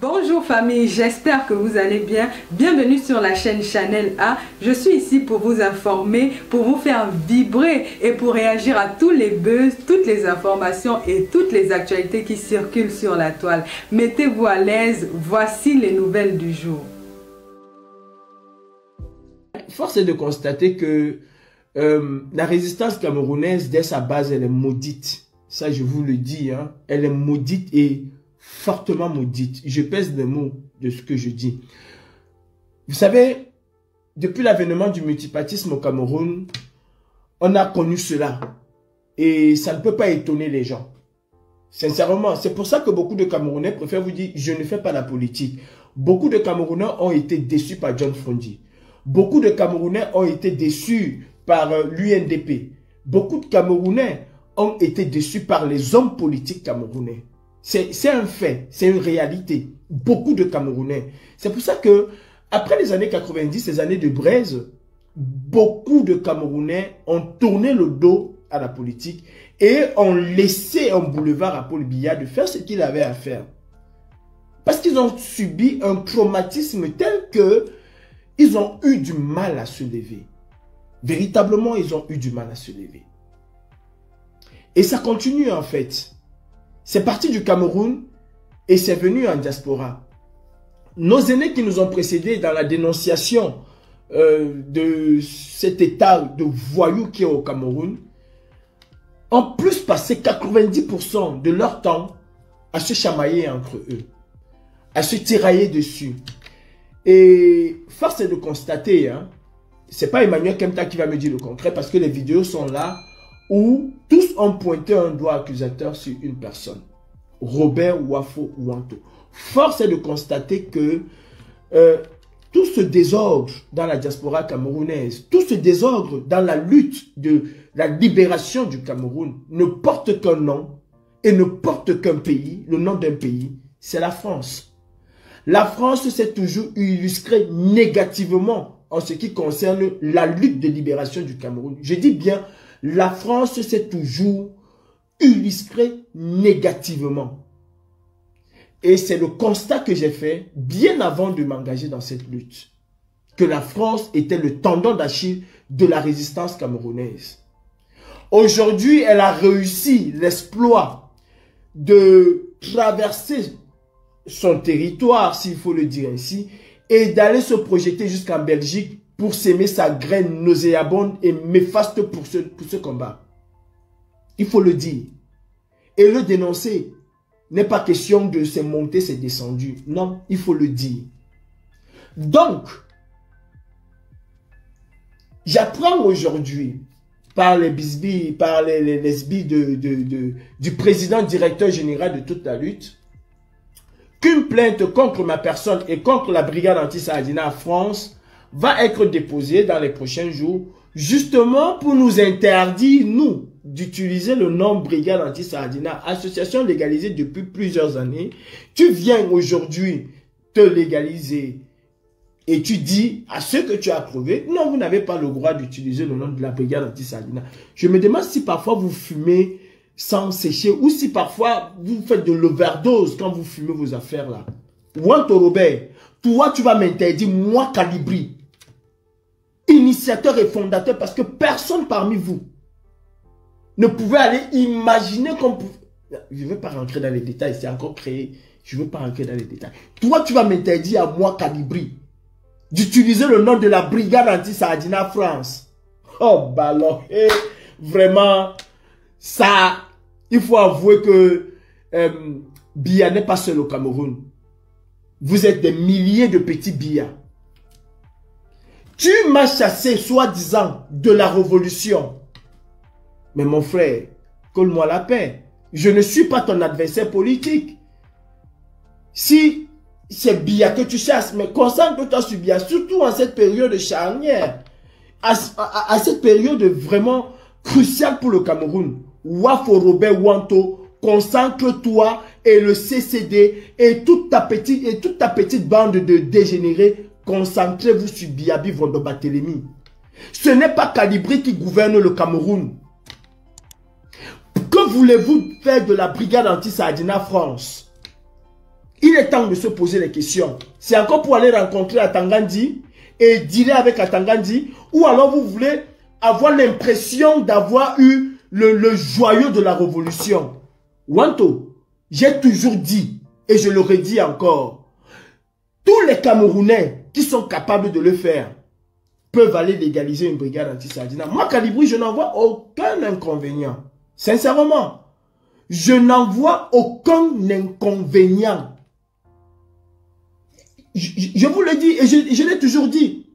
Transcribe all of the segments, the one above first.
Bonjour famille, j'espère que vous allez bien. Bienvenue sur la chaîne Chanel A. Je suis ici pour vous informer, pour vous faire vibrer et pour réagir à tous les buzz, toutes les informations et toutes les actualités qui circulent sur la toile. Mettez-vous à l'aise, voici les nouvelles du jour. Force est de constater que la résistance camerounaise, dès sa base, elle est maudite. Ça, je vous le dis, hein. Elle est maudite et fortement maudite. Je pèse les mots de ce que je dis. Vous savez, depuis l'avènement du multipartisme au Cameroun, on a connu cela. Et ça ne peut pas étonner les gens. Sincèrement, c'est pour ça que beaucoup de Camerounais préfèrent vous dire « je ne fais pas la politique ». Beaucoup de Camerounais ont été déçus par John Frondi. Beaucoup de Camerounais ont été déçus par l'UNDP. Beaucoup de Camerounais ont été déçus par les hommes politiques camerounais. C'est un fait, c'est une réalité. Beaucoup de Camerounais. C'est pour ça que, après les années 90, les années de braise, beaucoup de Camerounais ont tourné le dos à la politique et ont laissé un boulevard à Paul Biya de faire ce qu'il avait à faire. Parce qu'ils ont subi un traumatisme tel que ils ont eu du mal à se lever. Véritablement, ils ont eu du mal à se lever. Et ça continue en fait. C'est parti du Cameroun et c'est venu en diaspora. Nos aînés qui nous ont précédés dans la dénonciation de cet état de voyous qui est au Cameroun ont plus passé 90% de leur temps à se chamailler entre eux, à se tirailler dessus. Et force est de constater, hein, c'est pas Emmanuel Kemta qui va me dire le contraire parce que les vidéos sont là où tous ont pointé un doigt accusateur sur une personne. Robert Wafo Wanto. Force est de constater que tout ce désordre dans la diaspora camerounaise, tout ce désordre dans la lutte de la libération du Cameroun ne porte qu'un nom et ne porte qu'un pays, le nom d'un pays, c'est la France. La France s'est toujours illustrée négativement en ce qui concerne la lutte de libération du Cameroun. Je dis bien, la France s'est toujours illustrée négativement. Et c'est le constat que j'ai fait bien avant de m'engager dans cette lutte. Que la France était le tendon d'Achille de la résistance camerounaise. Aujourd'hui, elle a réussi l'exploit de traverser son territoire, s'il faut le dire ainsi, et d'aller se projeter jusqu'en Belgique pour s'aimer sa graine nauséabonde et néfaste pour ce combat. Il faut le dire. Et le dénoncer n'est pas question de c'est monté, c'est descendu. Non, il faut le dire. Donc, j'apprends aujourd'hui par les bisbilles, par les lesbies du président directeur général de toute la lutte, qu'une plainte contre ma personne et contre la brigade anti-Saadina France va être déposée dans les prochains jours, justement pour nous interdire, nous, d'utiliser le nom brigade anti-Saadina, association légalisée depuis plusieurs années. Tu viens aujourd'hui te légaliser et tu dis à ceux que tu as approuvé, non, vous n'avez pas le droit d'utiliser le nom de la brigade anti-Saadina. Je me demande si parfois vous fumez sans sécher ou si parfois vous faites de l'overdose quand vous fumez vos affaires là. Wanto Robert, toi tu vas m'interdire, moi Calibri, initiateur et fondateur, parce que personne parmi vous ne pouvait aller imaginer qu'on pouvait... Je ne veux pas rentrer dans les détails, c'est encore créé. Je ne veux pas rentrer dans les détails. Toi tu vas m'interdire à moi Calibri d'utiliser le nom de la brigade anti-Saadina France. Oh ballon, vraiment... Ça, il faut avouer que Biya n'est pas seul au Cameroun. Vous êtes des milliers de petits Biya. Tu m'as chassé, soi-disant, de la révolution. Mais mon frère, colle-moi la paix. Je ne suis pas ton adversaire politique. Si c'est Biya que tu chasses, mais concentre-toi sur Biya, surtout en cette période charnière, à cette période vraiment cruciale pour le Cameroun. Wafo Robert Wanto, concentre-toi et le CCD et toute ta petite bande de dégénérés, concentrez-vous sur Biabi Vondoba-Télémy. Ce n'est pas Calibri qui gouverne le Cameroun. Que voulez-vous faire de la brigade anti-Saadina France? Il est temps de se poser les questions. C'est encore pour aller rencontrer Atangandi et dealer avec Atangandi, ou alors vous voulez avoir l'impression d'avoir eu le joyau de la révolution. Wanto, j'ai toujours dit, et je le redis encore, tous les Camerounais qui sont capables de le faire peuvent aller légaliser une brigade anti-Sardina. Moi, Kalibri, je n'en vois aucun inconvénient. Sincèrement, je n'en vois aucun inconvénient. Je vous le dis, et je l'ai toujours dit.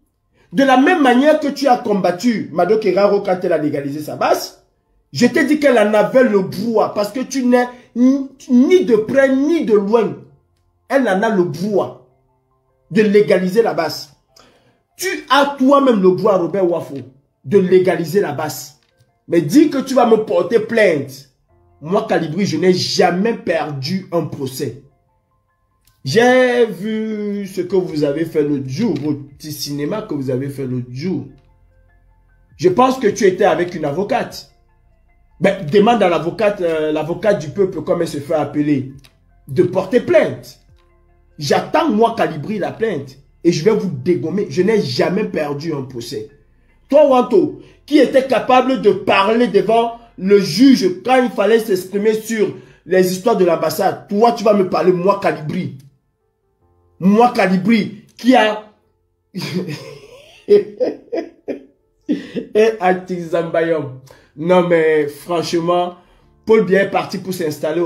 De la même manière que tu as combattu Mado Keraro quand elle a légalisé sa base, je t'ai dit qu'elle en avait le brouhaha, parce que tu n'es ni de près ni de loin. Elle en a le brouhaha de légaliser la base. Tu as toi-même le droit, Robert Wafo, de légaliser la base. Mais dis que tu vas me porter plainte. Moi, Kalibri, je n'ai jamais perdu un procès. J'ai vu ce que vous avez fait l'autre jour, votre petit cinéma que vous avez fait l'autre jour. Je pense que tu étais avec une avocate. Ben, demande à l'avocate, l'avocate du peuple, comme elle se fait appeler, de porter plainte. J'attends, moi, Kalibri, la plainte. Et je vais vous dégommer. Je n'ai jamais perdu un procès. Toi, Wanto, qui était capable de parler devant le juge quand il fallait s'exprimer sur les histoires de l'ambassade. Toi, tu vas me parler, moi, Kalibri. Moi, Kalibri, qui a... Et Anti-Zambayom. Non, mais franchement, Paul Biya est parti pour s'installer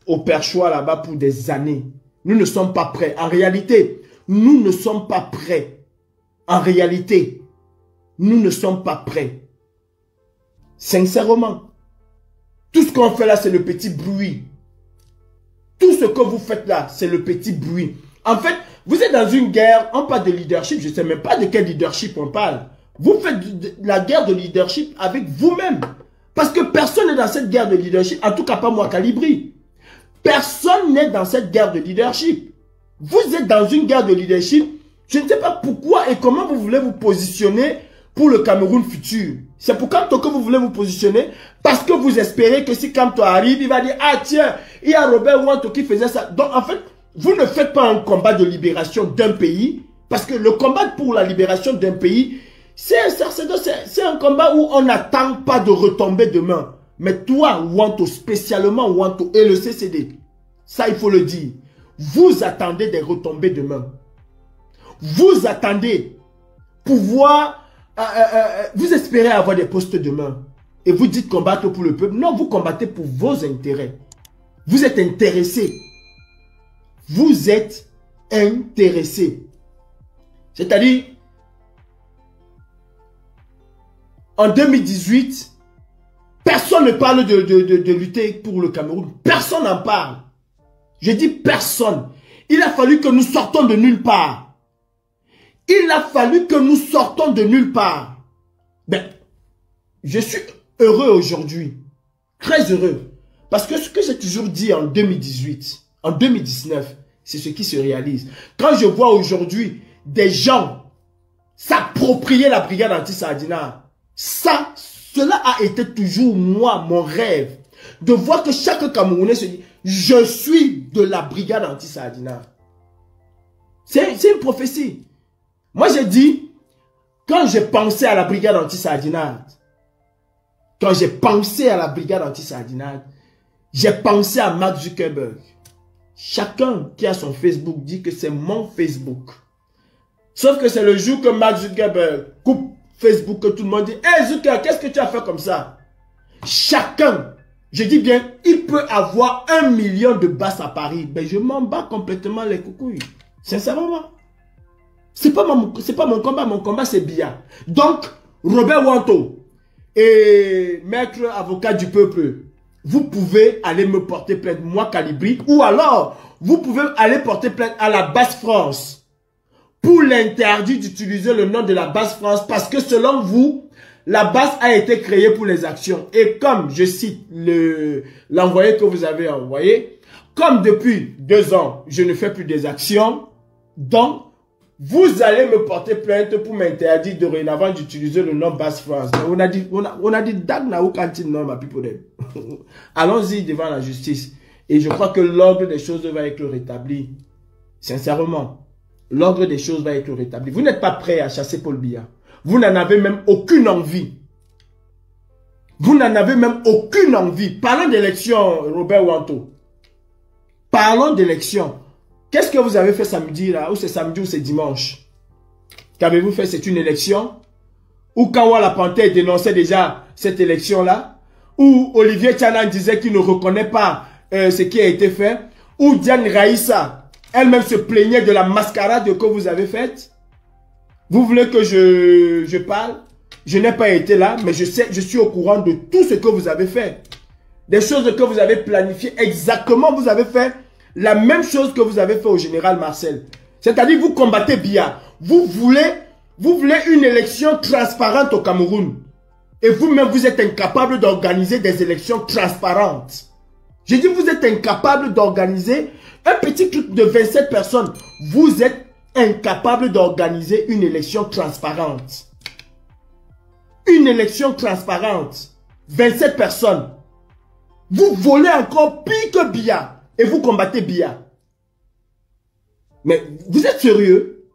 au Perchoir là-bas pour des années. Nous ne sommes pas prêts. En réalité, nous ne sommes pas prêts. En réalité, nous ne sommes pas prêts. Sincèrement. Tout ce qu'on fait là, c'est le petit bruit. Tout ce que vous faites là, c'est le petit bruit. En fait, vous êtes dans une guerre, on parle de leadership, je ne sais même pas de quel leadership on parle. Vous faites la guerre de leadership avec vous-même. Parce que personne n'est dans cette guerre de leadership, en tout cas pas moi, Kalibri. Personne n'est dans cette guerre de leadership. Vous êtes dans une guerre de leadership. Je ne sais pas pourquoi et comment vous voulez vous positionner pour le Cameroun futur. C'est pour Kamto que vous voulez vous positionner. Parce que vous espérez que si Kamto arrive, il va dire, ah tiens, il y a Robert Wanto qui faisait ça. Donc en fait, vous ne faites pas un combat de libération d'un pays. Parce que le combat pour la libération d'un pays, c'est un combat où on n'attend pas de retomber demain. Mais toi, Wanto, spécialement Wanto et le CCD, ça il faut le dire. Vous attendez des retombées demain. Vous attendez pouvoir... vous espérez avoir des postes demain. Et vous dites combattre pour le peuple. Non, vous combattez pour vos intérêts. Vous êtes intéressé. Vous êtes intéressé. C'est-à-dire, en 2018, personne ne parle de lutter pour le Cameroun. Personne n'en parle. Je dis personne. Il a fallu que nous sortons de nulle part. Il a fallu que nous sortons de nulle part. Ben, je suis heureux aujourd'hui. Très heureux. Parce que ce que j'ai toujours dit en 2018, en 2019, c'est ce qui se réalise. Quand je vois aujourd'hui des gens s'approprier la brigade anti-Sardina, cela a été toujours moi, mon rêve. De voir que chaque Camerounais se dit, je suis de la brigade anti-Sardina. C'est une prophétie. Moi, j'ai dit, quand j'ai pensé à la brigade anti-Sardinade, j'ai pensé à Mark Zuckerberg. Chacun qui a son Facebook dit que c'est mon Facebook. Sauf que c'est le jour que Mark Zuckerberg coupe Facebook que tout le monde dit, hey Zucker, qu'est-ce que tu as fait comme ça? Chacun, je dis bien, il peut avoir 1 million de bases à Paris. Ben, je m'en bats complètement les coucouilles. Sincèrement. C'est pas mon combat c'est Biya. Donc, Robert Wanto et maître avocat du peuple, vous pouvez aller me porter plainte, moi Kalibri, ou alors, vous pouvez aller porter plainte à la base France pour l'interdit d'utiliser le nom de la base France parce que selon vous, la base a été créée pour les actions. Et comme, je cite l'envoyé que vous avez envoyé, comme depuis 2 ans, je ne fais plus des actions, donc, vous allez me porter plainte pour m'interdire dorénavant d'utiliser le nom Base France. On a dit Dag na ou cantine non ma people. Allons-y devant la justice. Et je crois que l'ordre des choses va être rétabli. Sincèrement, l'ordre des choses va être rétabli. Vous n'êtes pas prêt à chasser Paul Biya. Vous n'en avez même aucune envie. Vous n'en avez même aucune envie. Parlons d'élection, Robert Wanto. Parlons d'élection. Qu'est-ce que vous avez fait samedi là? Ou c'est samedi ou c'est dimanche? Qu'avez-vous fait? C'est une élection? Ou Kawala Panthère dénonçait déjà cette élection-là? Ou Olivier Tchanan disait qu'il ne reconnaît pas ce qui a été fait? Ou Diane Raïssa elle-même se plaignait de la mascarade que vous avez faite? Vous voulez que je parle? Je n'ai pas été là, mais je sais, je suis au courant de tout ce que vous avez fait. Des choses que vous avez planifiées, exactement, vous avez fait la même chose que vous avez fait au général Marcel. C'est-à-dire, vous combattez Biya. Vous voulez une élection transparente au Cameroun. Et vous-même, vous êtes incapable d'organiser des élections transparentes. J'ai dit, vous êtes incapable d'organiser un petit truc de 27 personnes. Vous êtes incapable d'organiser une élection transparente. Une élection transparente. 27 personnes. Vous volez encore pire que Biya. Et vous combattez Biya. Mais vous êtes sérieux?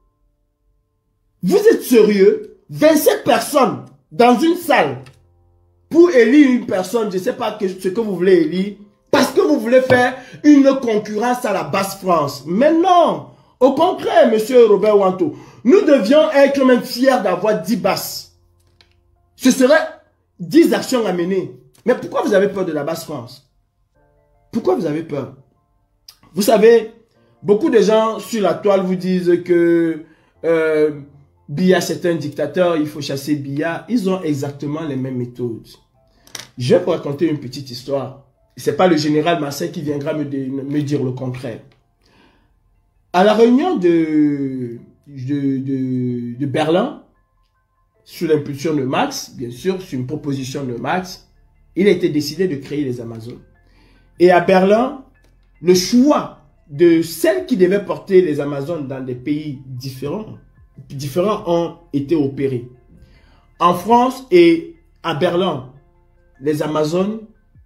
Vous êtes sérieux? 27 personnes dans une salle pour élire une personne, je ne sais pas ce que vous voulez élire, parce que vous voulez faire une concurrence à la Basse-France. Mais non! Au contraire, monsieur Robert Wanto, nous devions être même fiers d'avoir 10 basses. Ce serait 10 actions à mener. Mais pourquoi vous avez peur de la Basse-France? Pourquoi vous avez peur? Vous savez, beaucoup de gens sur la toile vous disent que Biya c'est un dictateur, il faut chasser Biya. Ils ont exactement les mêmes méthodes. Je vais vous raconter une petite histoire. Ce n'est pas le général Marcel qui viendra me dire le contraire. À la réunion de Berlin, sous l'impulsion de Marx, bien sûr, sur une proposition de Marx, il a été décidé de créer les Amazones. Et à Berlin, le choix de celles qui devaient porter les Amazones dans des pays différents ont été opérés. En France et à Berlin, les Amazones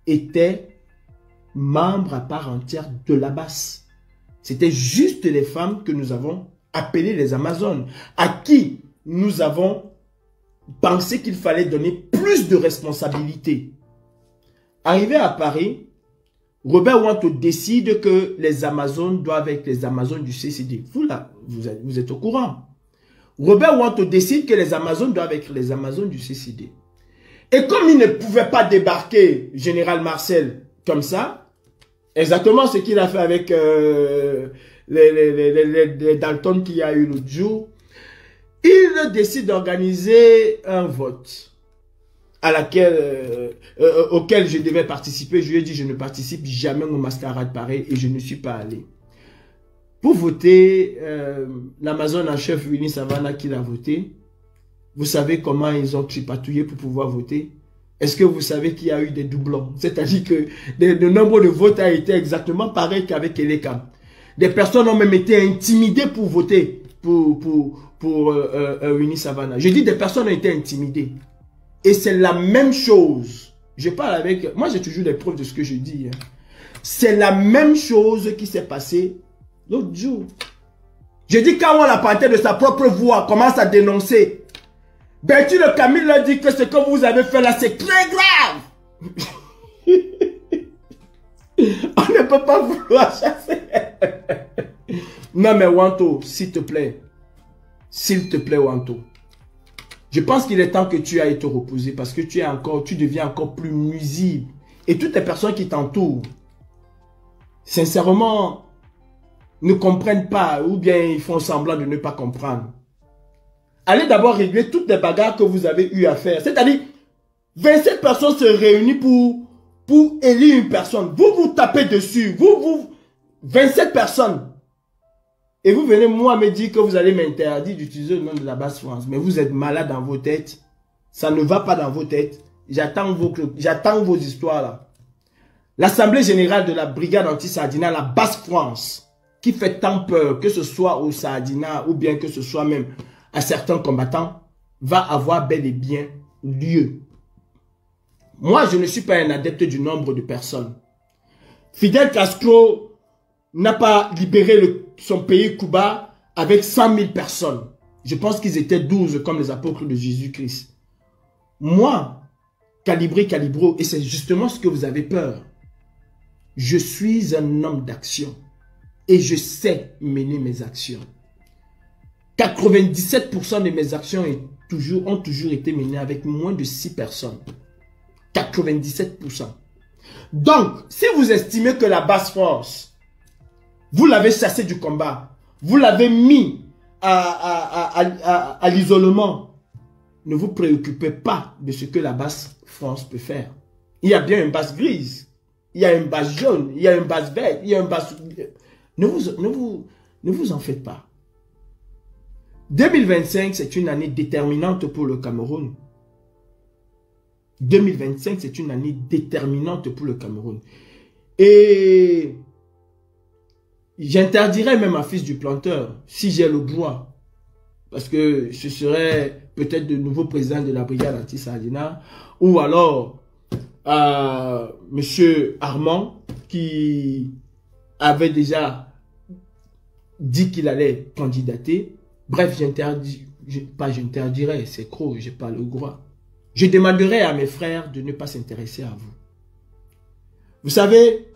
étaient membres à part entière de la basse. C'était juste les femmes que nous avons appelées les Amazones, à qui nous avons pensé qu'il fallait donner plus de responsabilités. Arrivé à Paris, Robert Wanto décide que les Amazones doivent être les Amazones du CCD. Vous là, vous êtes au courant. Robert Wanto décide que les Amazones doivent être les Amazones du CCD. Et comme il ne pouvait pas débarquer Général Marcel comme ça, exactement ce qu'il a fait avec les Dalton qu'il y a eu l'autre jour, il décide d'organiser un vote auquel je devais participer. Je lui ai dit, je ne participe jamais aux mascarades pareilles et je ne suis pas allé. Pour voter, l'Amazone en chef Winnie Savannah qui l'a voté, vous savez comment ils ont tripatouillé pour pouvoir voter? Est-ce que vous savez qu'il y a eu des doublons? C'est-à-dire que le nombre de votes a été exactement pareil qu'avec Elekam. Des personnes ont même été intimidées pour voter pour Winnie Savannah. Je dis des personnes ont été intimidées. Et c'est la même chose. Je parle avec... Moi, j'ai toujours des preuves de ce que je dis. Hein. C'est la même chose qui s'est passée l'autre jour. Je dis quand on la partie de sa propre voix commence à dénoncer. Bertie Le Camille a dit que ce que vous avez fait là, c'est très grave. On ne peut pas vouloir chasser. Non mais Wanto, s'il te plaît. S'il te plaît Wanto. Je pense qu'il est temps que tu ailles te reposer parce que tu deviens encore plus nuisible. Et toutes les personnes qui t'entourent, sincèrement, ne comprennent pas ou bien ils font semblant de ne pas comprendre. Allez d'abord régler toutes les bagarres que vous avez eu à faire. C'est-à-dire, 27 personnes se réunissent pour élire une personne. Vous vous tapez dessus. 27 personnes. Et vous venez, moi, me dire que vous allez m'interdire d'utiliser le nom de la Basse-France. Mais vous êtes malade dans vos têtes. Ça ne va pas dans vos têtes. J'attends vos histoires là. L'Assemblée générale de la brigade anti-Sardina, la Basse-France, qui fait tant peur, que ce soit au Sardina ou bien que ce soit même à certains combattants, va avoir bel et bien lieu. Moi, je ne suis pas un adepte du nombre de personnes. Fidel Castro n'a pas libéré son pays Cuba avec 100 000 personnes. Je pense qu'ils étaient 12 comme les apôtres de Jésus-Christ. Moi, Calibré Calibro, et c'est justement ce que vous avez peur. Je suis un homme d'action et je sais mener mes actions. 97% de mes actions ont toujours été menées avec moins de 6 personnes. 97%. Donc, si vous estimez que la Basse-France, vous l'avez chassé du combat, vous l'avez mis à l'isolement, ne vous préoccupez pas de ce que la Basse-France peut faire. Il y a bien une base grise, il y a une base jaune, il y a une base verte, il y a une base... Ne vous en faites pas. 2025, c'est une année déterminante pour le Cameroun. 2025, c'est une année déterminante pour le Cameroun. Et j'interdirais même à Fils du Planteur, si j'ai le droit, parce que ce serait peut-être de nouveau président de la brigade anti-Sardina, ou alors Monsieur Armand, qui avait déjà dit qu'il allait candidater. Bref, j'interdirais, c'est trop, j'ai pas le droit. Je demanderai à mes frères de ne pas s'intéresser à vous. Vous savez,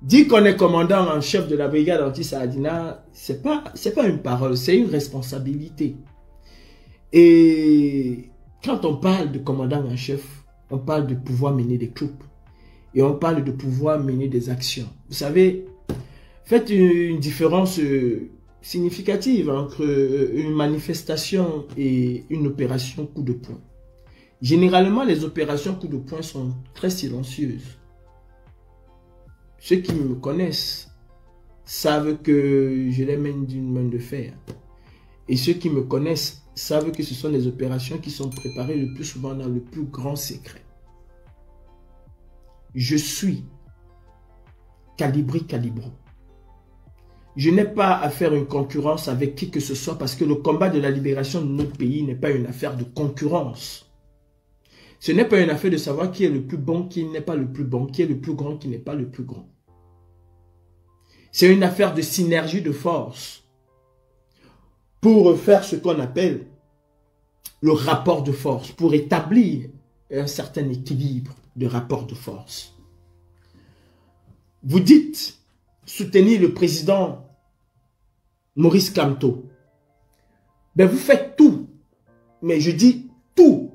dire qu'on est commandant en chef de la brigade anti-Sardina, c'est pas une parole, c'est une responsabilité. Et quand on parle de commandant en chef, on parle de pouvoir mener des troupes. Et on parle de pouvoir mener des actions. Vous savez, faites une différence significative entre une manifestation et une opération coup de poing. Généralement, les opérations coup de poing sont très silencieuses. Ceux qui me connaissent savent que je les mène d'une main de fer. Et ceux qui me connaissent savent que ce sont des opérations qui sont préparées le plus souvent dans le plus grand secret. Je suis Calibré Calibro. Je n'ai pas à faire une concurrence avec qui que ce soit parce que le combat de la libération de notre pays n'est pas une affaire de concurrence. Ce n'est pas une affaire de savoir qui est le plus bon, qui n'est pas le plus bon, qui est le plus grand, qui n'est pas le plus grand. C'est une affaire de synergie de force pour faire ce qu'on appelle le rapport de force, pour établir un certain équilibre de rapport de force. Vous dites soutenir le président Maurice Kamto. Ben vous faites tout, mais je dis tout,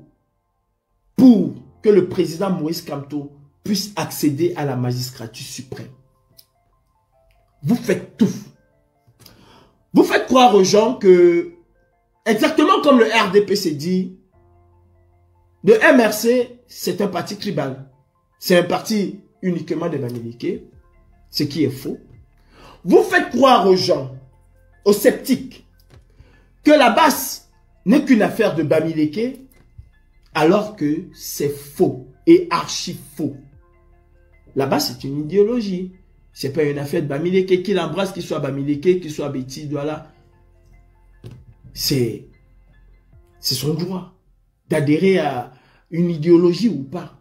pour que le président Maurice Kamto puisse accéder à la magistrature suprême. Vous faites tout. Vous faites croire aux gens que, exactement comme le RDPC dit, le MRC, c'est un parti tribal. C'est un parti uniquement des Bamileke, ce qui est faux. Vous faites croire aux gens, aux sceptiques, que la basse n'est qu'une affaire de Bamileke, alors que c'est faux et archi faux. La basse, c'est une idéologie. C'est pas une affaire de Bamileke, qu'il embrasse, qu'il soit Bamileke, qu'il soit Betty, voilà. C'est son droit d'adhérer à une idéologie ou pas.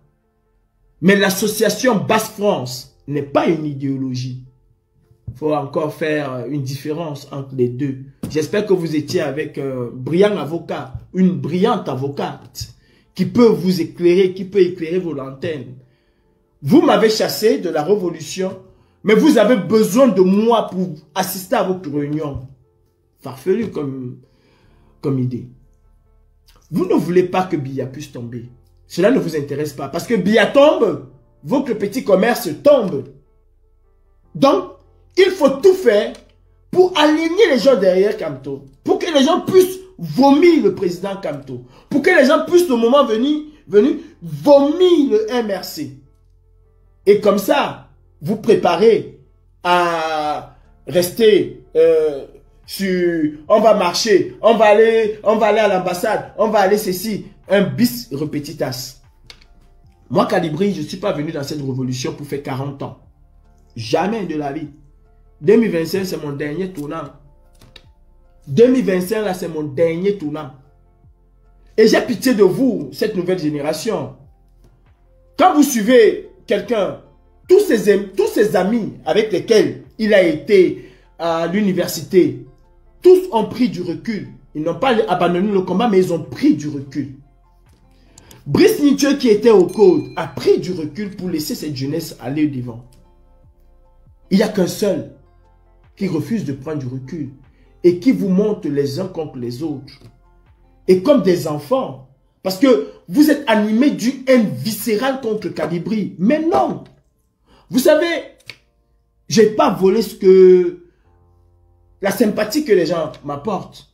Mais l'association Basse-France n'est pas une idéologie. Il faut encore faire une différence entre les deux. J'espère que vous étiez avec un brillant avocat, une brillante avocate, qui peut vous éclairer, qui peut éclairer vos lanternes. Vous m'avez chassé de la révolution, mais vous avez besoin de moi pour assister à votre réunion. Farfelu comme idée. Vous ne voulez pas que Biya puisse tomber. Cela ne vous intéresse pas. Parce que Biya tombe, votre petit commerce tombe. Donc, il faut tout faire pour aligner les gens derrière Kamto. Pour que les gens puissent vomir le président Kamto. Pour que les gens puissent, au moment venu vomir le MRC. Et comme ça, vous préparez à rester on va marcher, on va aller à l'ambassade, on va aller ceci, un bis repetitas. Moi, Calibri, je ne suis pas venu dans cette révolution pour faire 40 ans. Jamais de la vie. 2025, c'est mon dernier tournant. 2025, là, c'est mon dernier tournant. Et j'ai pitié de vous, cette nouvelle génération. Quand vous suivez quelqu'un tous ses amis avec lesquels il a été à l'université, tous ont pris du recul. Ils n'ont pas abandonné le combat, mais ils ont pris du recul. Brice Nietzsche, qui était au code, a pris du recul pour laisser cette jeunesse aller devant. Il n'y a qu'un seul qui refuse de prendre du recul et qui vous monte les uns contre les autres. Et comme des enfants, parce que vous êtes animés d'une haine viscérale contre Kadibri. Mais non! Vous savez, je n'ai pas volé la sympathie que les gens m'apportent.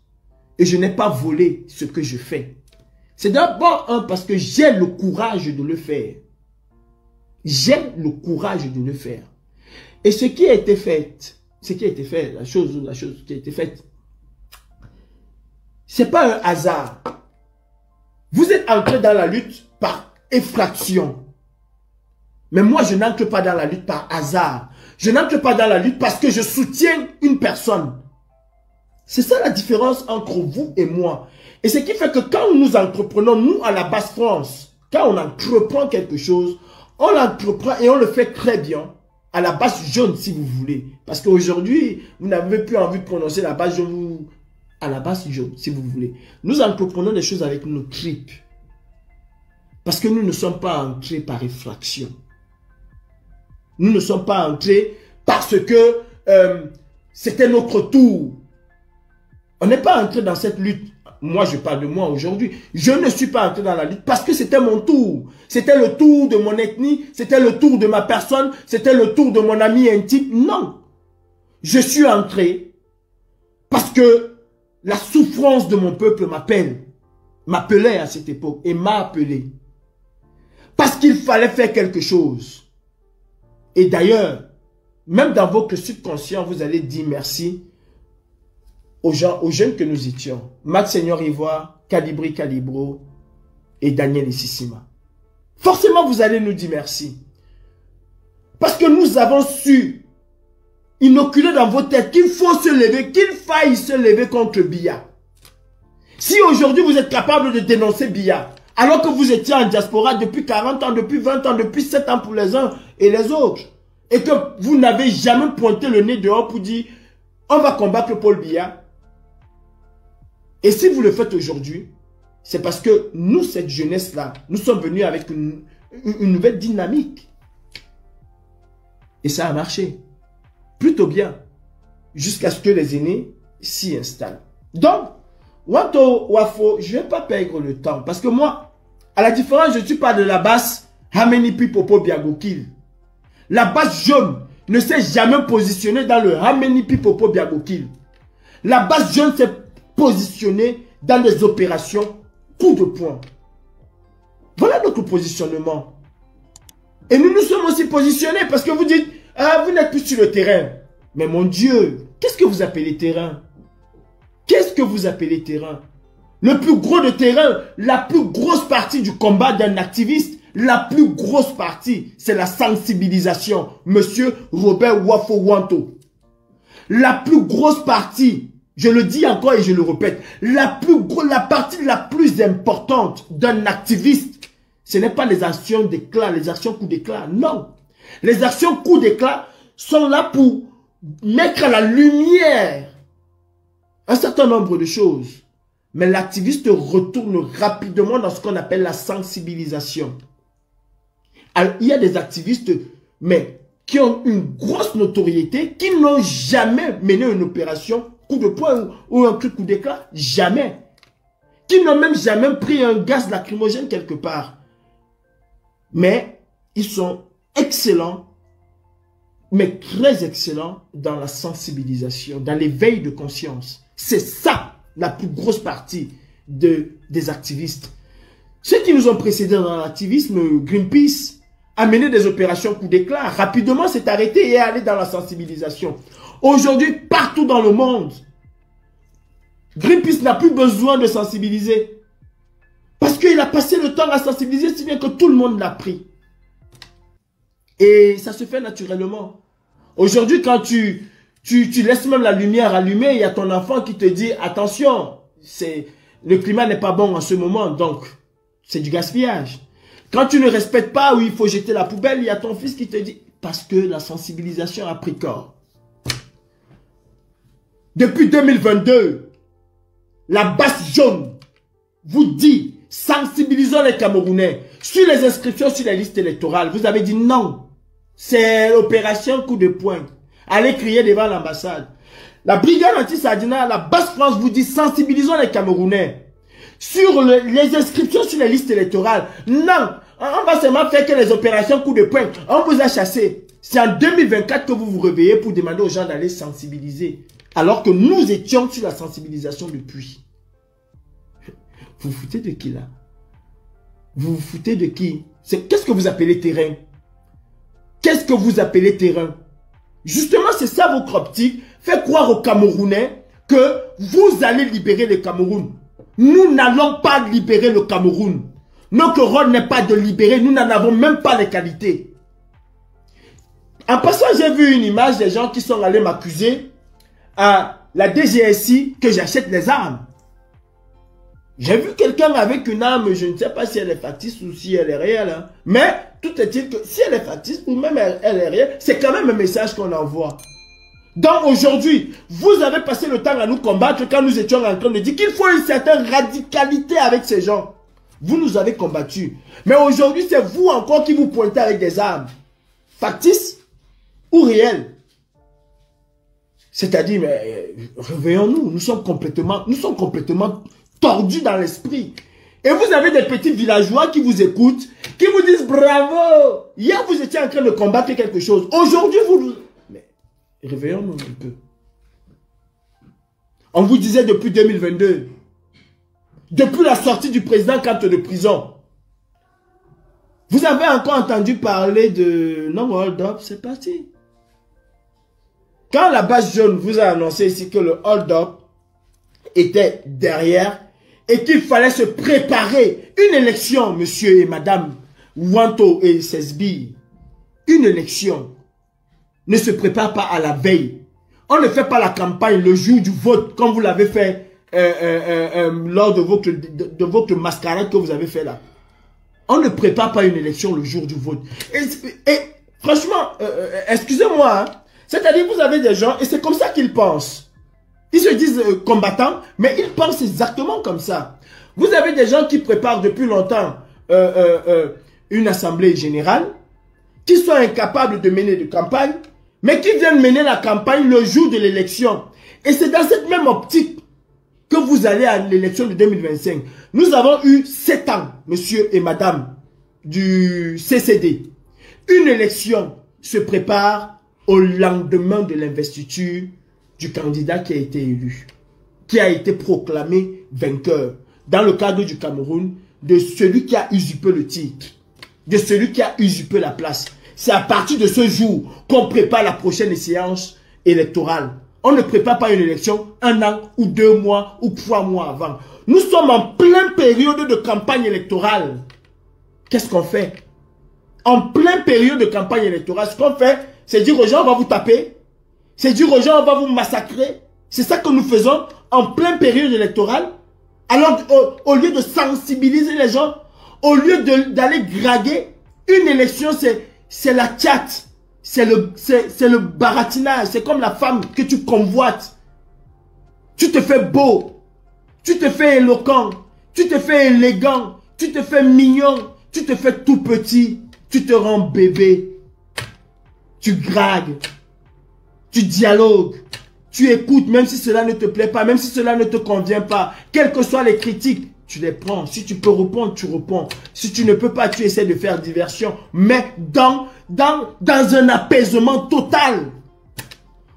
Et je n'ai pas volé ce que je fais. C'est d'abord parce que j'ai le courage de le faire. J'ai le courage de le faire. Et ce qui a été fait, la chose qui a été faite, c'est pas un hasard. Vous êtes entré dans la lutte par effraction. Mais moi, je n'entre pas dans la lutte par hasard. Je n'entre pas dans la lutte parce que je soutiens une personne. C'est ça la différence entre vous et moi. Et ce qui fait que quand nous entreprenons, nous à la base France, quand on entreprend quelque chose, on l'entreprend et on le fait très bien. À la base jaune si vous voulez. Parce qu'aujourd'hui, vous n'avez plus envie de prononcer la base jaune. À la base jaune si vous voulez. Nous entreprenons des choses avec nos tripes. Parce que nous ne sommes pas entrés par effraction. Nous ne sommes pas entrés parce que c'était notre tour. On n'est pas entré dans cette lutte. Moi, je parle de moi aujourd'hui. Je ne suis pas entré dans la lutte parce que c'était mon tour. C'était le tour de mon ethnie. C'était le tour de ma personne. C'était le tour de mon ami intime. Non. Je suis entré parce que la souffrance de mon peuple m'appelait à cette époque et m'a appelé. Parce qu'il fallait faire quelque chose. Et d'ailleurs, même dans votre subconscient, vous allez dire merci aux jeunes que nous étions. Max Seigneur Ivoire, Kadibri Kalibro et Daniel Ississima. Forcément, vous allez nous dire merci. Parce que nous avons su inoculer dans vos têtes qu'il faut se lever, qu'il faille se lever contre Biya. Si aujourd'hui vous êtes capable de dénoncer Biya, alors que vous étiez en diaspora depuis 40 ans, depuis 20 ans, depuis 7 ans pour les uns et les autres, et que vous n'avez jamais pointé le nez dehors pour dire on va combattre Paul Biya. Et si vous le faites aujourd'hui, c'est parce que nous, cette jeunesse-là, nous sommes venus avec une nouvelle dynamique. Et ça a marché. Plutôt bien. Jusqu'à ce que les aînés s'y installent. Donc, Wanto Wafo, je ne vais pas perdre le temps. Parce que moi, à la différence, je ne suis pas de la base Hamenipi Popo Biagokil. La base jaune ne s'est jamais positionnée dans le Hamenipi Popo Biagokil. La base jaune s'est positionnée dans les opérations coup de poing. Voilà notre positionnement. Et nous nous sommes aussi positionnés parce que vous dites, ah, vous n'êtes plus sur le terrain. Mais mon Dieu, qu'est-ce que vous appelez terrain? Qu'est-ce que vous appelez terrain? Le plus gros de terrain, la plus grosse partie du combat d'un activiste, la plus grosse partie, c'est la sensibilisation. Monsieur Robert Wafo Wanto. La plus grosse partie, je le dis encore et je le répète, la partie la plus importante d'un activiste, ce n'est pas les actions d'éclat, les actions coup d'éclat, non. Les actions coup d'éclat sont là pour mettre à la lumière un certain nombre de choses. Mais l'activiste retourne rapidement dans ce qu'on appelle la sensibilisation. Alors, il y a des activistes, mais qui ont une grosse notoriété, qui n'ont jamais mené une opération coup de poing ou un truc coup d'éclat, jamais. Qui n'ont même jamais pris un gaz lacrymogène quelque part. Mais ils sont excellents, mais très excellents dans la sensibilisation, dans l'éveil de conscience. C'est ça la plus grosse partie des activistes. Ceux qui nous ont précédés dans l'activisme, Greenpeace, a mené des opérations coup d'éclat, rapidement s'est arrêté et est allé dans la sensibilisation. Aujourd'hui, partout dans le monde, Greenpeace n'a plus besoin de sensibiliser. Parce qu'il a passé le temps à sensibiliser, si bien que tout le monde l'a pris. Et ça se fait naturellement. Aujourd'hui, quand tu laisses même la lumière allumée, il y a ton enfant qui te dit, attention, le climat n'est pas bon en ce moment, donc c'est du gaspillage. Quand tu ne respectes pas où il faut jeter la poubelle, il y a ton fils qui te dit, parce que la sensibilisation a pris corps. Depuis 2022, la base jaune vous dit, sensibilisons les Camerounais sur les inscriptions sur les listes électorales. Vous avez dit non. C'est l'opération coup de poing. Allez crier devant l'ambassade. La brigade anti-Sardina, la base France vous dit, sensibilisons les Camerounais sur les inscriptions sur les listes électorales. Non, on va seulement faire que les opérations coup de poing. On vous a chassé. C'est en 2024 que vous vous réveillez pour demander aux gens d'aller sensibiliser. Alors que nous étions sur la sensibilisation depuis. Vous vous foutez de qui là? Vous vous foutez de qui? Qu'est-ce que vous appelez terrain? Qu'est-ce que vous appelez terrain? Justement, c'est ça votre optique. Fait croire aux Camerounais que vous allez libérer le Cameroun. Nous n'allons pas libérer le Cameroun. Notre rôle n'est pas de libérer. Nous n'en avons même pas les qualités. En passant, j'ai vu une image des gens qui sont allés m'accuser à la DGSI que j'achète les armes. J'ai vu quelqu'un avec une arme, je ne sais pas si elle est factice ou si elle est réelle. Hein. Mais tout est-il que si elle est factice ou même elle est réelle, c'est quand même un message qu'on envoie. Donc aujourd'hui, vous avez passé le temps à nous combattre quand nous étions en train de dire qu'il faut une certaine radicalité avec ces gens. Vous nous avez combattus. Mais aujourd'hui, c'est vous encore qui vous pointez avec des armes. Factices ou réelles. C'est-à-dire, mais réveillons-nous, nous sommes complètement tordus dans l'esprit. Et vous avez des petits villageois qui vous écoutent, qui vous disent bravo. Hier, vous étiez en train de combattre quelque chose. Aujourd'hui, vous... Mais réveillons-nous un peu. On vous disait depuis 2022, depuis la sortie du président Kanto de prison, vous avez encore entendu parler de non hold up, c'est parti. Quand la base jaune vous a annoncé ici que le hold-up était derrière et qu'il fallait se préparer une élection, monsieur et madame Wanto et Sesbi, une élection ne se prépare pas à la veille. On ne fait pas la campagne le jour du vote comme vous l'avez fait lors de votre mascarade que vous avez fait là. On ne prépare pas une élection le jour du vote. Et franchement, excusez-moi, hein, c'est-à-dire vous avez des gens, et c'est comme ça qu'ils pensent. Ils se disent combattants, mais ils pensent exactement comme ça. Vous avez des gens qui préparent depuis longtemps une assemblée générale, qui sont incapables de mener de campagne, mais qui viennent mener la campagne le jour de l'élection. Et c'est dans cette même optique que vous allez à l'élection de 2025. Nous avons eu 7 ans, monsieur et madame du CCD. Une élection se prépare au lendemain de l'investiture du candidat qui a été élu, qui a été proclamé vainqueur, dans le cadre du Cameroun, de celui qui a usurpé le titre, de celui qui a usurpé la place. C'est à partir de ce jour qu'on prépare la prochaine séance électorale. On ne prépare pas une élection 1 an ou 2 mois ou 3 mois avant. Nous sommes en pleine période de campagne électorale. Qu'est-ce qu'on fait? En pleine période de campagne électorale, ce qu'on fait, c'est dire aux gens, on va vous taper. C'est dire aux gens, on va vous massacrer. C'est ça que nous faisons en pleine période électorale. Alors, au lieu de sensibiliser les gens, au lieu d'aller draguer, une élection, c'est la tchat. C'est le baratinage. C'est comme la femme que tu convoites. Tu te fais beau. Tu te fais éloquent. Tu te fais élégant. Tu te fais mignon. Tu te fais tout petit. Tu te rends bébé. Tu dragues. Tu dialogues. Tu écoutes même si cela ne te plaît pas. Même si cela ne te convient pas. Quelles que soient les critiques, tu les prends. Si tu peux répondre, tu réponds. Si tu ne peux pas, tu essaies de faire diversion. Mais dans un apaisement total.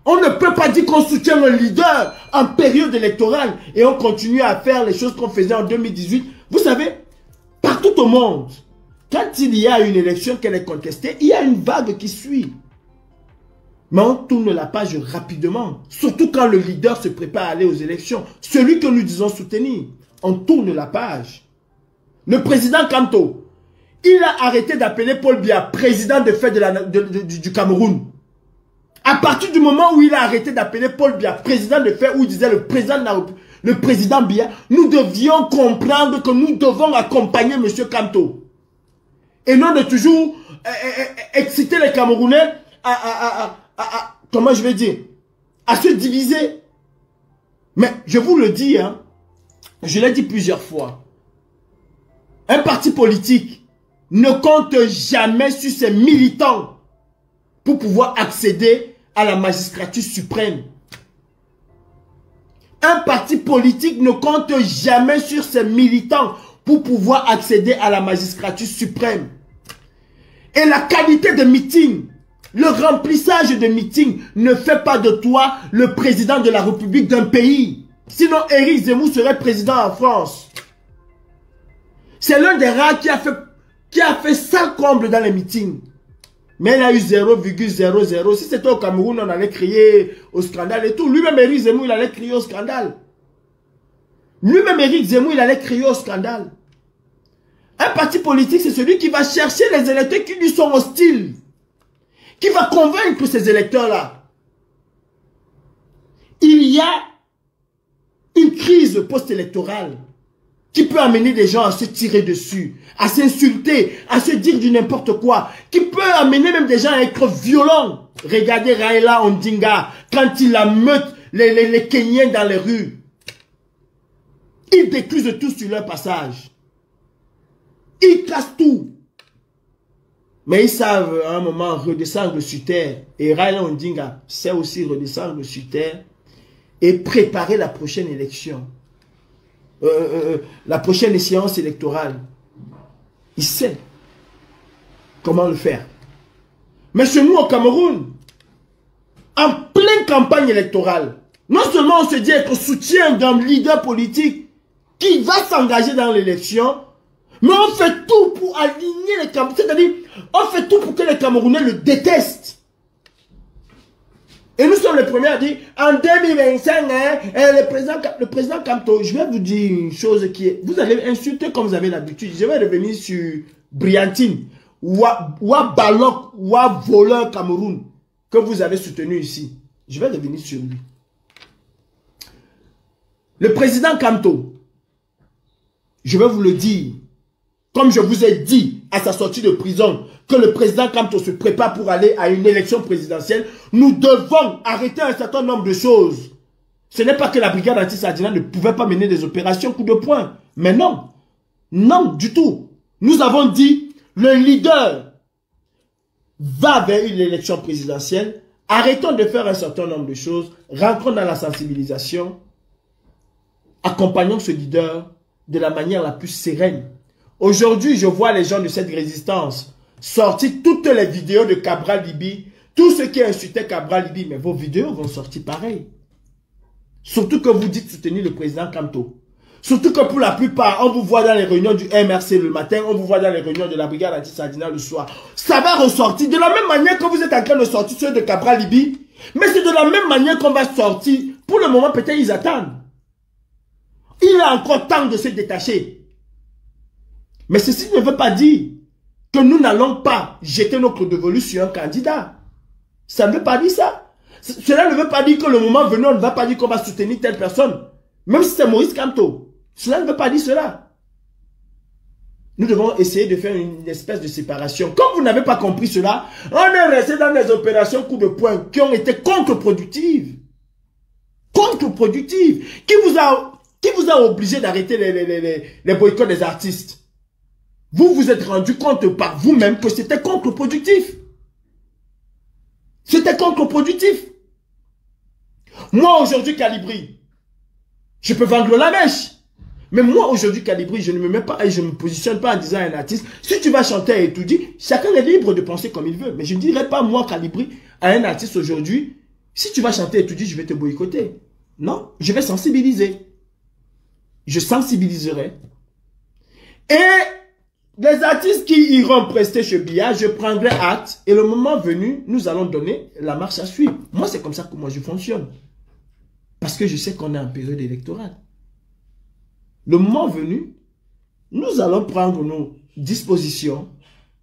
On ne peut pas dire qu'on soutient le leader en période électorale et on continue à faire les choses qu'on faisait en 2018. Vous savez, partout au monde, quand il y a une élection qu'elle est contestée, il y a une vague qui suit. Mais on tourne la page rapidement. Surtout quand le leader se prépare à aller aux élections. Celui que nous disons soutenir. On tourne la page. Le président Kanto, il a arrêté d'appeler Paul Biya président de fait du Cameroun. À partir du moment où il a arrêté d'appeler Paul Biya président de fait, où il disait le président Biya, nous devions comprendre que nous devons accompagner M. Kanto. Et non de toujours exciter les Camerounais comment je vais dire, à se diviser. Mais je vous le dis, hein, je l'ai dit plusieurs fois, un parti politique ne compte jamais sur ses militants pour pouvoir accéder à la magistrature suprême. Un parti politique ne compte jamais sur ses militants pour pouvoir accéder à la magistrature suprême. Et la qualité de meeting, le remplissage de meeting ne fait pas de toi le président de la République d'un pays. Sinon, Éric Zemmour serait président en France. C'est l'un des rares qui a fait 100 combles dans les meetings. Mais il a eu 0,00. Si c'était au Cameroun, on allait crier au scandale et tout. Lui-même, Éric Zemmour, il allait crier au scandale. Lui-même, Éric Zemmour, il allait crier au scandale. Un parti politique, c'est celui qui va chercher les électeurs qui lui sont hostiles. Qui va convaincre ces électeurs-là. Il y a une crise post-électorale qui peut amener des gens à se tirer dessus, à s'insulter, à se dire du n'importe quoi, qui peut amener même des gens à être violents. Regardez Raila Ondinga, quand il ameute les Kenyans dans les rues. Ils déclusent tout sur leur passage. Ils cassent tout. Mais ils savent à un moment redescendre sur terre. Et Raila Ondinga sait aussi redescendre sur terre et préparer la prochaine élection. La prochaine échéance électorale. Il sait comment le faire. Mais chez nous au Cameroun, en pleine campagne électorale, non seulement on se dit être soutien d'un leader politique qui va s'engager dans l'élection, mais on fait tout pour aligner les Camerounais. C'est-à-dire, on fait tout pour que les Camerounais le détestent. Et nous sommes les premiers à dire, en 2025, hein, le président Kamto, je vais vous dire une chose qui est... Vous allez insulter comme vous avez l'habitude. Je vais revenir sur Briantine, ou Balok, ou voleur Cameroun, que vous avez soutenu ici. Je vais revenir sur lui. Le président Kamto, je vais vous le dire, comme je vous ai dit à sa sortie de prison, que le président Kamto se prépare pour aller à une élection présidentielle, nous devons arrêter un certain nombre de choses. Ce n'est pas que la brigade anti-Sardina ne pouvait pas mener des opérations coup de poing. Mais non. Non, du tout. Nous avons dit, le leader va vers une élection présidentielle. Arrêtons de faire un certain nombre de choses. Rentrons dans la sensibilisation. Accompagnons ce leader de la manière la plus sereine. Aujourd'hui, je vois les gens de cette résistance sortir toutes les vidéos de Cabral Libi, tous ceux qui insultaient Cabral Libi, mais vos vidéos vont sortir pareil. Surtout que vous dites soutenir le président Kamto. Surtout que pour la plupart, on vous voit dans les réunions du MRC le matin, on vous voit dans les réunions de la brigade anti-Sardina le soir. Ça va ressortir de la même manière que vous êtes en train de sortir ceux de Cabral Libi, mais c'est de la même manière qu'on va sortir. Pour le moment, peut-être ils attendent. Il a encore temps de se détacher. Mais ceci ne veut pas dire que nous n'allons pas jeter notre dévolu sur un candidat. Ça ne veut pas dire ça. Cela ne veut pas dire que le moment venu, on ne va pas dire qu'on va soutenir telle personne. Même si c'est Maurice Kamto. Cela ne veut pas dire cela. Nous devons essayer de faire une espèce de séparation. Comme vous n'avez pas compris cela, on est resté dans des opérations coup de poing qui ont été contre-productives. Contre-productives. Qui vous a obligé d'arrêter les boycotts des artistes? Vous vous êtes rendu compte par vous-même que c'était contre-productif. C'était contre-productif. Moi, aujourd'hui, Calibri, je peux vendre la mèche. Mais moi, aujourd'hui, Calibri, je ne me mets pas et je ne me positionne pas en disant à un artiste, si tu vas chanter et tout dit, chacun est libre de penser comme il veut. Mais je ne dirais pas, moi, Calibri, à un artiste aujourd'hui, si tu vas chanter et tout dit, je vais te boycotter. Non, je vais sensibiliser. Je sensibiliserai. Et les artistes qui iront prester chez Bia, je prendrai acte et le moment venu, nous allons donner la marche à suivre. Moi, c'est comme ça que moi je fonctionne. Parce que je sais qu'on est en période électorale. Le moment venu, nous allons prendre nos dispositions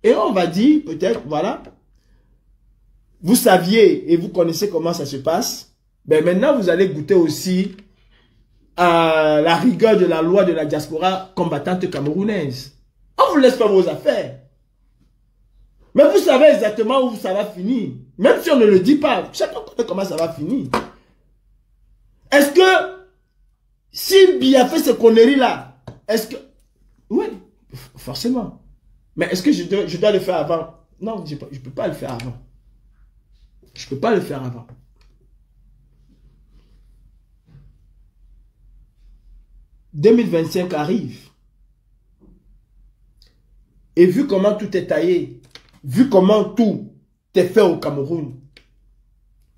et on va dire peut-être, voilà, vous saviez et vous connaissez comment ça se passe. Ben maintenant, vous allez goûter aussi à la rigueur de la loi de la diaspora combattante camerounaise. On ne vous laisse pas vos affaires. Mais vous savez exactement où ça va finir. Même si on ne le dit pas, chacun connaît comment ça va finir. Est-ce que, si Biya fait ces conneries-là, est-ce que... Oui, forcément. Mais est-ce que je dois le faire avant? Non, je ne peux pas le faire avant. Je ne peux pas le faire avant. « 2025 arrive. Et vu comment tout est taillé, vu comment tout est fait au Cameroun,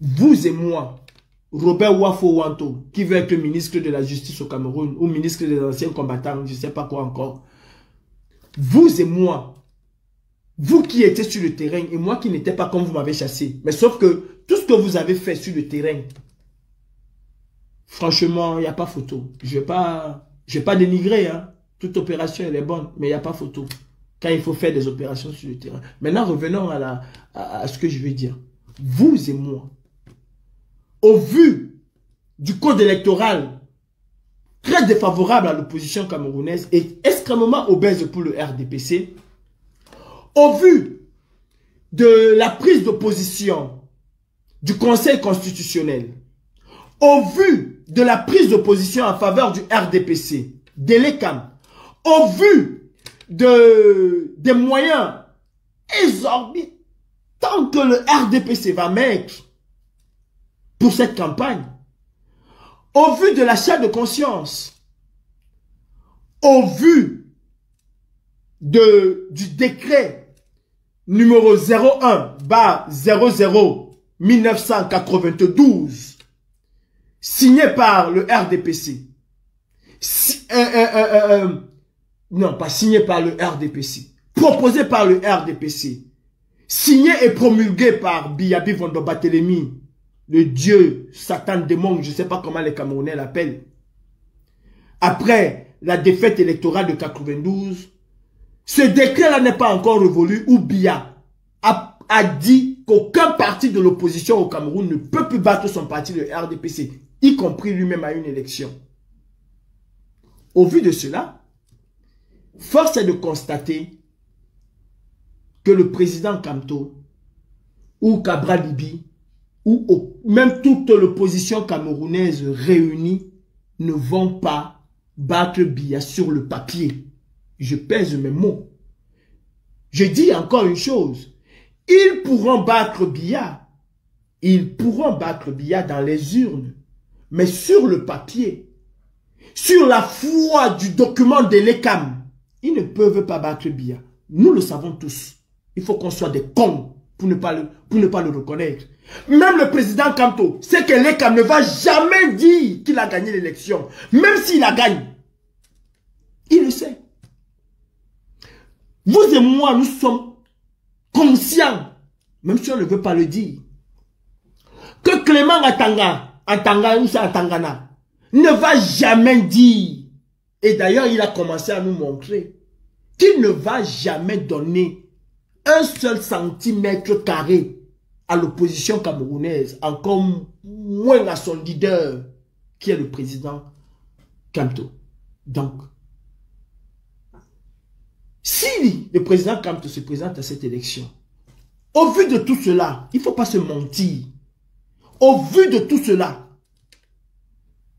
vous et moi, Robert Wafo Wanto, qui veut être ministre de la Justice au Cameroun, ou ministre des Anciens Combattants, je ne sais pas quoi encore, vous et moi, vous qui étiez sur le terrain, et moi qui n'étais pas comme vous m'avez chassé, mais sauf que tout ce que vous avez fait sur le terrain, franchement, il n'y a pas photo. Je vais pas dénigrer, hein. Toute opération, elle est bonne, mais il n'y a pas photo. Quand il faut faire des opérations sur le terrain. Maintenant, revenons à ce que je veux dire. Vous et moi, au vu du code électoral très défavorable à l'opposition camerounaise et extrêmement obèse pour le RDPC, au vu de la prise d'opposition du Conseil constitutionnel, au vu de la prise d'opposition en faveur du RDPC, de l'ECAM, au vu des moyens exorbitants que le RDPC va mettre pour cette campagne, au vu de l'achat de conscience, au vu du décret numéro 01/00-1992 signé par le RDPC, non, pas signé par le RDPC, proposé par le RDPC, signé et promulgué par Biyabi Vondobatelemi, le dieu, Satan, démon, je ne sais pas comment les Camerounais l'appellent. Après la défaite électorale de 92, ce décret-là n'est pas encore révolu où Biya a dit qu'aucun parti de l'opposition au Cameroun ne peut plus battre son parti, le RDPC, y compris lui-même à une élection. Au vu de cela, force est de constater que le président Kamto ou Cabral Libi ou même toute l'opposition camerounaise réunie ne vont pas battre Biya sur le papier. Je pèse mes mots. Je dis encore une chose. Ils pourront battre Biya. Ils pourront battre Biya dans les urnes. Mais sur le papier, sur la foi du document de l'ECAM, ils ne peuvent pas battre Biya. Nous le savons tous. Il faut qu'on soit des cons pour ne pas le reconnaître. Même le président Kamto sait que l'ECAM ne va jamais dire qu'il a gagné l'élection. Même s'il la gagne. Il le sait. Vous et moi, nous sommes conscients, même si on ne veut pas le dire, que Clément Atanga ou ça Atangana, ne va jamais dire, et d'ailleurs il a commencé à nous montrer, qu'il ne va jamais donner un seul centimètre carré à l'opposition camerounaise, encore moins à son leader, qui est le président Kamto. Donc, si le président Kamto se présente à cette élection, au vu de tout cela, il ne faut pas se mentir. Au vu de tout cela,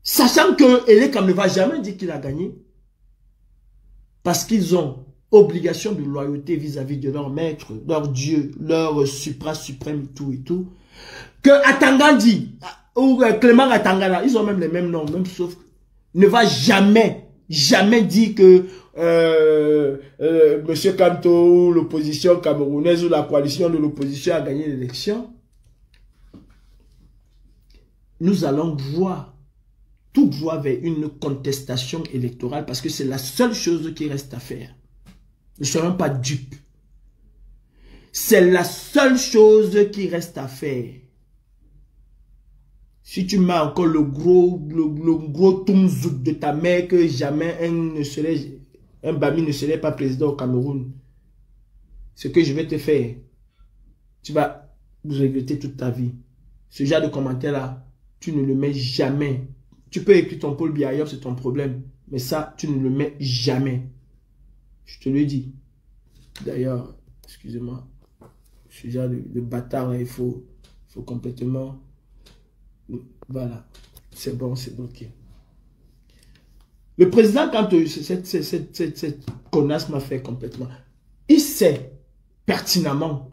sachant que l'ECAM ne va jamais dire qu'il a gagné, parce qu'ils ont obligation de loyauté vis-à-vis de leur maître, leur Dieu, leur suprême, tout et tout, que Atangandi, ou Clément Atangana, ils ont même les mêmes noms, même sauf, ne va jamais dire que Monsieur Kamto, l'opposition camerounaise ou la coalition de l'opposition a gagné l'élection. Nous allons voir, tout droit vers une contestation électorale parce que c'est la seule chose qui reste à faire. Ne serons pas dupes. C'est la seule chose qui reste à faire. Si tu mets encore le gros toumzouk de ta mère que jamais un Bami ne serait pas président au Cameroun, ce que je vais te faire, tu vas vous regretter toute ta vie. Ce genre de commentaire-là, tu ne le mets jamais. Tu peux écrire ton Paul Biya, c'est ton problème. Mais ça, tu ne le mets jamais. Je te le dis. D'ailleurs, excusez-moi. ce genre de bâtard, là, il faut complètement... Voilà, c'est bon, c'est bloqué. Le président, quand cette connasse m'a fait complètement, il sait pertinemment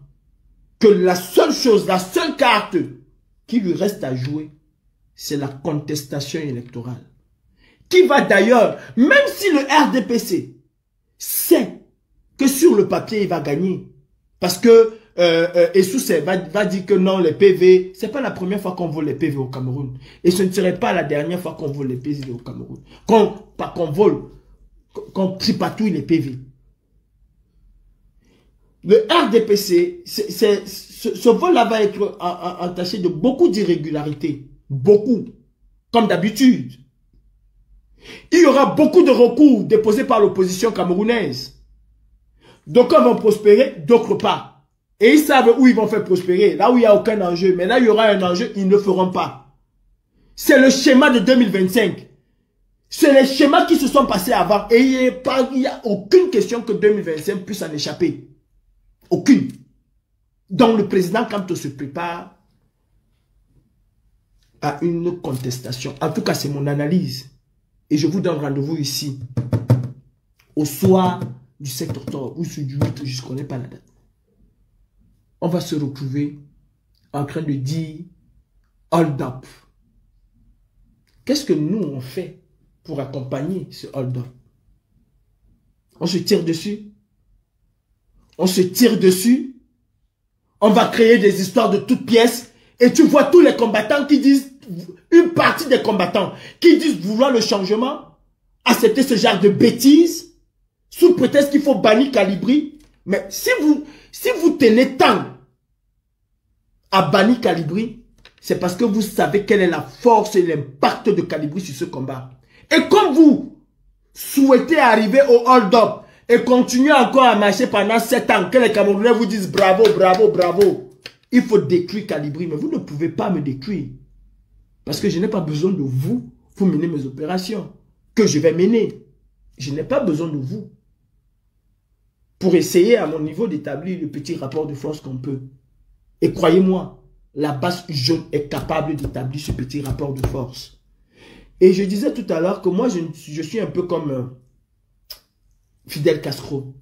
que la seule chose, la seule carte qui lui reste à jouer, c'est la contestation électorale. Qui va d'ailleurs, même si le RDPC sait que sur le papier, il va gagner. Parce que Essousse va dire que non, les PV, c'est pas la première fois qu'on vole les PV au Cameroun. Et ce ne serait pas la dernière fois qu'on vole les PV au Cameroun. Qu'on tripatouille les PV. Le RDPC, ce vol-là va être entaché de beaucoup d'irrégularités. Beaucoup. Comme d'habitude. Il y aura beaucoup de recours déposés par l'opposition camerounaise. D'aucuns vont prospérer, d'autres pas. Et ils savent où ils vont faire prospérer. Là où il n'y a aucun enjeu. Mais là, il y aura un enjeu, ils ne le feront pas. C'est le schéma de 2025. C'est les schémas qui se sont passés avant. Et il n'y a aucune question que 2025 puisse en échapper. Aucune. Donc le président, quand il se prépare à une contestation, en tout cas c'est mon analyse, et je vous donne rendez-vous ici, au soir du 7 octobre, ou du 8, je ne connais pas la date. On va se retrouver en train de dire « hold up ». Qu'est-ce que nous on fait pour accompagner ce hold up? On se tire dessus. On se tire dessus. On va créer des histoires de toutes pièces. Et tu vois tous les combattants qui disent, une partie des combattants qui disent vouloir le changement, accepter ce genre de bêtises, sous prétexte qu'il faut bannir Calibri. Mais si vous tenez tant à bannir Calibri, c'est parce que vous savez quelle est la force et l'impact de Calibri sur ce combat. Et comme vous souhaitez arriver au hold-up et continuer encore à marcher pendant 7 ans, que les Camerounais vous disent bravo, bravo, bravo, il faut détruire Calibri. Mais vous ne pouvez pas me détruire. Parce que je n'ai pas besoin de vous pour mener mes opérations que je vais mener. Je n'ai pas besoin de vous pour essayer à mon niveau d'établir le petit rapport de force qu'on peut. Et croyez-moi, la base jaune est capable d'établir ce petit rapport de force. Et je disais tout à l'heure que moi, je suis un peu comme Fidel Castro.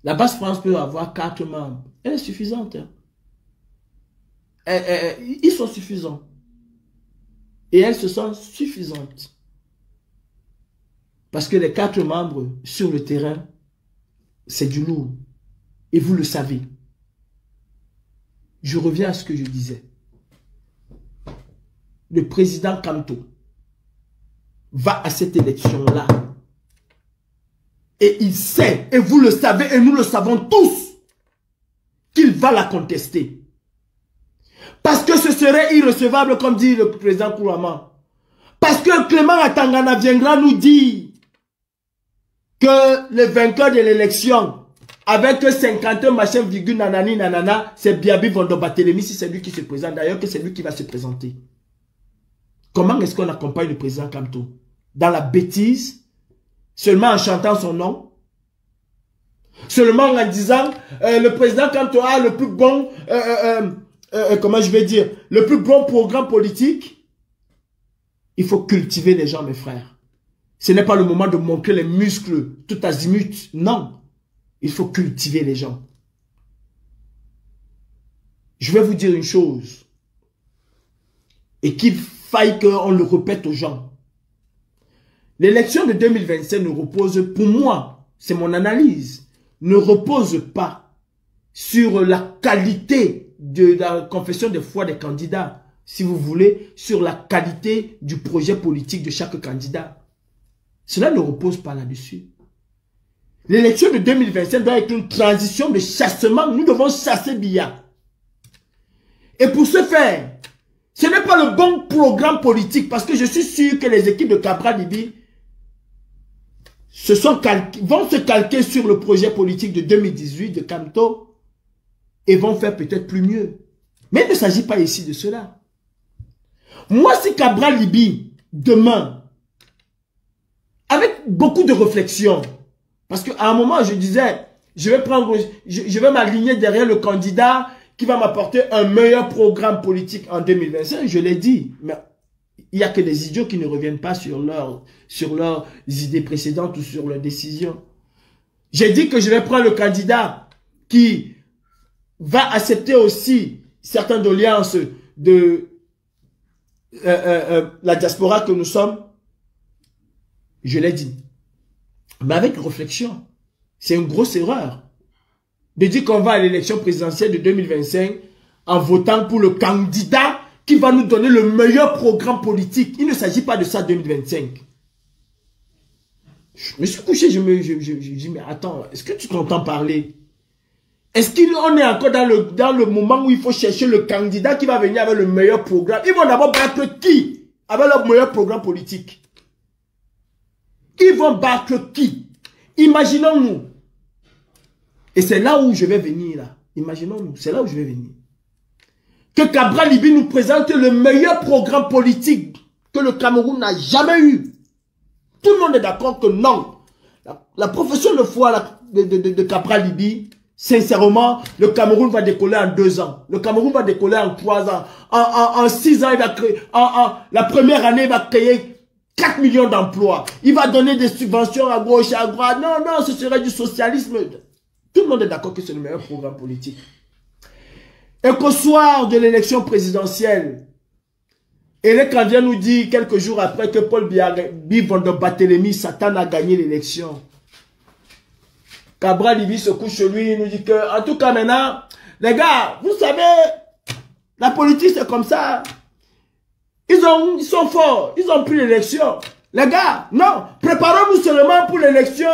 La base France peut avoir 4 membres. Elle est suffisante. Ils sont suffisants. Et elles se sentent suffisantes. Parce que les 4 membres sur le terrain, c'est du lourd. Et vous le savez. Je reviens à ce que je disais. Le président Kanto va à cette élection-là. Et il sait, et vous le savez, et nous le savons tous, qu'il va la contester. Parce que ce serait irrecevable, comme dit le président Kouama. Parce que Clément Atangana viendra nous dire que le vainqueur de l'élection, avec 51 machin virgule nanani nanana, c'est Biabi Vondobatélémy, si c'est lui qui se présente. D'ailleurs, que c'est lui qui va se présenter. Comment est-ce qu'on accompagne le président Kanto? Dans la bêtise, seulement en chantant son nom, seulement en disant le président Kanto a le plus bon, comment je vais dire, le plus bon programme politique. Il faut cultiver les gens, mes frères. Ce n'est pas le moment de montrer les muscles tout azimut. Non, il faut cultiver les gens. Je vais vous dire une chose, et qu'il faille qu'on le répète aux gens. L'élection de 2025 ne repose, pour moi, c'est mon analyse, ne repose pas sur la qualité de la confession de foi des candidats, si vous voulez, sur la qualité du projet politique de chaque candidat. Cela ne repose pas là-dessus. L'élection de 2025 doit être une transition de chassement. Nous devons chasser Biya. Et pour ce faire, ce n'est pas le bon programme politique, parce que je suis sûr que les équipes de Cabral Libye vont se calquer sur le projet politique de 2018 de Kanto et vont faire peut-être plus mieux. Mais il ne s'agit pas ici de cela. Moi, si Cabral Libye, demain, avec beaucoup de réflexion, parce qu'à un moment, je disais, je vais m'aligner derrière le candidat qui va m'apporter un meilleur programme politique en 2025. Je l'ai dit. Mais il n'y a que des idiots qui ne reviennent pas sur leurs idées précédentes ou sur leurs décisions. J'ai dit que je vais prendre le candidat qui va accepter aussi certaines doléances de la diaspora que nous sommes. Je l'ai dit. Mais avec réflexion. C'est une grosse erreur de dire qu'on va à l'élection présidentielle de 2025 en votant pour le candidat qui va nous donner le meilleur programme politique. Il ne s'agit pas de ça 2025. Je me suis couché, je dis, mais attends, est-ce que tu t'entends parler? Est-ce qu'on est encore dans le moment où il faut chercher le candidat qui va venir avec le meilleur programme? Ils vont d'abord battre qui avec le meilleur programme politique? Ils vont battre qui? Imaginons-nous. Et c'est là où je vais venir là. Imaginons-nous, c'est là où je vais venir. Que Cabral Libby nous présente le meilleur programme politique que le Cameroun n'a jamais eu. Tout le monde est d'accord que non. La profession de foi de Cabral Libby, sincèrement, le Cameroun va décoller en 2 ans. Le Cameroun va décoller en 3 ans. En 6 ans, il va créer. La première année, il va créer 4 millions d'emplois. Il va donner des subventions à gauche et à droite. Non, non, ce serait du socialisme. Tout le monde est d'accord que c'est le meilleur programme politique. Et qu'au soir de l'élection présidentielle, Eric vient nous dire quelques jours après que Paul Biya Barthélémy Satan a gagné l'élection. Cabral Libby se couche chez lui, il nous dit que, en tout cas maintenant, les gars, vous savez, la politique c'est comme ça. Ils sont forts, ils ont pris l'élection. Les gars, non, préparons-nous seulement pour l'élection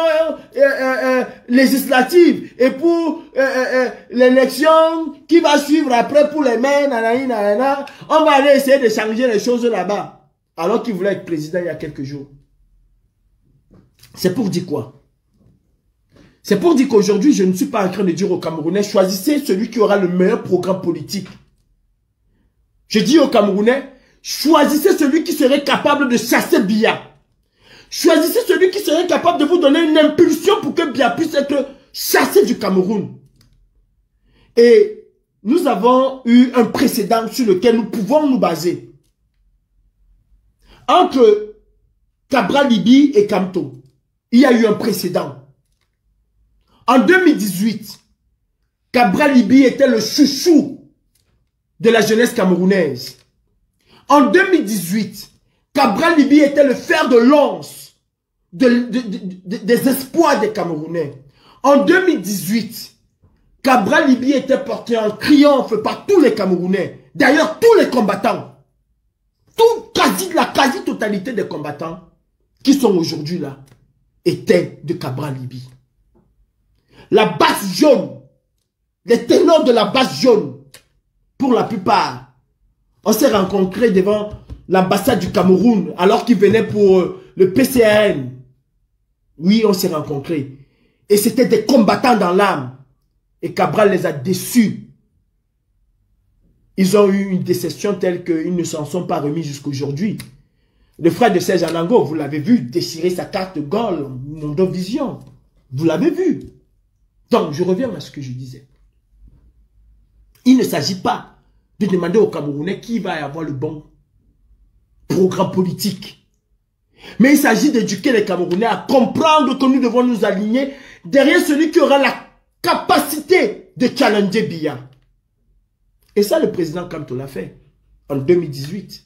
législative et pour l'élection qui va suivre après pour les maires, nanana. On va aller essayer de changer les choses là-bas. Alors qu'il voulait être président il y a quelques jours. C'est pour dire quoi? C'est pour dire qu'aujourd'hui, je ne suis pas en train de dire aux Camerounais, choisissez celui qui aura le meilleur programme politique. Je dis aux Camerounais, choisissez celui qui serait capable de chasser Biya. Choisissez celui qui serait capable de vous donner une impulsion pour que Biya puisse être chassé du Cameroun. Et nous avons eu un précédent sur lequel nous pouvons nous baser. Entre Cabral Libby et Kamto, il y a eu un précédent. En 2018, Cabral Libby était le chouchou de la jeunesse camerounaise. En 2018, Cabral Libby était le fer de lance des espoirs des Camerounais. En 2018, Cabral Libby était porté en triomphe par tous les Camerounais. D'ailleurs, tous les combattants. La quasi-totalité des combattants qui sont aujourd'hui là étaient de Cabral Libby. La base jaune, les ténors de la base jaune, pour la plupart, on s'est rencontrés devant l'ambassade du Cameroun alors qu'ils venaient pour le PCRN. Oui, on s'est rencontrés. Et c'était des combattants dans l'âme. Et Cabral les a déçus. Ils ont eu une déception telle qu'ils ne s'en sont pas remis jusqu'aujourd'hui. Le frère de Serge Anango, vous l'avez vu, déchirer sa carte Gaulle, Mondovision. Vous l'avez vu. Donc, je reviens à ce que je disais. Il ne s'agit pas de demander aux Camerounais qui va avoir le bon programme politique. Mais il s'agit d'éduquer les Camerounais à comprendre que nous devons nous aligner derrière celui qui aura la capacité de challenger Biya. Et ça, le président Kamto l'a fait en 2018.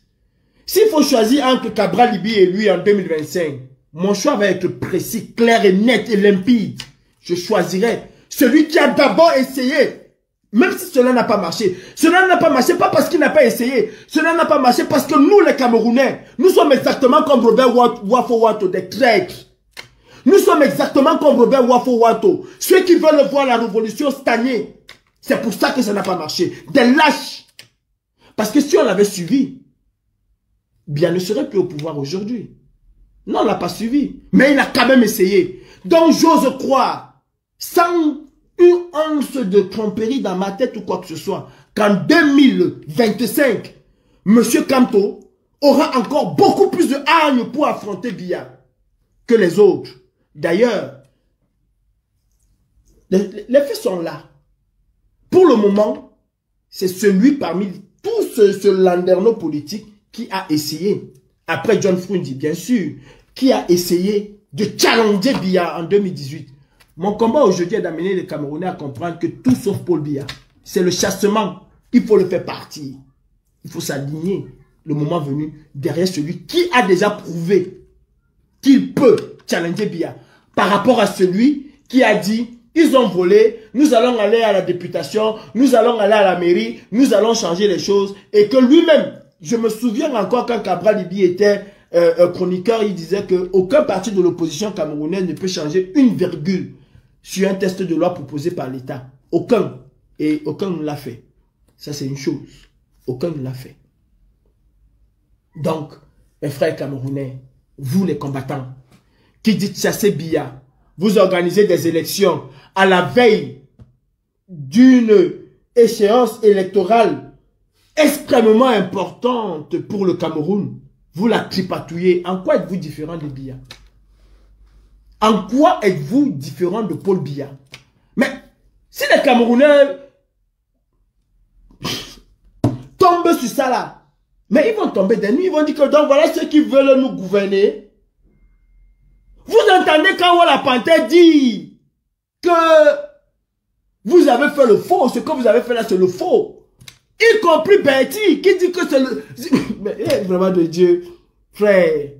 S'il faut choisir entre Cabral Libby et lui en 2025, mon choix va être précis, clair et net et limpide. Je choisirai celui qui a d'abord essayé. Même si cela n'a pas marché. Cela n'a pas marché pas parce qu'il n'a pas essayé. Cela n'a pas marché parce que nous, les Camerounais, nous sommes exactement comme Robert Wafo-Wato, des traîtres. Nous sommes exactement comme Robert Wafo-Wato. Ceux qui veulent voir la révolution stagner. C'est pour ça que ça n'a pas marché. Des lâches. Parce que si on l'avait suivi, Biya ne serait plus au pouvoir aujourd'hui. Non, on ne l'a pas suivi. Mais il a quand même essayé. Donc j'ose croire, sans une once de tromperie dans ma tête ou quoi que ce soit, qu'en 2025, M. Kamto aura encore beaucoup plus de hargne pour affronter Biya que les autres. D'ailleurs, Les faits sont là. Pour le moment, c'est celui parmi tout ce landerneau politique qui a essayé, après John Frundi bien sûr, qui a essayé de challenger Biya en 2018. Mon combat aujourd'hui est d'amener les Camerounais à comprendre que tout sauf Paul Biya, c'est le chassement. Il faut le faire partir. Il faut s'aligner, le moment venu, derrière celui qui a déjà prouvé qu'il peut challenger Biya. Par rapport à celui qui a dit, ils ont volé, nous allons aller à la députation, nous allons aller à la mairie, nous allons changer les choses. Et que lui-même, je me souviens encore quand Cabral Libi était chroniqueur, il disait qu'aucun parti de l'opposition camerounaise ne peut changer une virgule sur un test de loi proposé par l'État. Aucun. Et aucun ne l'a fait. Ça, c'est une chose. Aucun ne l'a fait. Donc, mes frères camerounais, vous les combattants, qui dites chasser Biya, vous organisez des élections à la veille d'une échéance électorale extrêmement importante pour le Cameroun. Vous la tripatouillez. En quoi êtes-vous différent de Biya? En quoi êtes-vous différent de Paul Biya? Mais si les Camerounais tombent sur ça là, mais ils vont tomber des nuits, ils vont dire que donc voilà ceux qui veulent nous gouverner. Vous entendez quand Walla Panthère dit que vous avez fait le faux, ce que vous avez fait là c'est le faux. Y compris Bertie qui dit que c'est le... Mais vraiment de Dieu, frère,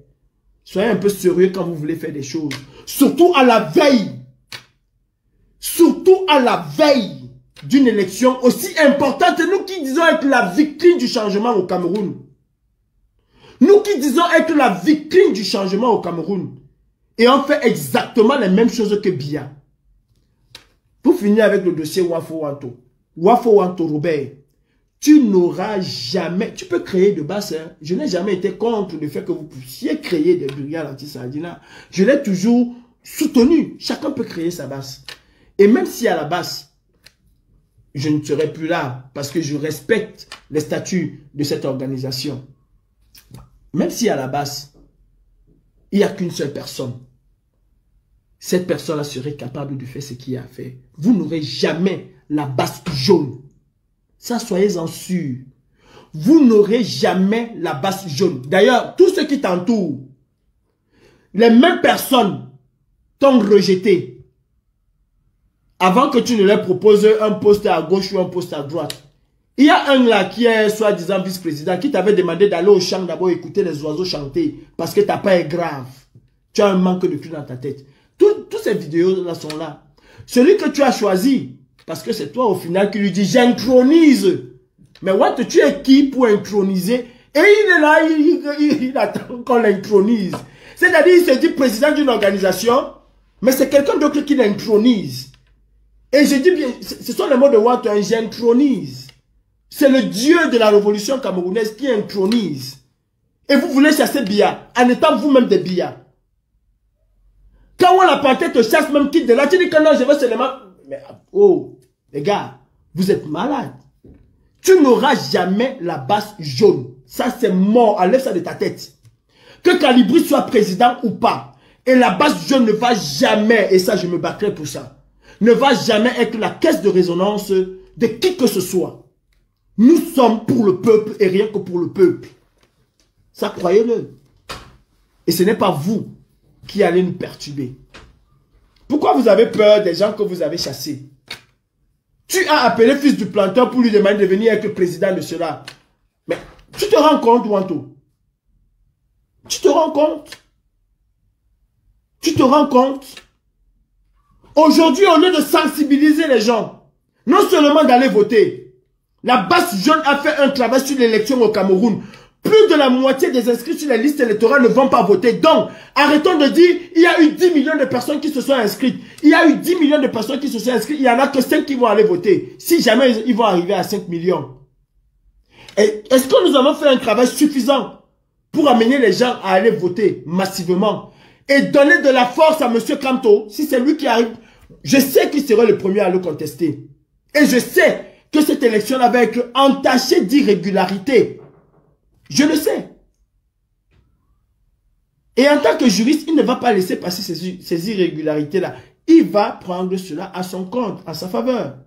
soyez un peu sérieux quand vous voulez faire des choses. Surtout à la veille. Surtout à la veille d'une élection aussi importante. Nous qui disons être la victime du changement au Cameroun. Nous qui disons être la victime du changement au Cameroun. Et on fait exactement les mêmes choses que Biya. Pour finir avec le dossier Wafo Wanto. Wafo Wanto, Robert, tu n'auras jamais... Tu peux créer de base. Hein. Je n'ai jamais été contre le fait que vous puissiez créer des brigades anti-Sardina. Je l'ai toujours soutenu. Chacun peut créer sa base. Et même si à la base, je ne serai plus là parce que je respecte les statuts de cette organisation. Même si à la base, il n'y a qu'une seule personne. Cette personne-là serait capable de faire ce qu'il a fait. Vous n'aurez jamais la base jaune. Ça, soyez-en sûrs. Vous n'aurez jamais la base jaune. D'ailleurs, tous ceux qui t'entourent, les mêmes personnes t'ont rejeté. Avant que tu ne leur proposes un poste à gauche ou un poste à droite. Il y a un là qui est soi-disant vice-président qui t'avait demandé d'aller au champ d'abord écouter les oiseaux chanter parce que ta part est grave. Tu as un manque de cul dans ta tête. Toutes ces vidéos-là sont là. Celui que tu as choisi, parce que c'est toi au final qui lui dit j'intronise. Mais what, tu es qui pour introniser? Et il est là, il attend qu'on l'intronise. C'est-à-dire il se dit président d'une organisation, mais c'est quelqu'un d'autre qui l'intronise. Et je dis bien, ce sont les mots de Watt, j'intronise. C'est le dieu de la révolution camerounaise qui intronise. Et vous voulez chasser Biya, en étant vous-même des Biya. Quand on la panthère te chasse, même quitte de là, tu dis que non, je veux seulement... Mais, oh, les gars, vous êtes malades. Tu n'auras jamais la base jaune. Ça, c'est mort. Enlève ça de ta tête. Que Calibri soit président ou pas. Et la base jaune ne va jamais, et ça, je me battrai pour ça, ne va jamais être la caisse de résonance de qui que ce soit. Nous sommes pour le peuple et rien que pour le peuple. Ça, croyez-le. Et ce n'est pas vous qui allez nous perturber. Pourquoi vous avez peur des gens que vous avez chassés? Tu as appelé fils du planteur pour lui demander de venir être président de cela. Mais tu te rends compte, Wanto? Tu te rends compte? Tu te rends compte? Aujourd'hui, au lieu de sensibiliser les gens, non seulement d'aller voter, la base jaune a fait un travail sur l'élection au Cameroun. Plus de la moitié des inscrits sur les listes électorales ne vont pas voter. Donc, arrêtons de dire, il y a eu 10 millions de personnes qui se sont inscrites. Il y a eu 10 millions de personnes qui se sont inscrites. Il n'y en a que 5 qui vont aller voter. Si jamais ils vont arriver à 5 millions. Est-ce que nous avons fait un travail suffisant pour amener les gens à aller voter massivement et donner de la force à M. Kamto, si c'est lui qui arrive? Je sais qu'il sera le premier à le contester. Et je sais que cette élection-là va être entachée d'irrégularité. Je le sais. Et en tant que juriste, il ne va pas laisser passer ces irrégularités-là. Il qui va prendre cela à son compte, à sa faveur.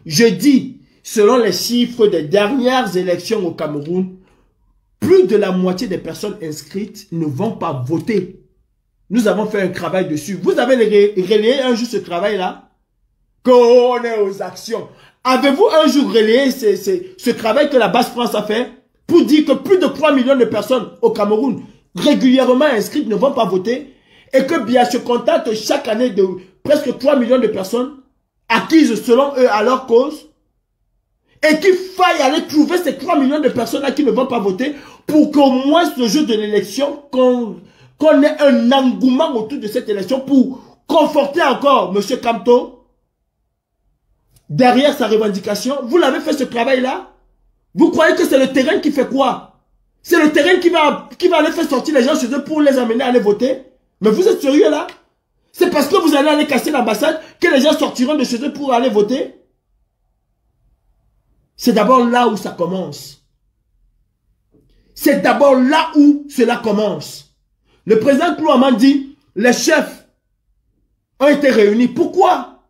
Je dis, selon les chiffres des dernières élections au Cameroun, plus de la moitié des personnes inscrites ne vont pas voter. Nous avons fait un travail dessus. Vous avez relayé un jour ce travail-là? Qu'on est aux actions. Avez-vous un jour relayé ce travail que la Basse France a fait pour dire que plus de 3 millions de personnes au Cameroun régulièrement inscrites ne vont pas voter et que Biya se contente chaque année de presque 3 millions de personnes acquises selon eux à leur cause et qu'il faille aller trouver ces 3 millions de personnes qui ne vont pas voter pour qu'au moins ce jour de l'élection, qu'on ait un engouement autour de cette élection pour conforter encore M. Kamto derrière sa revendication. Vous l'avez fait ce travail-là? Vous croyez que c'est le terrain qui fait quoi? C'est le terrain qui va aller faire sortir les gens chez eux pour les amener à aller voter? Mais vous êtes sérieux là? C'est parce que vous allez aller casser l'ambassade que les gens sortiront de chez eux pour aller voter? C'est d'abord là où ça commence. C'est d'abord là où cela commence. Le président Klouaman dit, les chefs ont été réunis. Pourquoi?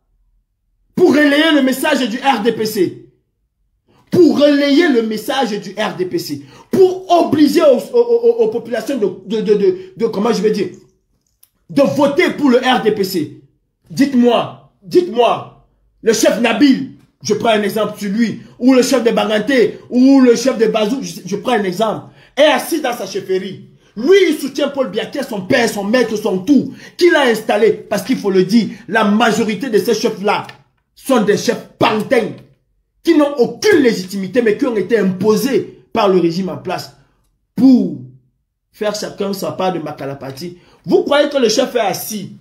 Pour relayer le message du RDPC. Pour relayer le message du RDPC. Pour obliger aux populations comment je vais dire, de voter pour le RDPC. Dites-moi, le chef Nabil, je prends un exemple sur lui, ou le chef de Banganté, ou le chef de Bazou, je prends un exemple, est assis dans sa chefferie. Lui, il soutient Paul Biya, qui est son père, son maître, son tout, qui l'a installé. Parce qu'il faut le dire, la majorité de ces chefs-là sont des chefs pantins, qui n'ont aucune légitimité, mais qui ont été imposés par le régime en place pour faire chacun sa part de Makalapati. Vous croyez que le chef est assis,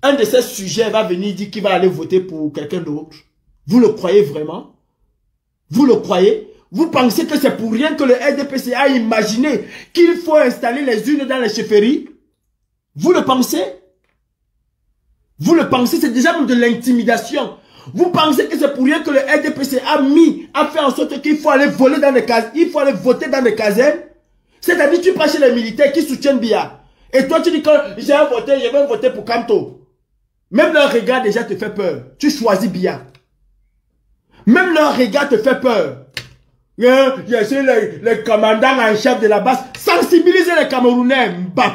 un de ces sujets va venir dire qu'il va aller voter pour quelqu'un d'autre? Vous le croyez vraiment? Vous le croyez? Vous pensez que c'est pour rien que le RDPC a imaginé qu'il faut installer les urnes dans les chefferies? Vous le pensez? Vous le pensez? C'est déjà de l'intimidation. Vous pensez que c'est pour rien que le RDPC a fait en sorte qu'il faut aller voler dans les casernes, il faut aller voter dans les casernes? C'est-à-dire tu passes chez les militaires qui soutiennent Biya. Et toi tu dis que j'ai voté, je vais voter pour Kamto. Même leur regard déjà te fait peur. Tu choisis Biya. Même leur regard te fait peur. Je suis le commandant en chef de la base. Sensibilisez les Camerounais, Mbap.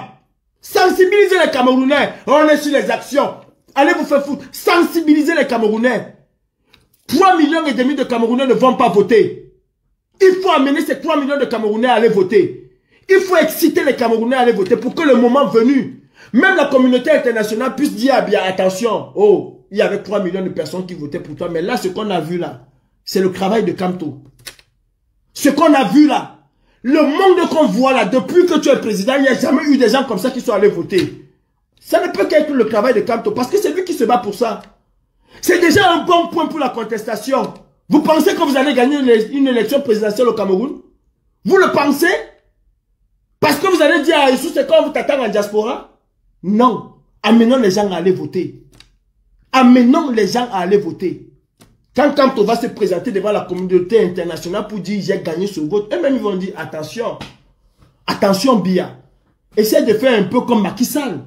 Sensibilisez les Camerounais. On est sur les actions. Allez vous faire foutre. Sensibilisez les Camerounais. 3,5 millions de Camerounais ne vont pas voter. Il faut amener ces 3 millions de Camerounais à aller voter. Il faut exciter les Camerounais à aller voter pour que le moment venu, même la communauté internationale puisse dire à Biya, attention, oh, il y avait 3 millions de personnes qui votaient pour toi. Mais là, ce qu'on a vu là, c'est le travail de Kamto. Ce qu'on a vu là, le monde qu'on voit là, depuis que tu es président, il n'y a jamais eu des gens comme ça qui sont allés voter. Ça ne peut qu'être le travail de Kamto, parce que c'est lui qui se bat pour ça. C'est déjà un bon point pour la contestation. Vous pensez que vous allez gagner une élection présidentielle au Cameroun? Vous le pensez? Parce que vous allez dire à Issou, c'est quand vous t'attendez en diaspora? Non. Amenons les gens à aller voter. Amenons les gens à aller voter. Quand Kamto va se présenter devant la communauté internationale pour dire j'ai gagné ce vote, eux-mêmes ils vont dire attention, attention Biya. Essaie de faire un peu comme Macky Sall.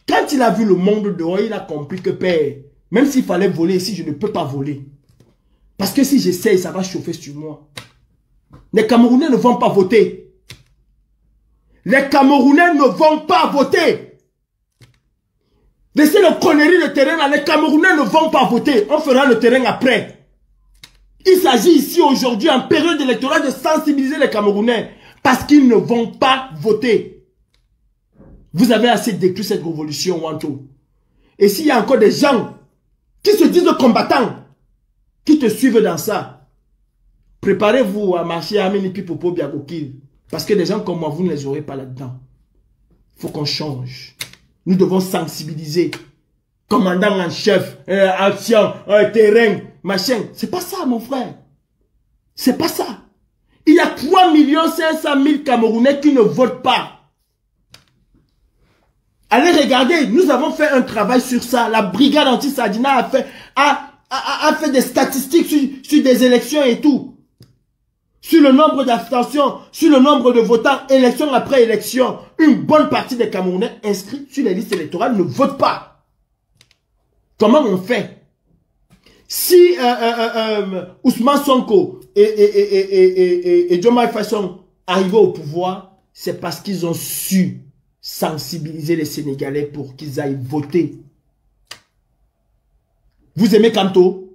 Quand il a vu le monde dehors, il a compris que père, même s'il fallait voler ici, je ne peux pas voler. Parce que si j'essaye, ça va chauffer sur moi. Les Camerounais ne vont pas voter. Les Camerounais ne vont pas voter. Laissez le connerie de terrain là, les Camerounais ne vont pas voter. On fera le terrain après. Il s'agit ici aujourd'hui en période électorale de sensibiliser les Camerounais parce qu'ils ne vont pas voter. Vous avez assez détruit cette révolution, Wanto. Et s'il y a encore des gens qui se disent combattants, qui te suivent dans ça, préparez-vous à marcher à Minipi Popo Biagokil. Parce que des gens comme moi, vous ne les aurez pas là-dedans. Il faut qu'on change. Nous devons sensibiliser. Commandant en chef, action, terrain, machin. C'est pas ça, mon frère. C'est pas ça. Il y a 3 500 000 Camerounais qui ne votent pas. Allez regarder, nous avons fait un travail sur ça. La brigade anti-Sardina a fait des statistiques sur des élections et tout. Sur le nombre d'abstentions, sur le nombre de votants, élection après élection. Une bonne partie des Camerounais inscrits sur les listes électorales ne votent pas. Comment on fait? Si Ousmane Sonko et Diomaye Faye sont arrivés au pouvoir, c'est parce qu'ils ont su sensibiliser les Sénégalais pour qu'ils aillent voter. Vous aimez Kamto?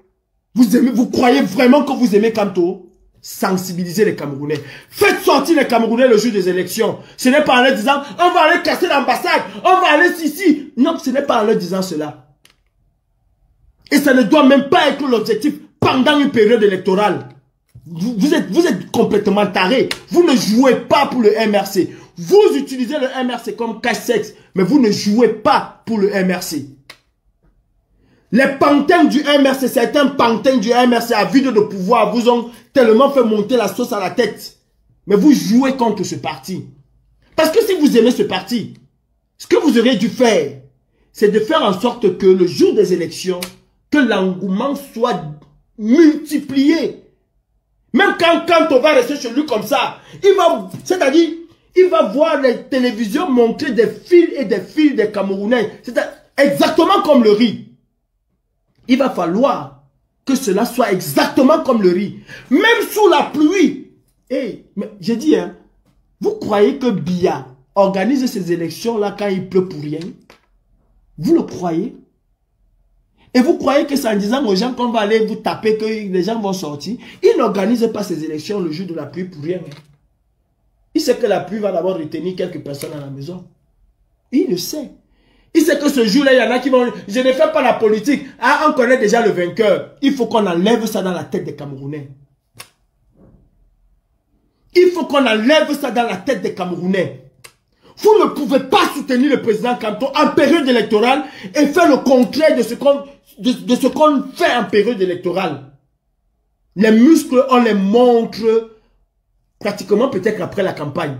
Vous croyez vraiment que vous aimez Kamto? Sensibiliser les Camerounais. Faites sortir les Camerounais le jour des élections. Ce n'est pas en leur disant, on va aller casser l'ambassade, on va aller ici. Non, ce n'est pas en leur disant cela. Et ça ne doit même pas être l'objectif pendant une période électorale. Vous êtes complètement tarés. Vous ne jouez pas pour le MRC. Vous utilisez le MRC comme cache-sexe, mais vous ne jouez pas pour le MRC. Les pantins du MRC, certains pantins du MRC à vide de pouvoir vous ont tellement fait monter la sauce à la tête. Mais vous jouez contre ce parti. Parce que si vous aimez ce parti, ce que vous auriez dû faire, c'est de faire en sorte que le jour des élections, que l'engouement soit multiplié. Même quand on va rester chez lui comme ça, c'est-à-dire, il va voir les télévisions montrer des fils et des fils des Camerounais. C'est exactement comme le riz. Il va falloir que cela soit exactement comme le riz. Même sous la pluie. Mais j'ai dit, hein, vous croyez que Biya organise ces élections-là quand il pleut pour rien? Vous le croyez? Et vous croyez que c'est en disant aux gens qu'on va aller vous taper que les gens vont sortir? Il n'organise pas ces élections le jour de la pluie pour rien. Il sait que la pluie va d'abord retenir quelques personnes à la maison. Il le sait. Il sait que ce jour-là, il y en a qui vont... Je ne fais pas la politique. Ah, on connaît déjà le vainqueur. Il faut qu'on enlève ça dans la tête des Camerounais. Il faut qu'on enlève ça dans la tête des Camerounais. Vous ne pouvez pas soutenir le président Kamto en période électorale et faire le contraire de ce qu'on fait en période électorale. Les muscles, on les montre pratiquement peut-être après la campagne.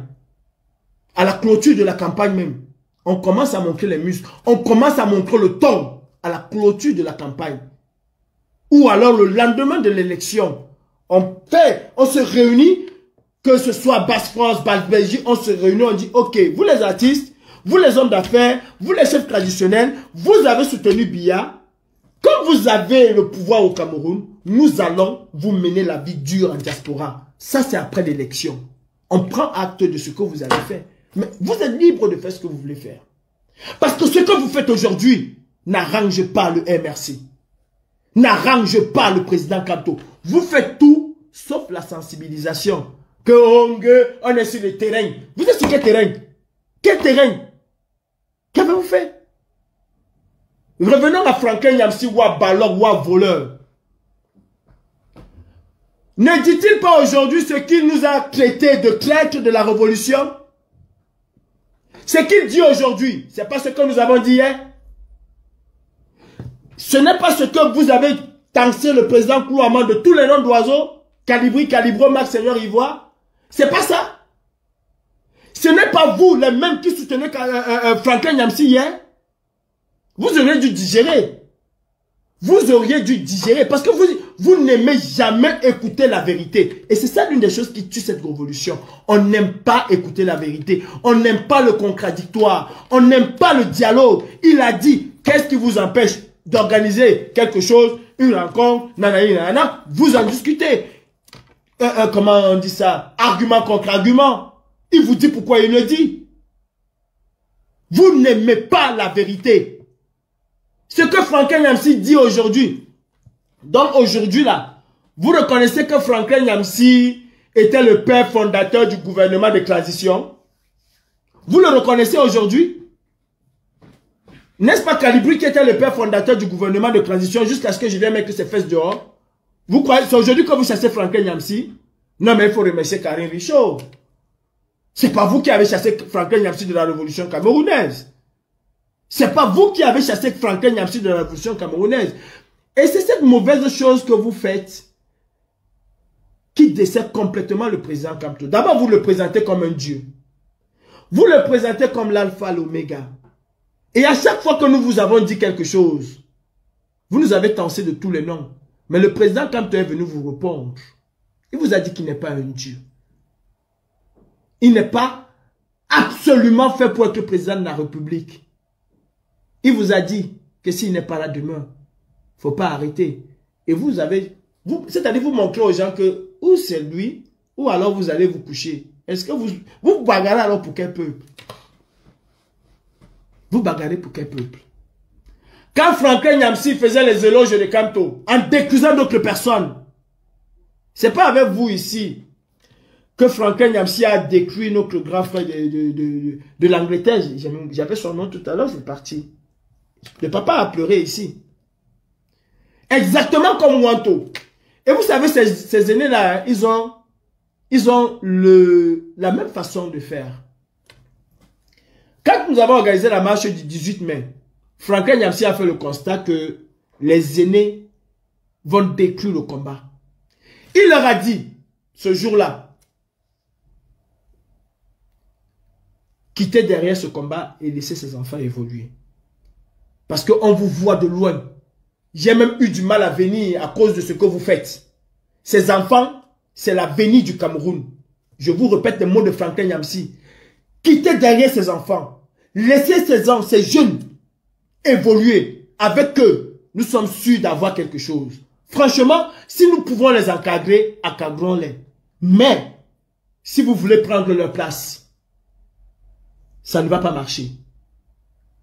À la clôture de la campagne même. On commence à montrer les muscles. On commence à montrer le ton à la clôture de la campagne. Ou alors le lendemain de l'élection. On se réunit, que ce soit Basse-France, Basse-Belgique, on se réunit, on dit, ok, vous les artistes, vous les hommes d'affaires, vous les chefs traditionnels, vous avez soutenu Biya. Comme vous avez le pouvoir au Cameroun, nous allons vous mener la vie dure en diaspora. Ça, c'est après l'élection. On prend acte de ce que vous avez fait. Mais vous êtes libre de faire ce que vous voulez faire. Parce que ce que vous faites aujourd'hui n'arrange pas le MRC. N'arrange pas le président Kamto. Vous faites tout sauf la sensibilisation. Que on est sur le terrain. Vous êtes sur quel terrain? Quel terrain? Qu'avez-vous fait? Revenons à Franklin Nyamsi ou à Balog ou à voleur. Ne dit-il pas aujourd'hui ce qu'il nous a traité de traître de la révolution? Ce qu'il dit aujourd'hui, ce n'est pas ce que nous avons dit hier. Ce n'est pas ce que vous avez taxé le président Koulouaman de tous les noms d'oiseaux. Calibri, Calibro, Max, Seigneur, Ivoire. C'est pas ça. Ce n'est pas vous les mêmes qui soutenez Franklin Nyamsi hier. Vous auriez dû digérer. Vous auriez dû digérer parce que vous n'aimez jamais écouter la vérité. Et c'est ça l'une des choses qui tue cette révolution. On n'aime pas écouter la vérité. On n'aime pas le contradictoire. On n'aime pas le dialogue. Il a dit, qu'est-ce qui vous empêche d'organiser quelque chose, une rencontre, nanana, vous en discutez. Comment on dit ça? Argument contre argument. Il vous dit pourquoi il le dit. Vous n'aimez pas la vérité. Ce que Franklin Nyamsi dit aujourd'hui, donc aujourd'hui là, vous reconnaissez que Franklin Nyamsi était le père fondateur du gouvernement de transition? Vous le reconnaissez aujourd'hui? N'est-ce pas Calibri qui était le père fondateur du gouvernement de transition jusqu'à ce que je vienne mettre ses fesses dehors? Vous croyez, c'est aujourd'hui que vous chassez Franklin Nyamsi? Non mais il faut remercier Karim Richaud. C'est pas vous qui avez chassé Franklin Nyamsi de la révolution camerounaise. C'est pas vous qui avez chassé Franklin Nyamsi de la révolution camerounaise. Et c'est cette mauvaise chose que vous faites qui dessert complètement le président Kamto. D'abord, vous le présentez comme un dieu. Vous le présentez comme l'alpha, l'oméga. Et à chaque fois que nous vous avons dit quelque chose, vous nous avez tancé de tous les noms. Mais le président Kamto est venu vous répondre. Il vous a dit qu'il n'est pas un dieu. Il n'est pas absolument fait pour être président de la République. Il vous a dit que s'il n'est pas là demain, il ne faut pas arrêter. Et vous avez, c'est-à-dire vous montrez aux gens que ou c'est lui, ou alors vous allez vous coucher. Est-ce que vous bagarrez alors pour quel peuple? Vous bagarrez pour quel peuple? Quand Franklin Nyamsi faisait les éloges de Kamto, en décusant d'autres personnes, c'est pas avec vous ici que Franklin Nyamsi a décrit notre grand frère de l'Angleterre. J'avais son nom tout à l'heure, c'est parti. Le papa a pleuré ici. Exactement comme Wanto. Et vous savez, ces aînés-là, ils ont la même façon de faire. Quand nous avons organisé la marche du 18 mai, Franklin Nyamsi a fait le constat que les aînés vont détruire le combat. Il leur a dit, ce jour-là, quittez derrière ce combat et laissez ses enfants évoluer. Parce qu'on vous voit de loin. J'ai même eu du mal à venir à cause de ce que vous faites. Ces enfants, c'est l'avenir du Cameroun. Je vous répète les mots de Franklin Nyamsi. Quittez derrière ces enfants. Laissez ces jeunes évoluer. Avec eux, nous sommes sûrs d'avoir quelque chose. Franchement, si nous pouvons les encadrer, encadrons-les. Mais, si vous voulez prendre leur place, ça ne va pas marcher.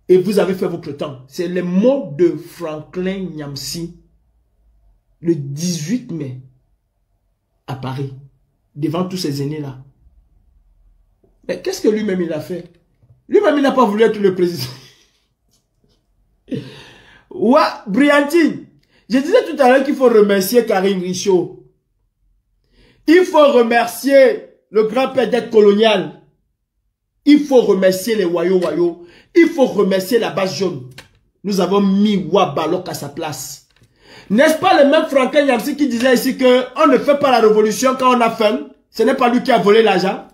Et vous avez fait votre temps. C'est les mots de Franklin Nyamsi le 18 mai à Paris, devant tous ces aînés-là. Mais qu'est-ce que lui-même il a fait? Lui-même il n'a pas voulu être le président. Ouais, Briantine. Je disais tout à l'heure qu'il faut remercier Karim Richaud. Il faut remercier le grand-père d'aide coloniale. Il faut remercier les Wayo. Il faut remercier la base jaune. Nous avons mis Wabalok à sa place. N'est-ce pas le même Franklin Nyamsi qui disait ici qu'on ne fait pas la révolution quand on a faim? Ce n'est pas lui qui a volé l'argent.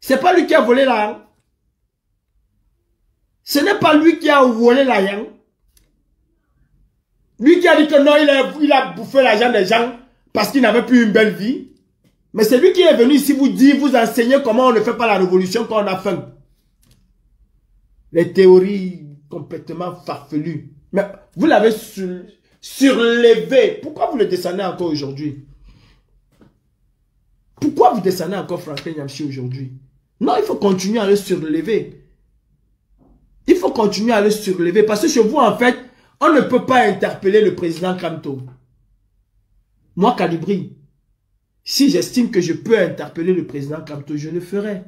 C'est pas lui qui a volé l'argent. Ce n'est pas lui qui a volé l'argent. Lui qui a dit que non, il a bouffé l'argent des gens parce qu'il n'avait plus une belle vie. Mais c'est lui qui est venu ici vous dire, vous enseigner comment on ne fait pas la révolution quand on a faim. Les théories complètement farfelues. Mais vous l'avez surlevé. Pourquoi vous le descendez encore aujourd'hui? Pourquoi vous descendez encore Franklin Nyamsi aujourd'hui? Non, il faut continuer à le surlever. Il faut continuer à le surlever. Parce que chez vous, en fait, on ne peut pas interpeller le président Kamto. Moi, Kalibri, si j'estime que je peux interpeller le président Kamto, je le ferai.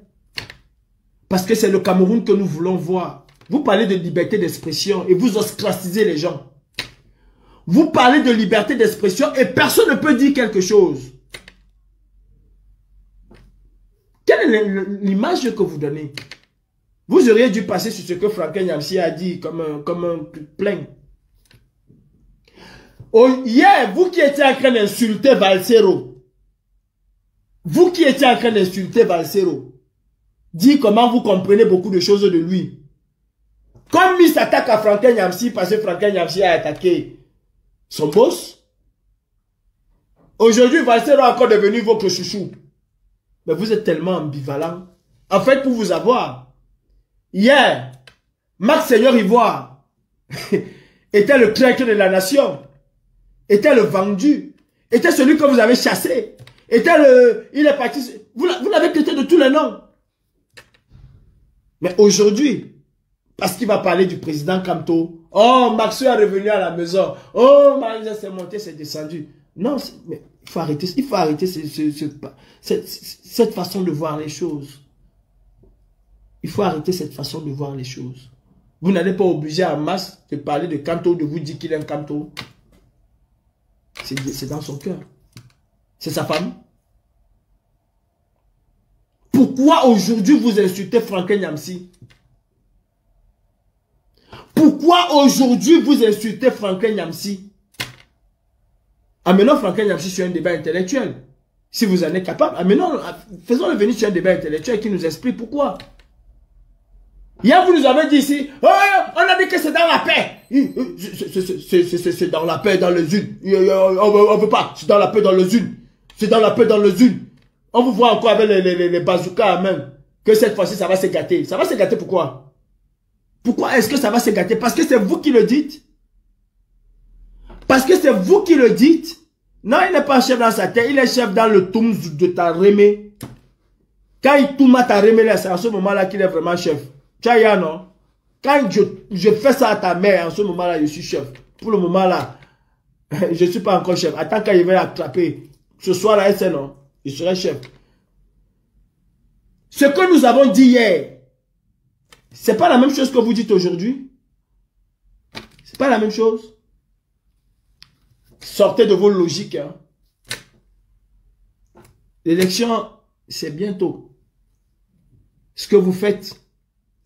Parce que c'est le Cameroun que nous voulons voir. Vous parlez de liberté d'expression et vous ostracisez les gens. Vous parlez de liberté d'expression et personne ne peut dire quelque chose. Quelle est l'image que vous donnez? Vous auriez dû passer sur ce que Franklin Nyamsi a dit comme un plein. Oh, hier, vous qui étiez en train d'insulter Valsero, dis comment vous comprenez beaucoup de choses de lui. Comme il s'attaque à Franklin Nyamsi parce que Franklin Nyamsi a attaqué son boss. Aujourd'hui, Valsero est encore devenu votre chouchou. Mais vous êtes tellement ambivalent. En fait, pour vous avoir, hier, Max Seigneur Ivoire était le traître de la nation, était le vendu, était celui que vous avez chassé, il est parti, vous l'avez traité de tous les noms. Mais aujourd'hui, parce qu'il va parler du président Kamto, oh, Maxou est revenu à la maison, oh, Marisa s'est montée, s'est descendue. Non, mais il faut arrêter cette façon de voir les choses. Il faut arrêter cette façon de voir les choses. Vous n'allez pas obliger en masse de parler de Kamto, de vous dire qu'il aime Kamto. C'est dans son cœur. C'est sa femme. Pourquoi aujourd'hui vous insultez Franklin Nyamsi? Pourquoi aujourd'hui vous insultez Franklin Nyamsi? Amenons Franklin Nyamsi sur un débat intellectuel. Si vous en êtes capable, faisons-le venir sur un débat intellectuel qui nous explique pourquoi. Hier, vous nous avez dit ici, oh, on a dit que c'est dans la paix. C'est dans la paix, dans les unes. On ne veut pas, c'est dans la paix, dans les unes. C'est dans la paix, dans les unes. On vous voit encore avec les bazookas à main. Que cette fois-ci, ça va se gâter. Ça va se gâter pourquoi? Pourquoi est-ce que ça va se gâter? Parce que c'est vous qui le dites. Parce que c'est vous qui le dites. Non, il n'est pas chef dans sa tête, il est chef dans le toum de ta remé. Quand il touma ta remé, c'est à ce moment-là qu'il est vraiment chef. Tchaya, non? Quand je fais ça à ta mère, en ce moment-là, je suis chef. Pour le moment-là, je ne suis pas encore chef. Attends quand il va l'attraper. Ce soir-là, c'est non. Il serait chef. Ce que nous avons dit hier, c'est pas la même chose que vous dites aujourd'hui. C'est pas la même chose. Sortez de vos logiques. Hein. L'élection, c'est bientôt. Ce que vous faites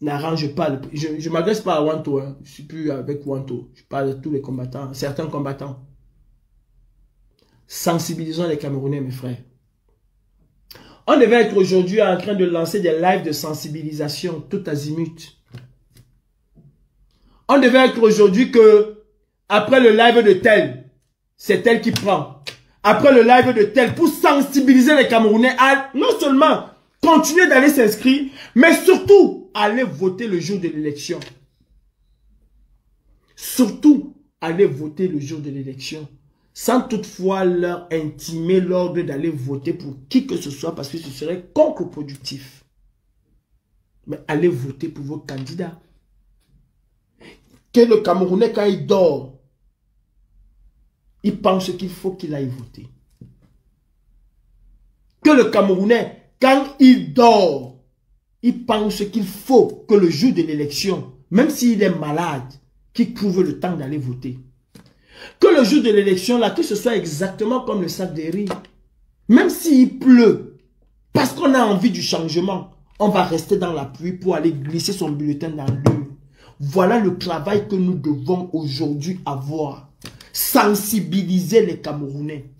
n'arrange pas. Je ne m'adresse pas à Wanto. Hein. Je ne suis plus avec Wanto. Je parle de tous les combattants, certains combattants. Sensibilisons les Camerounais, mes frères. On devait être aujourd'hui en train de lancer des lives de sensibilisation tout azimut. On devait être aujourd'hui que, après le live de tel, c'est tel qui prend. Après le live de tel, pour sensibiliser les Camerounais à non seulement continuer d'aller s'inscrire, mais surtout aller voter le jour de l'élection. Surtout aller voter le jour de l'élection. Sans toutefois leur intimer l'ordre d'aller voter pour qui que ce soit parce que ce serait contre-productif. Mais allez voter pour vos candidats. Que le Camerounais, quand il dort, il pense qu'il faut qu'il aille voter. Que le Camerounais, quand il dort, il pense qu'il faut que le jour de l'élection, même s'il est malade, qu'il trouve le temps d'aller voter. Que le jour de l'élection, là, que ce soit exactement comme le sac de riz. Même s'il pleut, parce qu'on a envie du changement, on va rester dans la pluie pour aller glisser son bulletin dans l'urne. Voilà le travail que nous devons aujourd'hui avoir. Sensibiliser les Camerounais.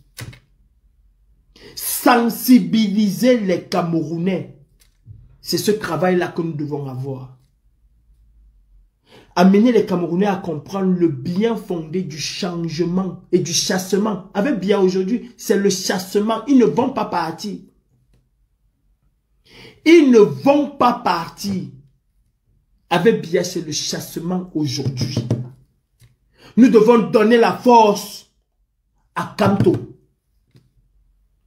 Sensibiliser les Camerounais. C'est ce travail-là que nous devons avoir. Amener les Camerounais à comprendre le bien fondé du changement et du chassement. Avec bien aujourd'hui, c'est le chassement. Ils ne vont pas partir. Ils ne vont pas partir. Avec bien, c'est le chassement aujourd'hui. Nous devons donner la force à Kamto.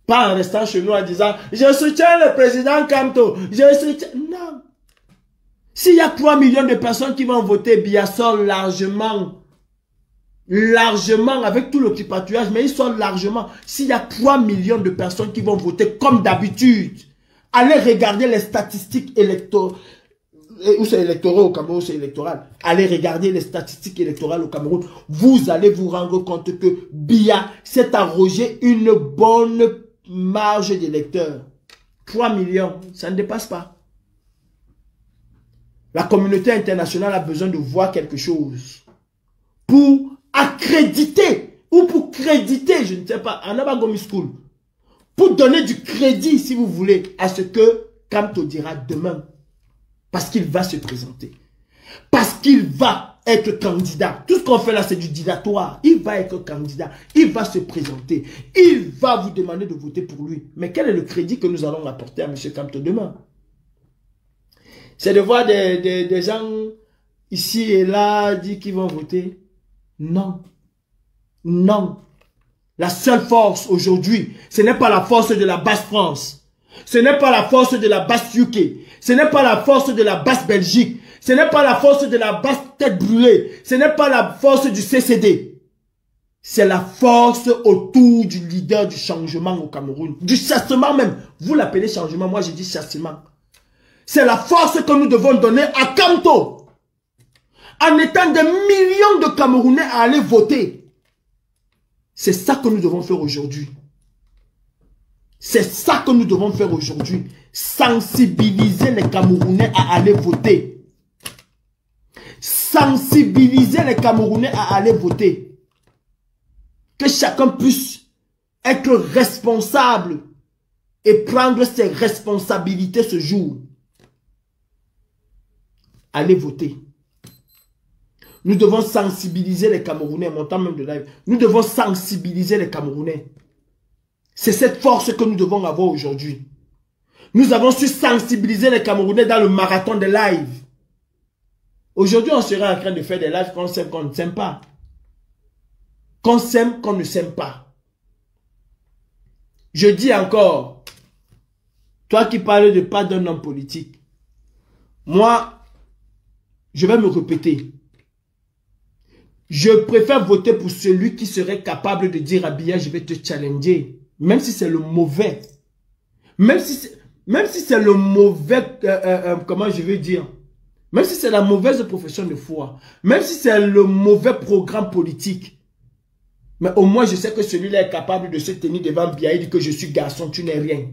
Pas en restant chez nous en disant « Je soutiens le président Kamto. Je soutiens... » Non. S'il y a 3 millions de personnes qui vont voter, Biya sort largement. Largement, avec tout l'occupatuage, mais il sort largement. S'il y a 3 millions de personnes qui vont voter comme d'habitude, allez regarder les statistiques électorales. Où c'est électoral au Cameroun, c'est électoral. Allez regarder les statistiques électorales au Cameroun. Vous allez vous rendre compte que Biya s'est arrogé une bonne marge d'électeurs. 3 millions, ça ne dépasse pas. La communauté internationale a besoin de voir quelque chose pour accréditer ou pour créditer, je ne sais pas, en Abagomi School, pour donner du crédit, si vous voulez, à ce que Kamto dira demain. Parce qu'il va se présenter. Parce qu'il va être candidat. Tout ce qu'on fait là, c'est du dilatoire. Il va être candidat. Il va se présenter. Il va vous demander de voter pour lui. Mais quel est le crédit que nous allons apporter à M. Kamto demain? C'est de voir des gens ici et là dire qu'ils vont voter. Non. Non. La seule force aujourd'hui, ce n'est pas la force de la basse France. Ce n'est pas la force de la basse UK. Ce n'est pas la force de la basse Belgique. Ce n'est pas la force de la basse tête brûlée. Ce n'est pas la force du CCD. C'est la force autour du leader du changement au Cameroun. Du chassement même. Vous l'appelez changement, moi je dis chassement. C'est la force que nous devons donner à Kamto. En étant des millions de Camerounais à aller voter. C'est ça que nous devons faire aujourd'hui. C'est ça que nous devons faire aujourd'hui. Sensibiliser les Camerounais à aller voter. Sensibiliser les Camerounais à aller voter. Que chacun puisse être responsable et prendre ses responsabilités ce jour. Allez voter. Nous devons sensibiliser les Camerounais, montant même de live. Nous devons sensibiliser les Camerounais. C'est cette force que nous devons avoir aujourd'hui. Nous avons su sensibiliser les Camerounais dans le marathon de live. Aujourd'hui, on serait en train de faire des lives qu'on s'aime, qu'on ne s'aime pas. Qu'on s'aime, qu'on ne s'aime pas. Je dis encore, toi qui parles de pas d'un homme politique, moi, je vais me répéter. Je préfère voter pour celui qui serait capable de dire à Biya, je vais te challenger. Même si c'est le mauvais. Même si c'est le mauvais, comment je vais dire. Même si c'est la mauvaise profession de foi. Même si c'est le mauvais programme politique. Mais au moins, je sais que celui-là est capable de se tenir devant Biya et dire que je suis garçon, tu n'es rien.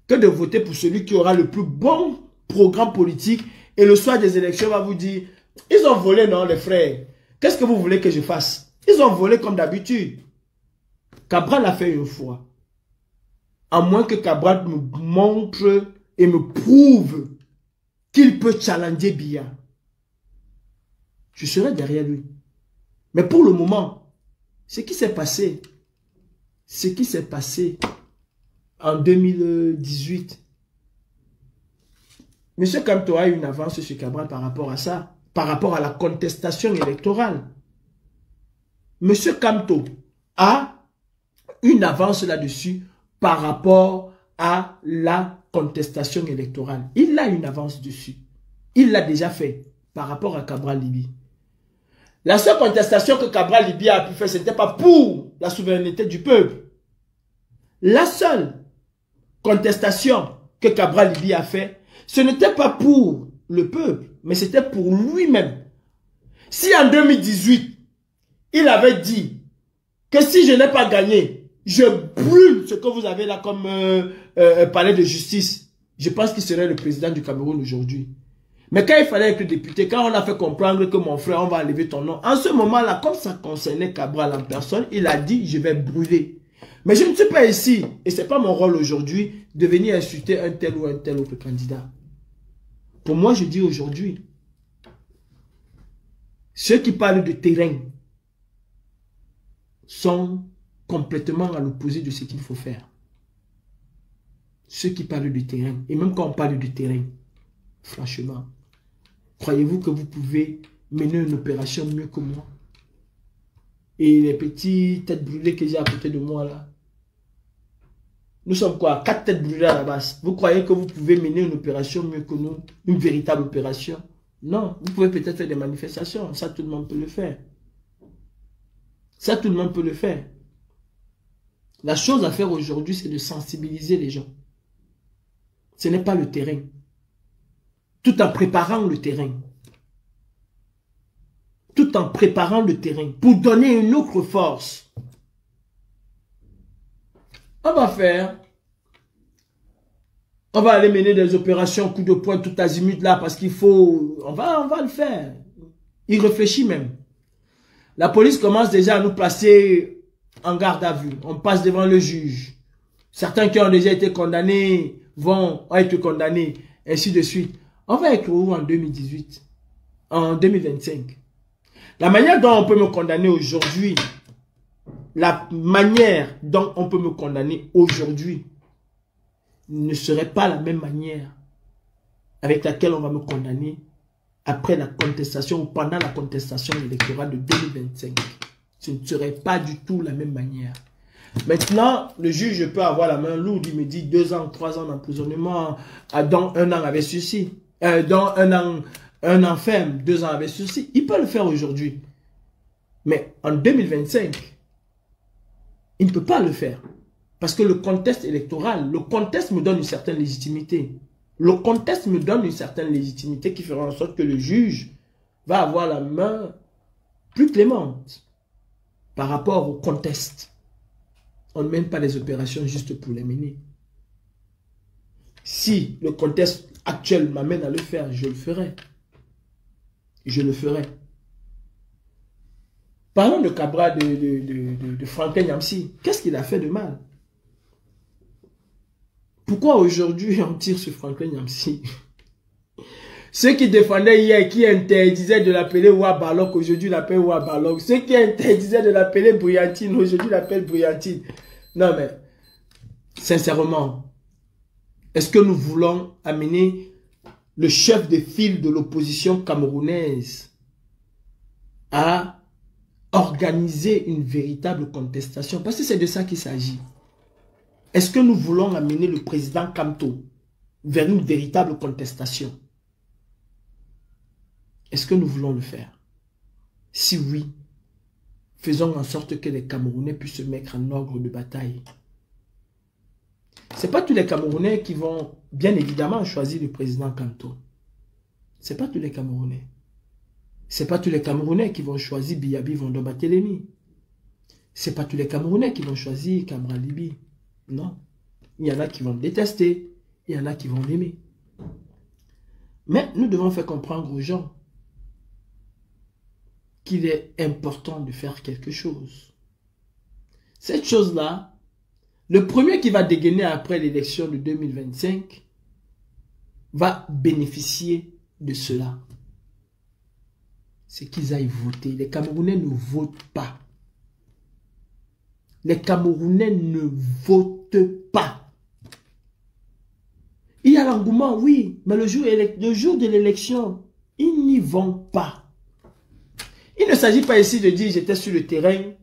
Que de voter pour celui qui aura le plus bon programme politique et le soir des élections va vous dire, ils ont volé, non, les frères. Qu'est-ce que vous voulez que je fasse? Ils ont volé comme d'habitude. Cabral l'a fait une fois. À moins que Cabral me montre et me prouve qu'il peut challenger Biya. Je serai derrière lui. Mais pour le moment, ce qui s'est passé en 2018, M. Kamto a eu une avance sur Cabral par rapport à ça. Par rapport à la contestation électorale. M. Kamto a une avance là-dessus par rapport à la contestation électorale. Il a une avance dessus. Il l'a déjà fait par rapport à Cabral Libye. La seule contestation que Cabral Libye a pu faire, ce n'était pas pour la souveraineté du peuple. La seule contestation que Cabral Libye a fait, ce n'était pas pour le peuple, mais c'était pour lui-même. Si en 2018, il avait dit que si je n'ai pas gagné, je brûle ce que vous avez là comme palais de justice, je pense qu'il serait le président du Cameroun aujourd'hui. Mais quand il fallait être député, quand on a fait comprendre que mon frère, on va enlever ton nom, en ce moment-là, comme ça concernait Cabral en personne, il a dit, je vais brûler. Mais je ne suis pas ici, et ce n'est pas mon rôle aujourd'hui, de venir insulter un tel ou un tel autre candidat. Pour moi, je dis aujourd'hui, ceux qui parlent de terrain sont complètement à l'opposé de ce qu'il faut faire. Ceux qui parlent de terrain, et même quand on parle de terrain, franchement, croyez-vous que vous pouvez mener une opération mieux que moi? Et les petites têtes brûlées que j'ai à côté de moi là, nous sommes quoi? 4 têtes brûlées à la base. Vous croyez que vous pouvez mener une opération mieux que nous? Une véritable opération? Non. Vous pouvez peut-être faire des manifestations. Ça, tout le monde peut le faire. Ça, tout le monde peut le faire. La chose à faire aujourd'hui, c'est de sensibiliser les gens. Ce n'est pas le terrain. Tout en préparant le terrain. Tout en préparant le terrain. Pour donner une autre force. On va aller mener des opérations coup de poing tout azimut là parce qu'il faut, on va le faire. Il réfléchit même. La police commence déjà à nous placer en garde à vue. On passe devant le juge. Certains qui ont déjà été condamnés vont être condamnés, ainsi de suite. On va être où en 2018? En 2025. La manière dont on peut me condamner aujourd'hui, la manière dont on peut me condamner aujourd'hui ne serait pas la même manière avec laquelle on va me condamner après la contestation ou pendant la contestation électorale de 2025. Ce ne serait pas du tout la même manière. Maintenant, le juge peut avoir la main lourde. Il me dit 2 ans, 3 ans d'emprisonnement, dans 1 an avec sursis, dans 1 an ferme, 2 ans avec sursis. Il peut le faire aujourd'hui. Mais en 2025, il ne peut pas le faire. Parce que le contexte électoral, le contexte me donne une certaine légitimité. Le contexte me donne une certaine légitimité qui fera en sorte que le juge va avoir la main plus clémente par rapport au contexte. On ne mène pas des opérations juste pour les mener. Si le contexte actuel m'amène à le faire, je le ferai. Je le ferai. Parlons de Cabral, de Franklin Nyamsi. Qu'est-ce qu'il a fait de mal? Pourquoi aujourd'hui on tire sur Franklin Nyamsi? Ceux qui défendaient hier, qui interdisaient de l'appeler Ouabalok, aujourd'hui l'appellent Ouabalok. Ceux qui interdisaient de l'appeler Brillantine, aujourd'hui l'appellent Brillantine. Non mais, sincèrement, est-ce que nous voulons amener le chef de file de l'opposition camerounaise, à organiser une véritable contestation. Parce que c'est de ça qu'il s'agit. Est-ce que nous voulons amener le président Kamto vers une véritable contestation? Est-ce que nous voulons le faire? Si oui, faisons en sorte que les Camerounais puissent se mettre en ordre de bataille. Ce n'est pas tous les Camerounais qui vont, bien évidemment, choisir le président Kamto. Ce n'est pas tous les Camerounais. Ce n'est pas tous les Camerounais qui vont choisir Biyabi Vondoba-Telemi. Ce n'est pas tous les Camerounais qui vont choisir Kamra Libi. Non. Il y en a qui vont détester. Il y en a qui vont l'aimer. Mais nous devons faire comprendre aux gens qu'il est important de faire quelque chose. Cette chose-là, le premier qui va dégainer après l'élection de 2025 va bénéficier de cela. C'est qu'ils aillent voter. Les Camerounais ne votent pas. Les Camerounais ne votent pas. Il y a l'engouement, oui, mais le jour de l'élection, ils n'y vont pas. Il ne s'agit pas ici de dire j'étais sur le terrain,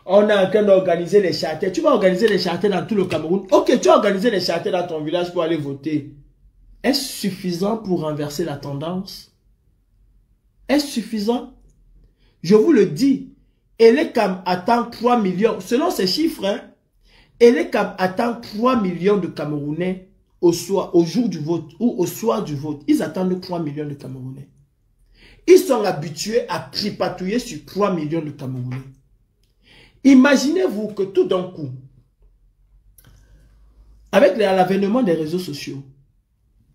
on est en train d'organiser les charters. Tu vas organiser les charters dans tout le Cameroun. Ok, tu as organisé les charters dans ton village pour aller voter. Est-ce suffisant pour renverser la tendance? Est-ce suffisant? Je vous le dis, Elekam attend 3 millions, selon ces chiffres, hein, Elekam attend 3 millions de Camerounais au jour du vote ou au soir du vote. Ils attendent 3 millions de Camerounais. Ils sont habitués à tripatouiller sur 3 millions de Camerounais. Imaginez-vous que tout d'un coup, avec l'avènement des réseaux sociaux,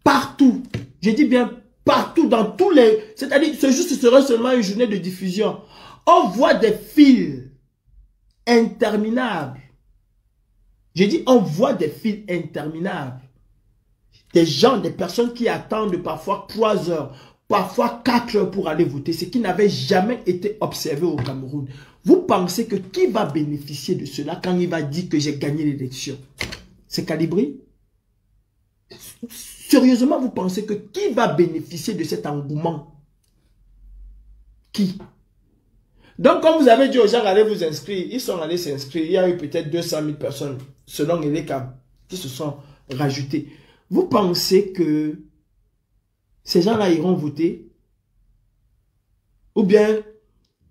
partout, je dis bien partout, dans tous les... C'est-à-dire, ce serait seulement une journée de diffusion. On voit des fils interminables. Je dis, on voit des fils interminables. Des gens, des personnes qui attendent parfois 3 heures, parfois 4 heures pour aller voter, ce qui n'avait jamais été observé au Cameroun. Vous pensez que qui va bénéficier de cela quand il va dire que j'ai gagné l'élection? C'est Calibri? Sérieusement, vous pensez que qui va bénéficier de cet engouement? Qui? Donc, comme vous avez dit aux gens, allez vous inscrire, ils sont allés s'inscrire. Il y a eu peut-être 200 000 personnes, selon Elekam, qui se sont rajoutées. Vous pensez que ces gens-là iront voter? Ou bien,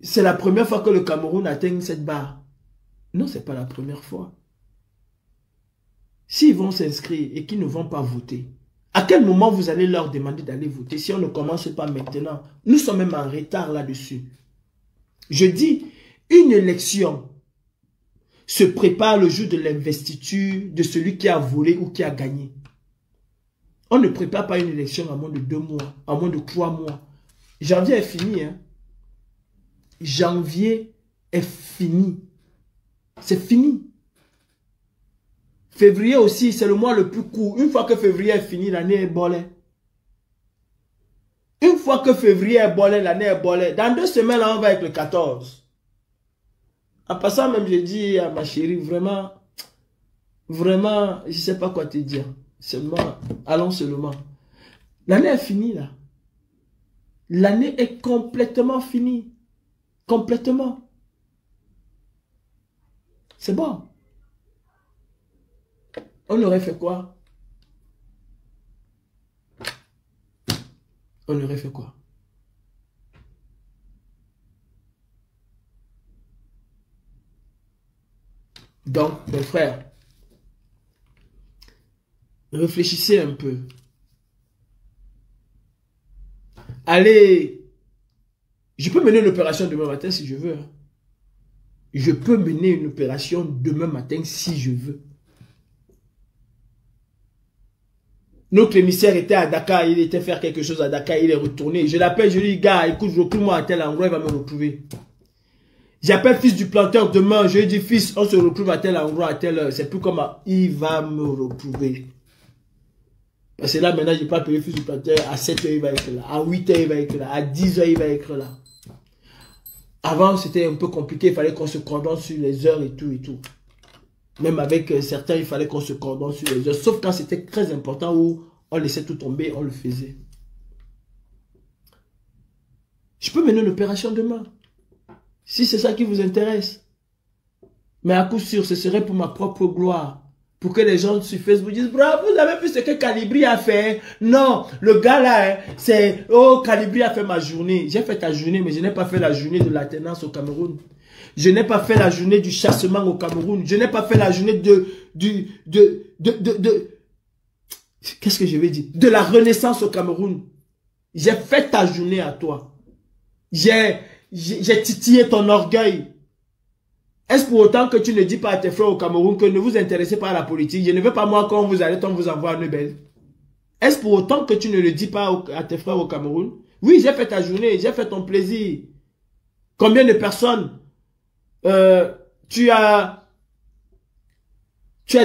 c'est la première fois que le Cameroun atteint cette barre? Non, ce n'est pas la première fois. S'ils vont s'inscrire et qu'ils ne vont pas voter, à quel moment vous allez leur demander d'aller voter si on ne commence pas maintenant? Nous sommes même en retard là-dessus. Je dis, une élection se prépare le jour de l'investiture de celui qui a volé ou qui a gagné. On ne prépare pas une élection à moins de 2 mois, à moins de 3 mois. Janvier est fini, hein. Janvier est fini. C'est fini. Février aussi, c'est le mois le plus court. Une fois que février est fini, l'année est bolée. Une fois que février est bolé, l'année est bolée. Dans 2 semaines, là, on va avec le 14. En passant, même, je dis à ma chérie, vraiment, vraiment, je ne sais pas quoi te dire. Seulement, allons seulement. L'année est finie, là. L'année est complètement finie. Complètement. C'est bon. On aurait fait quoi? On aurait fait quoi? Donc, mes frères, réfléchissez un peu. Allez, je peux mener une opération demain matin si je veux. Hein. Je peux mener une opération demain matin si je veux. Notre émissaire était à Dakar, il était faire quelque chose à Dakar, il est retourné. Je l'appelle, je lui dis, gars, écoute, retrouve-moi à tel endroit, il va me retrouver. J'appelle fils du planteur demain, je lui dis, fils, on se retrouve à tel endroit, à telle heure. C'est plus comme il va me retrouver. Parce que là, maintenant, je n'ai pas appelé fils du planteur, à 7 heures, il va être là, à 8 heures, il va être là, à 10 heures, il va être là. Avant, c'était un peu compliqué, il fallait qu'on se coordonne sur les heures et tout et tout. Même avec certains, il fallait qu'on se coordonne sur les heures. Sauf quand c'était très important où on laissait tout tomber, on le faisait. peux mener une opération demain. Si c'est ça qui vous intéresse. Mais à coup sûr, ce serait pour ma propre gloire. Pour que les gens sur Facebook disent, bravo, vous avez vu ce que Calibri a fait. Non, le gars là, hein, c'est, oh, Calibri a fait ma journée. J'ai fait ta journée, mais je n'ai pas fait la journée de l'alternance au Cameroun. Je n'ai pas fait la journée du chassement au Cameroun. Je n'ai pas fait la journée qu'est-ce que je vais dire? De la renaissance au Cameroun. J'ai fait ta journée à toi. J'ai titillé ton orgueil. Est-ce pour autant que tu ne dis pas à tes frères au Cameroun que ne vous intéressez pas à la politique? Je ne veux pas moi quand vous allez, on vous envoie un Nobel. Est-ce pour autant que tu ne le dis pas à tes frères au Cameroun? Oui, j'ai fait ta journée, j'ai fait ton plaisir. Combien de personnes tu as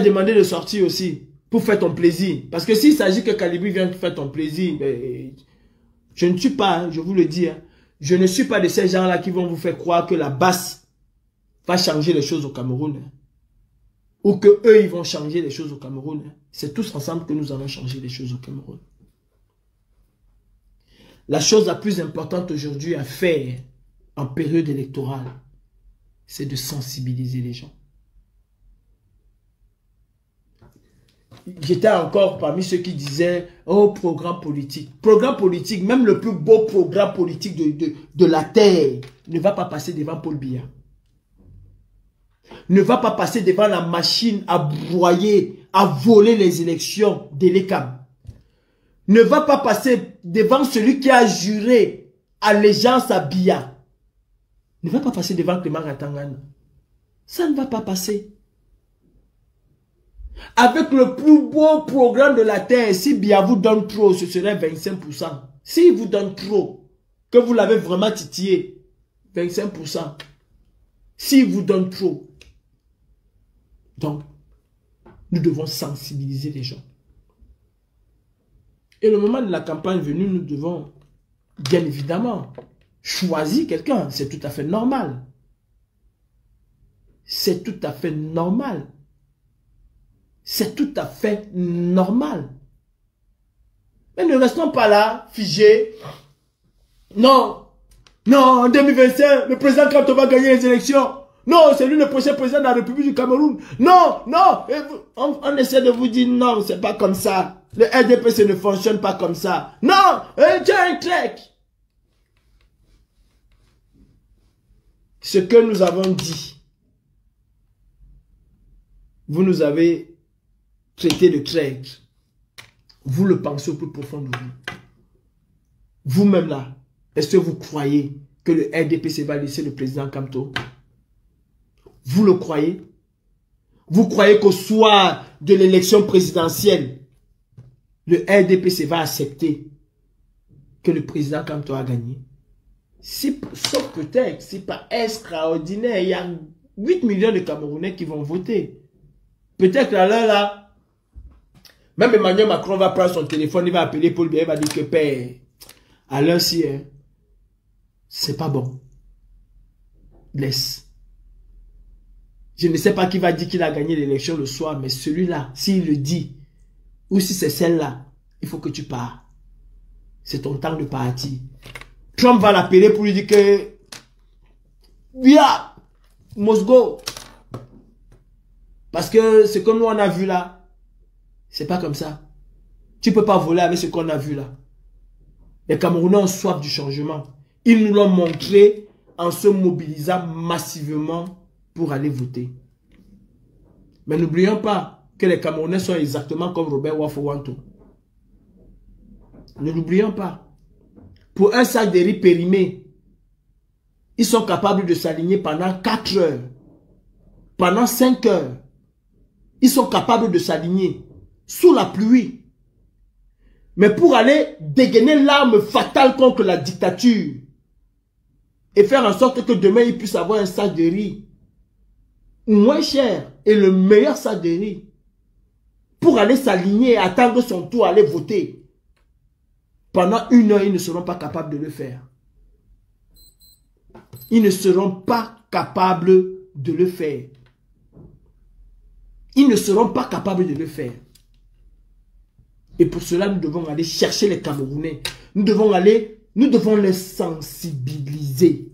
demandé de sortir aussi pour faire ton plaisir? Parce que s'il s'agit que Calibri vienne faire ton plaisir, ben, je ne suis pas, hein, je vous le dis, hein, je ne suis pas de ces gens-là qui vont vous faire croire que la basse va changer les choses au Cameroun. Hein, ou que eux, ils vont changer les choses au Cameroun. Hein. C'est tous ensemble que nous allons changer les choses au Cameroun. La chose la plus importante aujourd'hui à faire en période électorale, c'est de sensibiliser les gens. J'étais encore parmi ceux qui disaient, oh, programme politique. Programme politique, même le plus beau programme politique de la terre ne va pas passer devant Paul Biya. Ne va pas passer devant la machine à broyer, à voler les élections de l'ECAM. Ne va pas passer devant celui qui a juré allégeance à Biya. Ne va pas passer devant Clément Ratangana. Ça ne va pas passer. Avec le plus beau programme de la terre, si Biya vous donne trop, ce serait 25%. S'il vous donne trop, que vous l'avez vraiment titillé, 25%. S'il vous donne trop. Donc, nous devons sensibiliser les gens. Et le moment de la campagne venue, nous devons, bien évidemment, choisir quelqu'un. C'est tout à fait normal. C'est tout à fait normal. C'est tout à fait normal. Mais ne restons pas là, figés. Non, non, en 2025, le président Kanto va gagner les élections. Non, c'est lui le prochain président de la République du Cameroun. Non, non. On essaie de vous dire non, c'est pas comme ça. Le RDPC ne fonctionne pas comme ça. Non, tu as un trek. Ce que nous avons dit, vous nous avez traité de traître. Vous le pensez au plus profond de vous. Vous-même là, est-ce que vous croyez que le RDPC va laisser le président Kamto? Vous le croyez? Vous croyez qu'au soir de l'élection présidentielle, le RDPC va accepter que le président Kamto a gagné? Sauf peut-être, c'est pas extraordinaire. Il y a 8 millions de Camerounais qui vont voter. Peut-être à l'heure là, même Emmanuel Macron va prendre son téléphone, il va appeler Paul Biya, il va dire que père, à l'heure ci, hein, c'est pas bon. Laisse. Je ne sais pas qui va dire qu'il a gagné l'élection le soir, mais celui-là, s'il le dit, ou si c'est celle-là, il faut que tu pars. C'est ton temps de partir. Trump va l'appeler pour lui dire que Biya, must go. Parce que ce que nous on a vu là, c'est pas comme ça. Tu peux pas voler avec ce qu'on a vu là. Les Camerounais ont soif du changement. Ils nous l'ont montré en se mobilisant massivement pour aller voter. Mais n'oublions pas que les Camerounais sont exactement comme Robert Wafowanto. Ne l'oublions pas. Pour un sac de riz périmé, ils sont capables de s'aligner pendant 4 heures. Pendant 5 heures. Ils sont capables de s'aligner sous la pluie. Mais pour aller dégainer l'arme fatale contre la dictature et faire en sorte que demain ils puissent avoir un sac de riz moins cher et le meilleur sac de riz pour aller s'aligner et attendre son tour, aller voter. Pendant 1 heure, ils ne seront pas capables de le faire. Ils ne seront pas capables de le faire. Ils ne seront pas capables de le faire. Et pour cela, nous devons aller chercher les Camerounais. Nous devons aller nous devons les sensibiliser.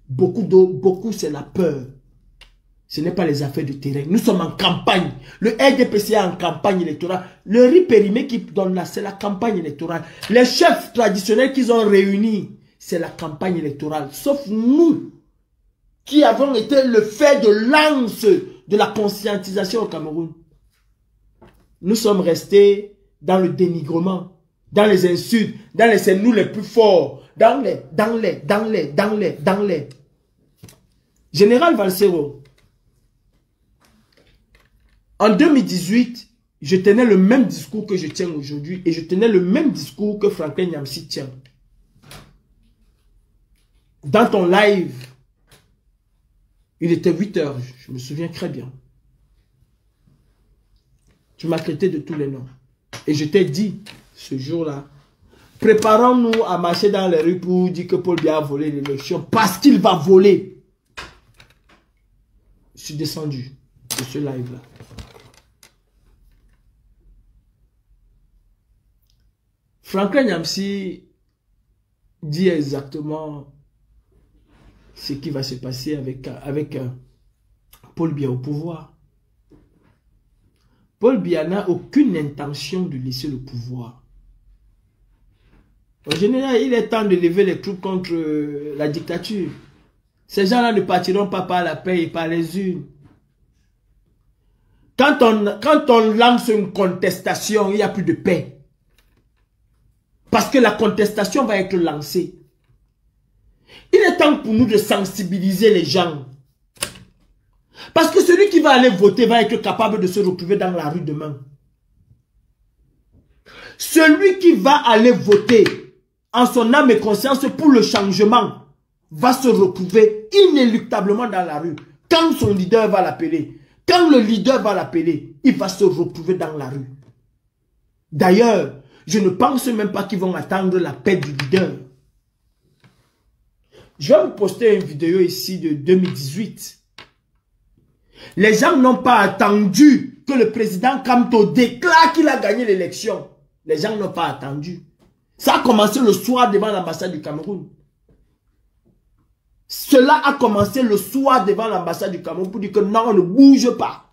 Beaucoup c'est la peur. Ce n'est pas les affaires de terrain. Nous sommes en campagne. Le RDPC est en campagne électorale. Le riz périmé qui donne là, c'est la campagne électorale. Les chefs traditionnels qu'ils ont réunis, c'est la campagne électorale. Sauf nous, qui avons été le fer de lance de la conscientisation au Cameroun. Nous sommes restés dans le dénigrement, dans les insultes, c'est nous les plus forts, dans les. Général Valsero, en 2018, je tenais le même discours que je tiens aujourd'hui et je tenais le même discours que Franklin Nyamsi tient. Dans ton live, il était 8 heures, je me souviens très bien. Tu m'as traité de tous les noms. Et je t'ai dit, ce jour-là, préparons-nous à marcher dans les rues pour dire que Paul Biya a volé l'élection parce qu'il va voler. Je suis descendu de ce live-là. Franklin Nyamsi dit exactement ce qui va se passer avec Paul Biya au pouvoir. Paul Biya n'a aucune intention de laisser le pouvoir. En général, il est temps de lever les troupes contre la dictature. Ces gens-là ne partiront pas par la paix et par les urnes. Quand on lance une contestation, il n'y a plus de paix. Parce que la contestation va être lancée. Il est temps pour nous de sensibiliser les gens. Parce que celui qui va aller voter va être capable de se retrouver dans la rue demain. Celui qui va aller voter en son âme et conscience pour le changement va se retrouver inéluctablement dans la rue. Quand son leader va l'appeler, quand le leader va l'appeler, il va se retrouver dans la rue. D'ailleurs, je ne pense même pas qu'ils vont attendre la paix du leader. Je vais vous poster une vidéo ici de 2018. Les gens n'ont pas attendu que le président Kamto déclare qu'il a gagné l'élection. Les gens n'ont pas attendu. Ça a commencé le soir devant l'ambassade du Cameroun. Cela a commencé le soir devant l'ambassade du Cameroun pour dire que non, on ne bouge pas.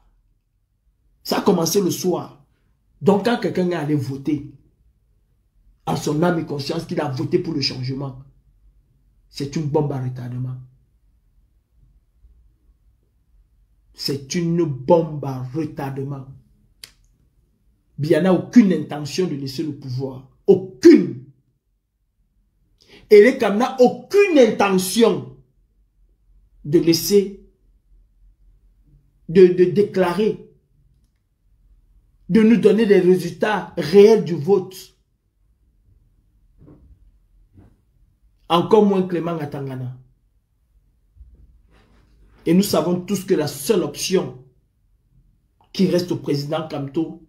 Ça a commencé le soir. Donc quand quelqu'un est allé voter, en son âme et conscience qu'il a voté pour le changement, c'est une bombe à retardement. C'est une bombe à retardement. Biya n'a aucune intention de laisser le pouvoir. Aucune. Et les Kam n'a aucune intention de laisser, de déclarer, de nous donner des résultats réels du vote. Encore moins Clément Atangana. Et nous savons tous que la seule option qui reste au président Kamto,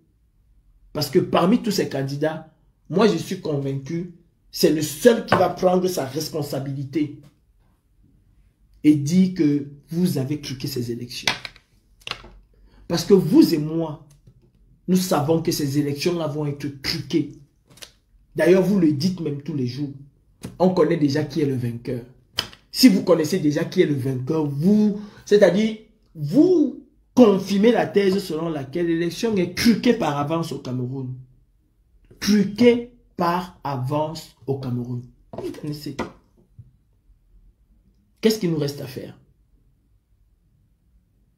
parce que parmi tous ces candidats, moi je suis convaincu, c'est le seul qui va prendre sa responsabilité et dire que vous avez truqué ces élections. Parce que vous et moi, nous savons que ces élections-là vont être truquées. D'ailleurs, vous le dites même tous les jours. On connaît déjà qui est le vainqueur. Si vous connaissez déjà qui est le vainqueur, c'est-à-dire, vous confirmez la thèse selon laquelle l'élection est truquée par avance au Cameroun. Truquée par avance au Cameroun. Vous connaissez. Qu'est-ce qu'il nous reste à faire?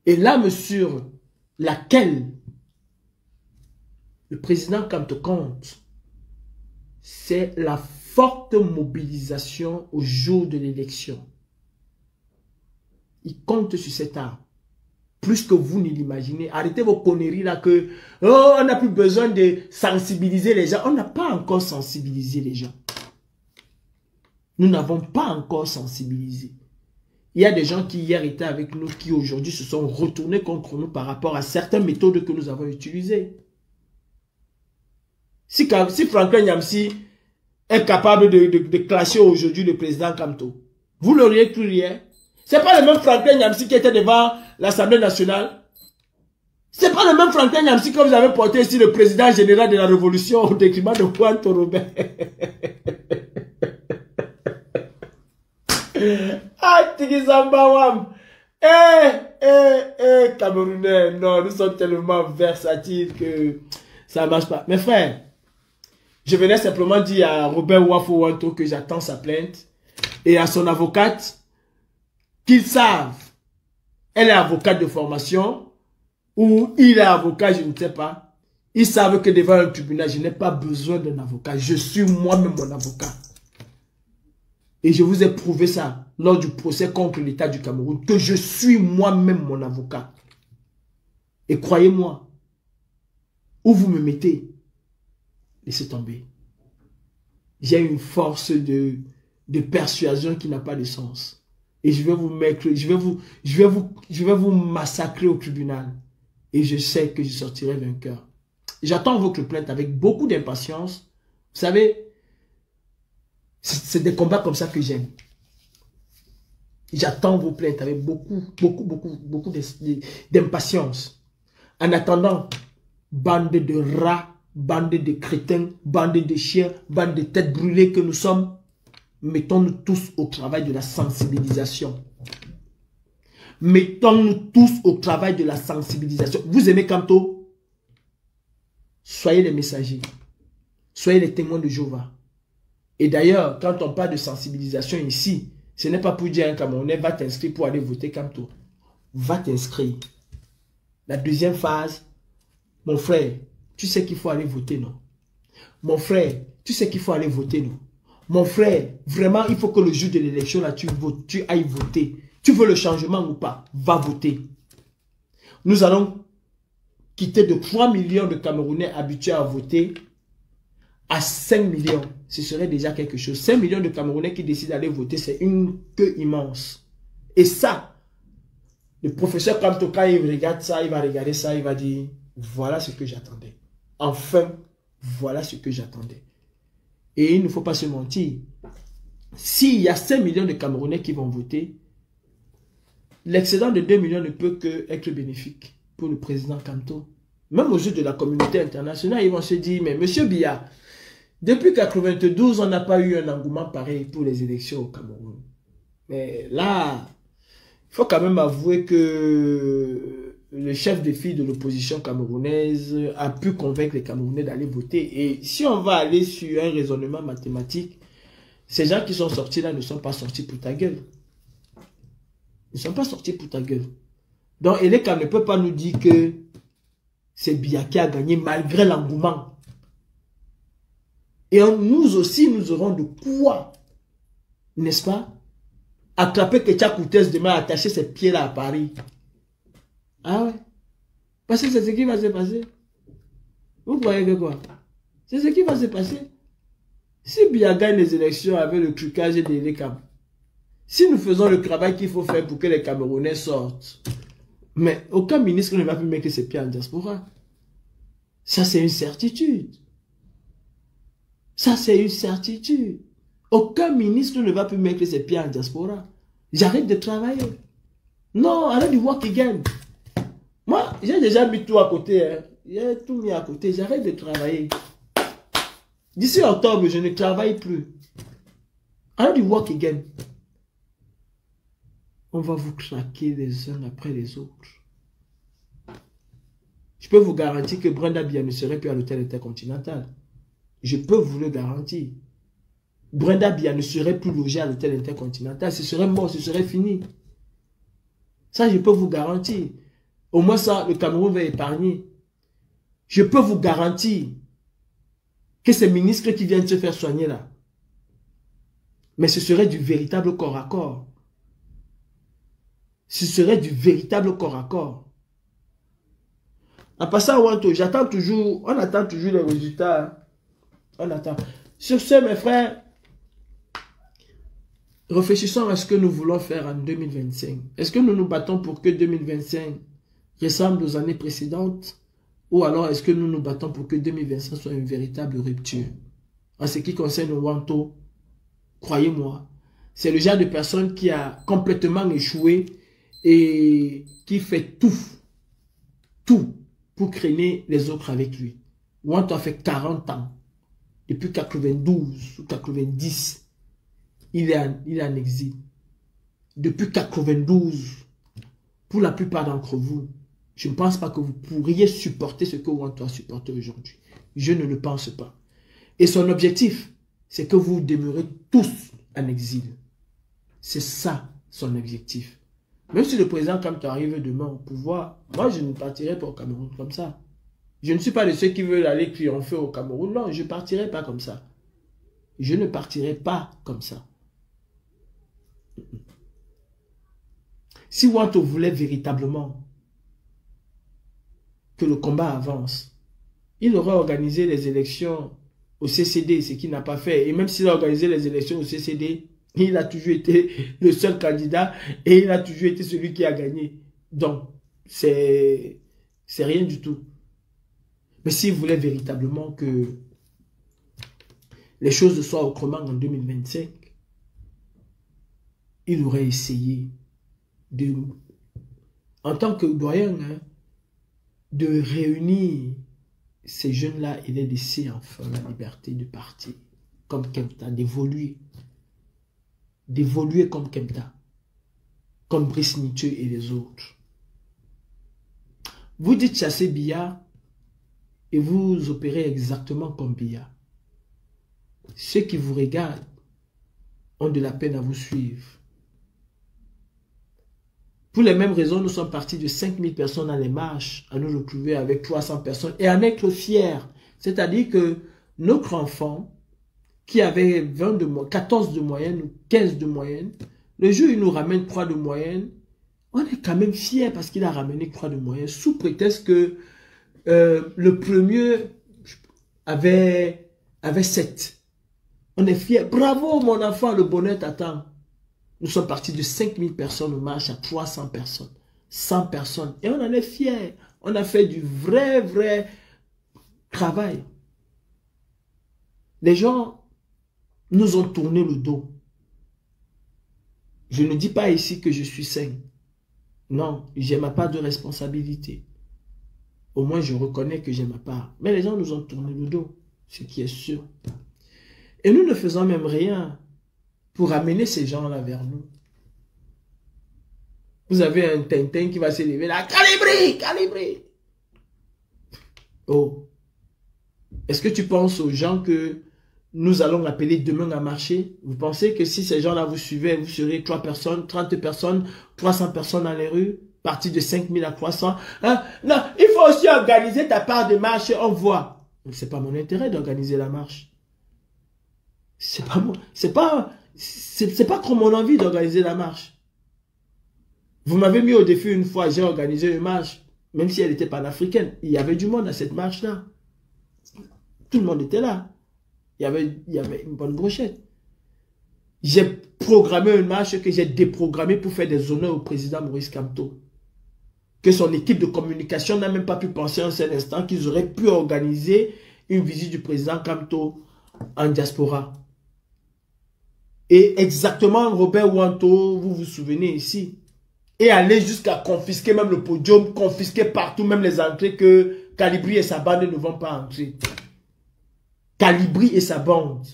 Et l'arme sur laquelle le président Kamto compte, c'est la forte mobilisation au jour de l'élection. Il compte sur cette arme. Plus que vous ne l'imaginez. Arrêtez vos conneries là que oh, on n'a plus besoin de sensibiliser les gens. On n'a pas encore sensibilisé les gens. Nous n'avons pas encore sensibilisé. Il y a des gens qui hier étaient avec nous, qui aujourd'hui se sont retournés contre nous par rapport à certaines méthodes que nous avons utilisées. Si Franklin Nyamsi est capable de clasher aujourd'hui le président Kamto, vous l'auriez cru hier. C'est pas le même Franklin Nyamsi qui était devant l'Assemblée nationale. C'est pas le même Franklin Nyamsi que vous avez porté ici, le président général de la Révolution au détriment de Juan Torobert. Ah, Tigizamba Wam. Camerounais, non, nous sommes tellement versatiles que ça ne marche pas. Mes frères, je venais simplement dire à Robert Wafo Wanto que j'attends sa plainte et à son avocate qu'ils savent. Elle est avocate de formation ou il est avocat, je ne sais pas. Ils savent que devant un tribunal, je n'ai pas besoin d'un avocat. Je suis moi-même mon avocat. Et je vous ai prouvé ça lors du procès contre l'État du Cameroun, que je suis moi-même mon avocat. Et croyez-moi, où vous me mettez, laissez tomber. J'ai une force de persuasion qui n'a pas de sens. Et je vais vous mettre, je vais vous massacrer au tribunal. Et je sais que je sortirai vainqueur. J'attends votre plainte avec beaucoup d'impatience. Vous savez, c'est des combats comme ça que j'aime. J'attends vos plaintes avec beaucoup d'impatience. En attendant, bande de rats, bande de crétins, bande de chiens, bande de têtes brûlées que nous sommes, mettons-nous tous au travail de la sensibilisation. Mettons-nous tous au travail de la sensibilisation. Vous aimez Kamto? Soyez les messagers. Soyez les témoins de Jéhovah. Et d'ailleurs, quand on parle de sensibilisation ici, ce n'est pas pour dire un Camerounais va t'inscrire pour aller voter Kamto. Va t'inscrire. La deuxième phase, mon frère, tu sais qu'il faut aller voter, non? Mon frère, tu sais qu'il faut aller voter, non? Mon frère, vraiment, il faut que le jour de l'élection, là, tu votes, tu ailles voter. Tu veux le changement ou pas? Va voter. Nous allons quitter de 3 millions de Camerounais habitués à voter à 5 millions. Ce serait déjà quelque chose. 5 millions de Camerounais qui décident d'aller voter, c'est une queue immense. Et ça, le professeur Kamto, quand il regarde ça, il va regarder ça, il va dire, voilà ce que j'attendais. Enfin, voilà ce que j'attendais. Et il ne faut pas se mentir. S'il y a 5 millions de Camerounais qui vont voter, l'excédent de 2 millions ne peut que être bénéfique pour le président Kamto. Même aux yeux de la communauté internationale, ils vont se dire, mais monsieur Biya, depuis 1992, on n'a pas eu un engouement pareil pour les élections au Cameroun. Mais là, il faut quand même avouer que le chef de file de l'opposition camerounaise a pu convaincre les Camerounais d'aller voter. Et si on va aller sur un raisonnement mathématique, ces gens qui sont sortis là ne sont pas sortis pour ta gueule. Ils ne sont pas sortis pour ta gueule. Donc, Eleka ne peut pas nous dire que c'est Biya qui a gagné malgré l'engouement. Et nous aussi, nous aurons de quoi, n'est-ce pas, attraper Ketia Koutès demain, attacher ses pieds là à Paris. Ah ouais? Parce que c'est ce qui va se passer. Vous croyez que quoi? C'est ce qui va se passer. Si Biya gagne les élections avec le trucage des Eleka, si nous faisons le travail qu'il faut faire pour que les Camerounais sortent, mais aucun ministre ne va plus mettre ses pieds en diaspora. Ça, c'est une certitude. Ça, c'est une certitude. Aucun ministre ne va plus mettre ses pieds en diaspora. J'arrête de travailler. Non, arrête de voir qui gagne. Moi, j'ai déjà mis tout à côté. Hein. J'ai tout mis à côté. J'arrête de travailler. D'ici octobre, je ne travaille plus. Arrête de voir qui gagne. On va vous craquer les uns après les autres. Je peux vous garantir que Brenda Biya ne serait plus à l'hôtel intercontinental. Je peux vous le garantir. Brenda Biya ne serait plus logée à l'hôtel intercontinental. Ce serait mort, ce serait fini. Ça, je peux vous garantir. Au moins ça, le Cameroun va épargner. Je peux vous garantir que ces ministres qui viennent se faire soigner là, mais ce serait du véritable corps à corps. Ce serait du véritable corps à corps. En passant à Wanto, j'attends toujours, on attend toujours les résultats. On attend. Sur ce, mes frères, réfléchissons à ce que nous voulons faire en 2025. Est-ce que nous nous battons pour que 2025 ressemble aux années précédentes? Ou alors est-ce que nous nous battons pour que 2025 soit une véritable rupture? En ce qui concerne Wanto, croyez-moi, c'est le genre de personne qui a complètement échoué et qui fait tout pour craigner les autres avec lui. Wanto a fait 40 ans. Depuis 92 ou 90, il est en exil. depuis 92, pour la plupart d'entre vous, je ne pense pas que vous pourriez supporter ce que Wanto a supporté aujourd'hui. Je ne le pense pas. Et son objectif, c'est que vous demeurez tous en exil. C'est ça son objectif. Même si le président Kamto arrive demain au pouvoir, moi je ne partirai pas au Cameroun comme ça. Je ne suis pas de ceux qui veulent aller triompher au Cameroun. Non, je ne partirai pas comme ça. Je ne partirai pas comme ça. Si Wanto voulait véritablement que le combat avance, il aurait organisé les élections au CCD, ce qu'il n'a pas fait. Et même s'il a organisé les élections au CCD, il a toujours été le seul candidat et il a toujours été celui qui a gagné. Donc, c'est rien du tout. Mais s'il voulait véritablement que les choses soient autrement en 2025, il aurait essayé de, en tant que doyen, de réunir ces jeunes-là et les laisser enfin la liberté de partir, comme Kempta, d'évoluer comme Kempta, comme Brice Nietzsche et les autres. Vous dites chasser Biya et vous opérez exactement comme Biya. Ceux qui vous regardent ont de la peine à vous suivre. Pour les mêmes raisons, nous sommes partis de 5000 personnes dans les marches, à nous retrouver avec 300 personnes et à en être fiers. C'est-à-dire que notre enfant, qui avait 14 de moyenne ou 15 de moyenne, le jour où il nous ramène 3 de moyenne, on est quand même fiers parce qu'il a ramené 3 de moyenne, sous prétexte que le premier avait 7. On est fiers. Bravo mon enfant, le bonheur t'attend. Nous sommes partis de 5000 personnes au marche à 300 personnes, 100 personnes. Et on en est fiers. On a fait du vrai travail. Les gens nous ont tourné le dos. Je ne dis pas ici que je suis sain. Non, j'ai ma part de responsabilité. Au moins, je reconnais que j'ai ma part. Mais les gens nous ont tourné le dos, ce qui est sûr. Et nous ne faisons même rien pour amener ces gens-là vers nous. Vous avez un Tintin qui va s'élever là. Calibri, Calibri. Oh. Est-ce que tu penses aux gens que nous allons appeler demain à marcher? Vous pensez que si ces gens-là vous suivaient, vous serez 3 personnes, 30 personnes, 300 personnes dans les rues, partis de 5000 à 300? Hein? Non, il faut aussi organiser ta part de marche, on voit. C'est pas mon intérêt d'organiser la marche. C'est pas moi. C'est pas comme mon envie d'organiser la marche. Vous m'avez mis au défi une fois, j'ai organisé une marche, même si elle était panafricaine. Il y avait du monde à cette marche-là. Tout le monde était là. Il y avait une bonne brochette. J'ai programmé une marche que j'ai déprogrammée pour faire des honneurs au président Maurice Kamto. Que son équipe de communication n'a même pas pu penser un seul instant qu'ils auraient pu organiser une visite du président Kamto en diaspora. Et exactement, Robert Wanto, vous vous souvenez ici, et aller jusqu'à confisquer même le podium, confisquer partout, même les entrées que Calibri et sa bande ne vont pas entrer. Calibri et sa bande.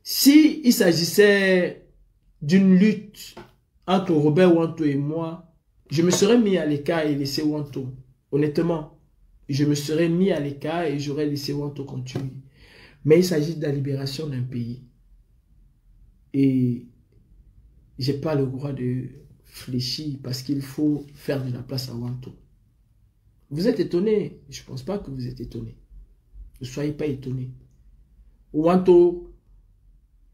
Si il s'agissait d'une lutte entre Robert Wanto et moi, je me serais mis à l'écart et laissé Wanto. Honnêtement, je me serais mis à l'écart et j'aurais laissé Wanto continuer. Mais il s'agit de la libération d'un pays. Et je n'ai pas le droit de fléchir parce qu'il faut faire de la place à Wanto. Vous êtes étonné? Je ne pense pas que vous êtes étonné. Ne soyez pas étonné. Wanto,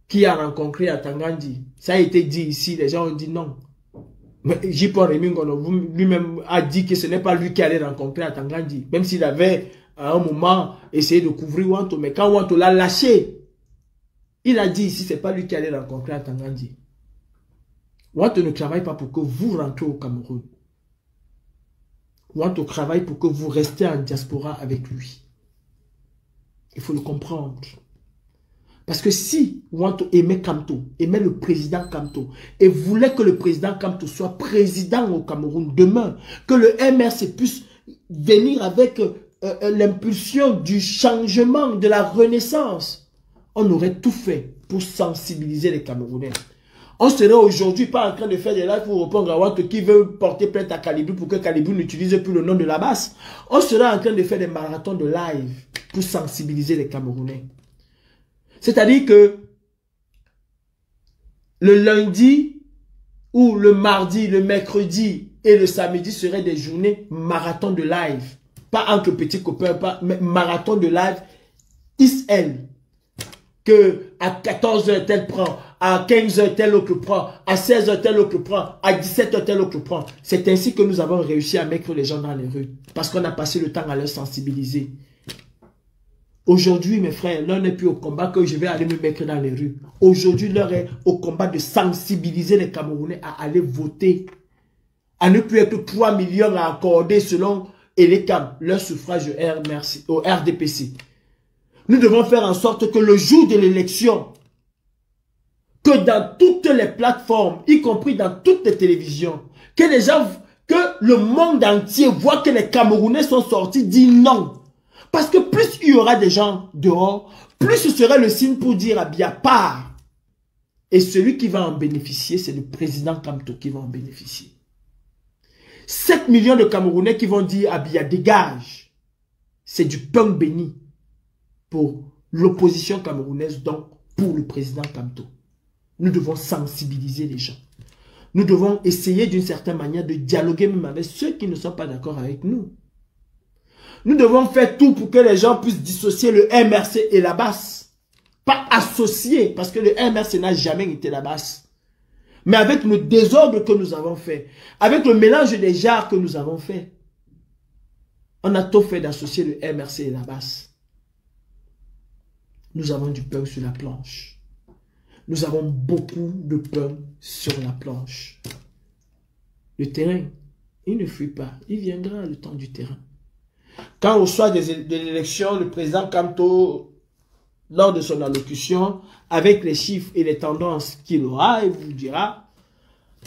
qui a rencontré à Tangandi, ça a été dit ici, les gens ont dit non. Mais J.Paul Remingono lui-même a dit que ce n'est pas lui qui allait rencontrer à Tangandi, même s'il avait à un moment essayé de couvrir Wanto. Mais quand Wanto l'a lâché, il a dit ici, ce n'est pas lui qui allait rencontrer à Tangandi. Wanto ne travaille pas pour que vous rentrez au Cameroun. Wanto travaille pour que vous restez en diaspora avec lui. Il faut le comprendre. Parce que si Wanto aimait Kamto, aimait le président Kamto, et voulait que le président Kamto soit président au Cameroun demain, que le MRC puisse venir avec l'impulsion du changement, de la renaissance, on aurait tout fait pour sensibiliser les Camerounais. On serait aujourd'hui pas en train de faire des lives pour répondre à Watt qui veut porter plainte à Kalibou pour que Kalibou n'utilise plus le nom de la basse. On serait en train de faire des marathons de live pour sensibiliser les Camerounais. C'est-à-dire que le lundi ou le mardi, le mercredi et le samedi seraient des journées marathon de live. Pas entre petits copains, mais marathon de live ISL. Que à 14h tel prend, à 15h tel autre prend, à 16h tel autre prend, à 17h tel autre prend. C'est ainsi que nous avons réussi à mettre les gens dans les rues. Parce qu'on a passé le temps à leur sensibiliser. Aujourd'hui, mes frères, l'heure n'est plus au combat que je vais aller me mettre dans les rues. Aujourd'hui, l'heure est au combat de sensibiliser les Camerounais à aller voter. À ne plus être 3 millions à accorder selon Elecam, leur suffrage au RDPC. Nous devons faire en sorte que le jour de l'élection, que dans toutes les plateformes, y compris dans toutes les télévisions, que les gens, que le monde entier voit que les Camerounais sont sortis, dit non. Parce que plus il y aura des gens dehors, plus ce serait le signe pour dire à Biya part. Et celui qui va en bénéficier, c'est le président Kamto qui va en bénéficier. 7 millions de Camerounais qui vont dire à Biya dégage. C'est du pain béni pour l'opposition camerounaise, donc pour le président Kamto. Nous devons sensibiliser les gens. Nous devons essayer d'une certaine manière de dialoguer même avec ceux qui ne sont pas d'accord avec nous. Nous devons faire tout pour que les gens puissent dissocier le MRC et la basse. Pas associer, parce que le MRC n'a jamais été la basse. Mais avec le désordre que nous avons fait, avec le mélange des genres que nous avons fait, on a tout fait d'associer le MRC et la basse. Nous avons du pain sur la planche. Nous avons beaucoup de pain sur la planche. Le terrain, il ne fuit pas. Il viendra le temps du terrain. Quand au soir de l'élection, le président Kamto, lors de son allocution, avec les chiffres et les tendances qu'il aura, il vous dira,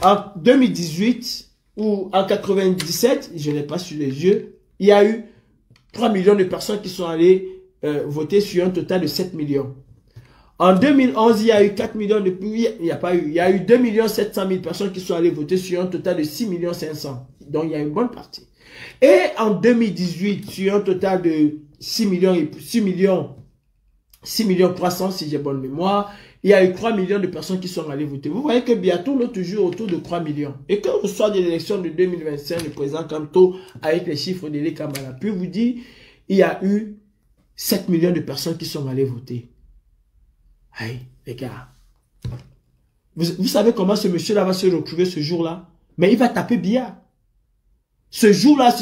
en 2018 ou en 97, je n'ai pas sur les yeux, il y a eu 3 millions de personnes qui sont allées voter sur un total de 7 millions. En 2011, il y a eu 4 millions de plus, il y a eu 2 700 000 personnes qui sont allées voter sur un total de 6 500 000. Donc il y a une bonne partie. Et en 2018, sur un total de 6 millions 300, si j'ai bonne mémoire, il y a eu 3 millions de personnes qui sont allées voter. Vous voyez que bientôt, on est toujours autour de 3 millions. Et qu'au soir de l'élection de 2025, le président Kamto, avec les chiffres de l'Ekamala, puis vous dit, il y a eu 7 millions de personnes qui sont allées voter. Aïe, les gars. Vous savez comment ce monsieur-là va se retrouver ce jour-là? Mais il va taper Biya. Ce jour-là,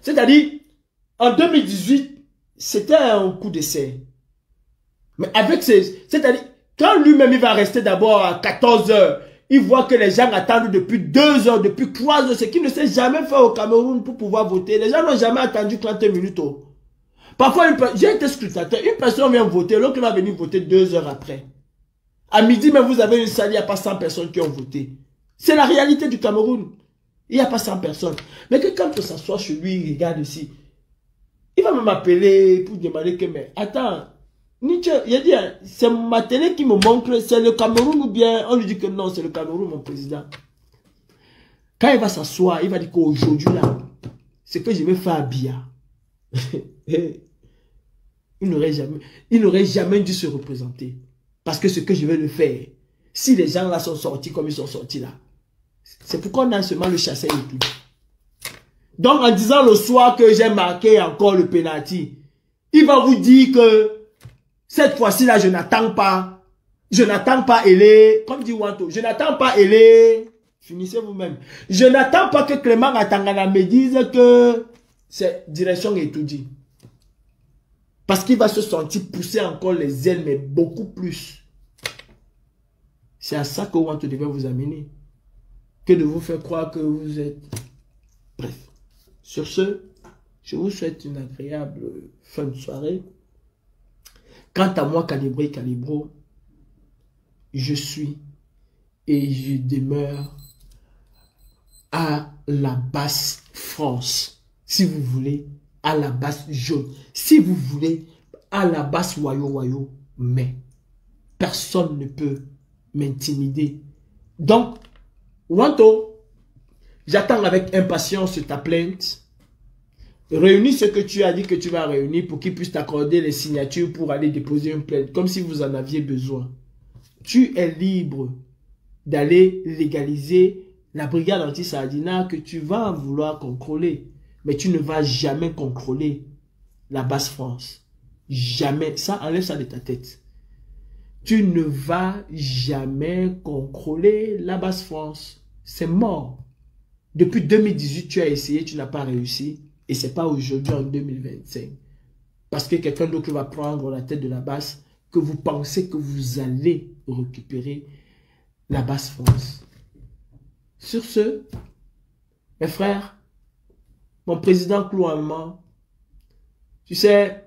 c'est-à-dire, en 2018, c'était un coup d'essai. Mais avec c'est-à-dire, quand lui-même il va rester d'abord à 14 heures, il voit que les gens attendent depuis 2 heures, depuis 3 heures, ce qu'il ne s'est jamais fait au Cameroun pour pouvoir voter. Les gens n'ont jamais attendu 30 minutes. Parfois, j'ai été scrutateur, une personne vient voter, l'autre va venir voter 2 heures après. À midi, même vous avez une salle, il n'y a pas 100 personnes qui ont voté. C'est la réalité du Cameroun. Il n'y a pas 100 personnes. Mais que quand on s'assoit chez lui, il regarde ici, il va même m'appeler pour demander que, mais attends, Nietzsche, il a dit, c'est ma télé qui me montre, c'est le Cameroun ou bien, on lui dit que non, c'est le Cameroun, mon président. Quand il va s'asseoir, il va dire qu'aujourd'hui, là, ce que je vais faire à Biya, il n'aurait jamais dû se représenter. Parce que ce que je vais le faire, si les gens là sont sortis comme ils sont sortis là, c'est pourquoi on a seulement le chassé et tout. Donc en disant le soir que j'ai marqué encore le penalty, il va vous dire que cette fois-ci là, je n'attends pas Elé, comme dit Wanto, je n'attends pas Elé, finissez vous-même. Je n'attends pas que Clément Atangana me dise que c'est direction et tout dit. Parce qu'il va se sentir pousser encore les ailes, mais beaucoup plus. C'est à ça que Wanto devait vous amener. Que de vous faire croire que vous êtes... Bref. Sur ce, je vous souhaite une agréable fin de soirée. Quant à moi, Calibro, je suis et je demeure à la basse France. Si vous voulez, à la basse jaune. Si vous voulez, à la basse wayo. Mais personne ne peut m'intimider Donc, Wanto, j'attends avec impatience ta plainte. Réunis ce que tu as dit que tu vas réunir pour qu'ils puissent t'accorder les signatures pour aller déposer une plainte, comme si vous en aviez besoin. Tu es libre d'aller légaliser la brigade anti-Sardina que tu vas vouloir contrôler. Mais tu ne vas jamais contrôler la Basse France. Jamais. Ça, enlève ça de ta tête. Tu ne vas jamais contrôler la Basse France. C'est mort. Depuis 2018, tu as essayé, tu n'as pas réussi. Et ce n'est pas aujourd'hui en 2025. Parce que quelqu'un d'autre va prendre la tête de la Basse, que vous pensez que vous allez récupérer la Basse France. Sur ce, mes frères, mon président Clouamman, tu sais,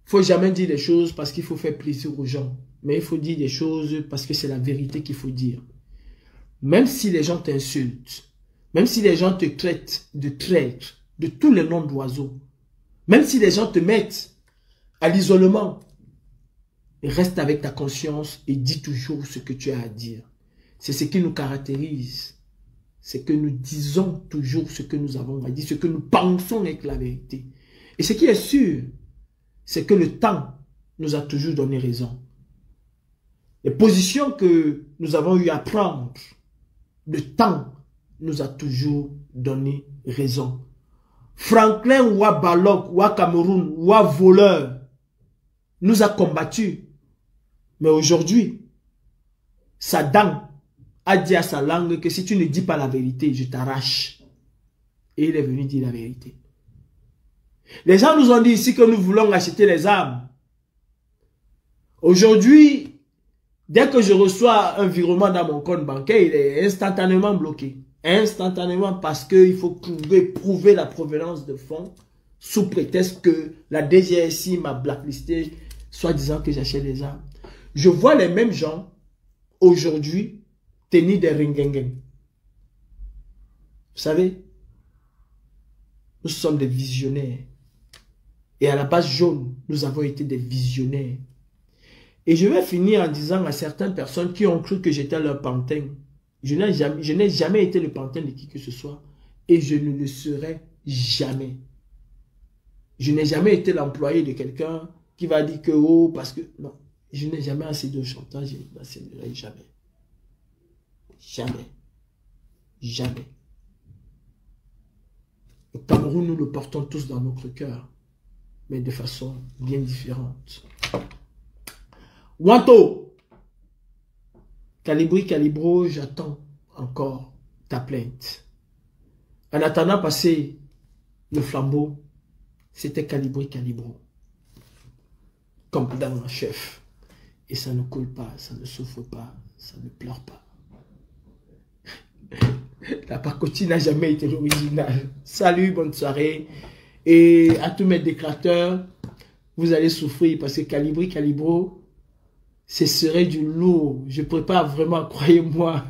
il ne faut jamais dire des choses parce qu'il faut faire plaisir aux gens. Mais il faut dire des choses parce que c'est la vérité qu'il faut dire. Même si les gens t'insultent, même si les gens te traitent de traître, de tous les noms d'oiseaux, même si les gens te mettent à l'isolement, reste avec ta conscience et dis toujours ce que tu as à dire. C'est ce qui nous caractérise. C'est que nous disons toujours ce que nous avons à dire, ce que nous pensons être la vérité. Et ce qui est sûr, c'est que le temps nous a toujours donné raison. Les positions que nous avons eu à prendre, le temps nous a toujours donné raison. Franklin Ouabalok, Ouah Cameroun, Ouah voleur, nous a combattus. Mais aujourd'hui, Saddam a dit à sa langue que si tu ne dis pas la vérité, je t'arrache. Et il est venu dire la vérité. Les gens nous ont dit ici que nous voulons acheter les armes. Aujourd'hui, dès que je reçois un virement dans mon compte bancaire, il est instantanément bloqué. Instantanément parce qu'il faut prouver la provenance de fonds sous prétexte que la DGSI m'a blacklisté, soit disant que j'achète les armes. Je vois les mêmes gens aujourd'hui tenir des ringengen. Vous savez, nous sommes des visionnaires. Et à la base jaune, nous avons été des visionnaires. Et je vais finir en disant à certaines personnes qui ont cru que j'étais leur pantin. Je n'ai jamais été le pantin de qui que ce soit. Et je ne le serai jamais. Je n'ai jamais été l'employé de quelqu'un qui va dire que, oh, parce que... Non, je n'ai jamais assez de chantage, je ne l'assumerai jamais. Jamais. Jamais. Le Cameroun, nous le portons tous dans notre cœur, mais de façon bien différente. Wanto, Calibri Calibro, j'attends encore ta plainte. En attendant passer le flambeau, c'était Calibri Calibro. Commandant en chef. Et ça ne coule pas, ça ne souffre pas, ça ne pleure pas. La pacotille n'a jamais été l'original. Salut, bonne soirée. Et à tous mes déclateurs, vous allez souffrir parce que Calibri Calibro, ce serait du lourd. Je prépare vraiment, croyez-moi.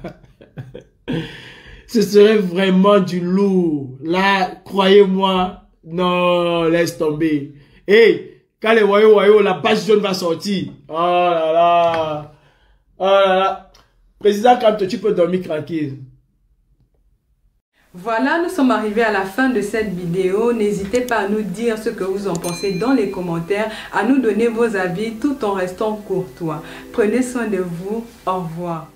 Ce serait vraiment du lourd. Là, croyez-moi, non, laisse tomber. Et quand les voyous, la page jaune va sortir. Oh là là. Oh là là. Président, quand tu peux dormir tranquille. Voilà, nous sommes arrivés à la fin de cette vidéo. N'hésitez pas à nous dire ce que vous en pensez dans les commentaires, à nous donner vos avis tout en restant courtois. Prenez soin de vous. Au revoir.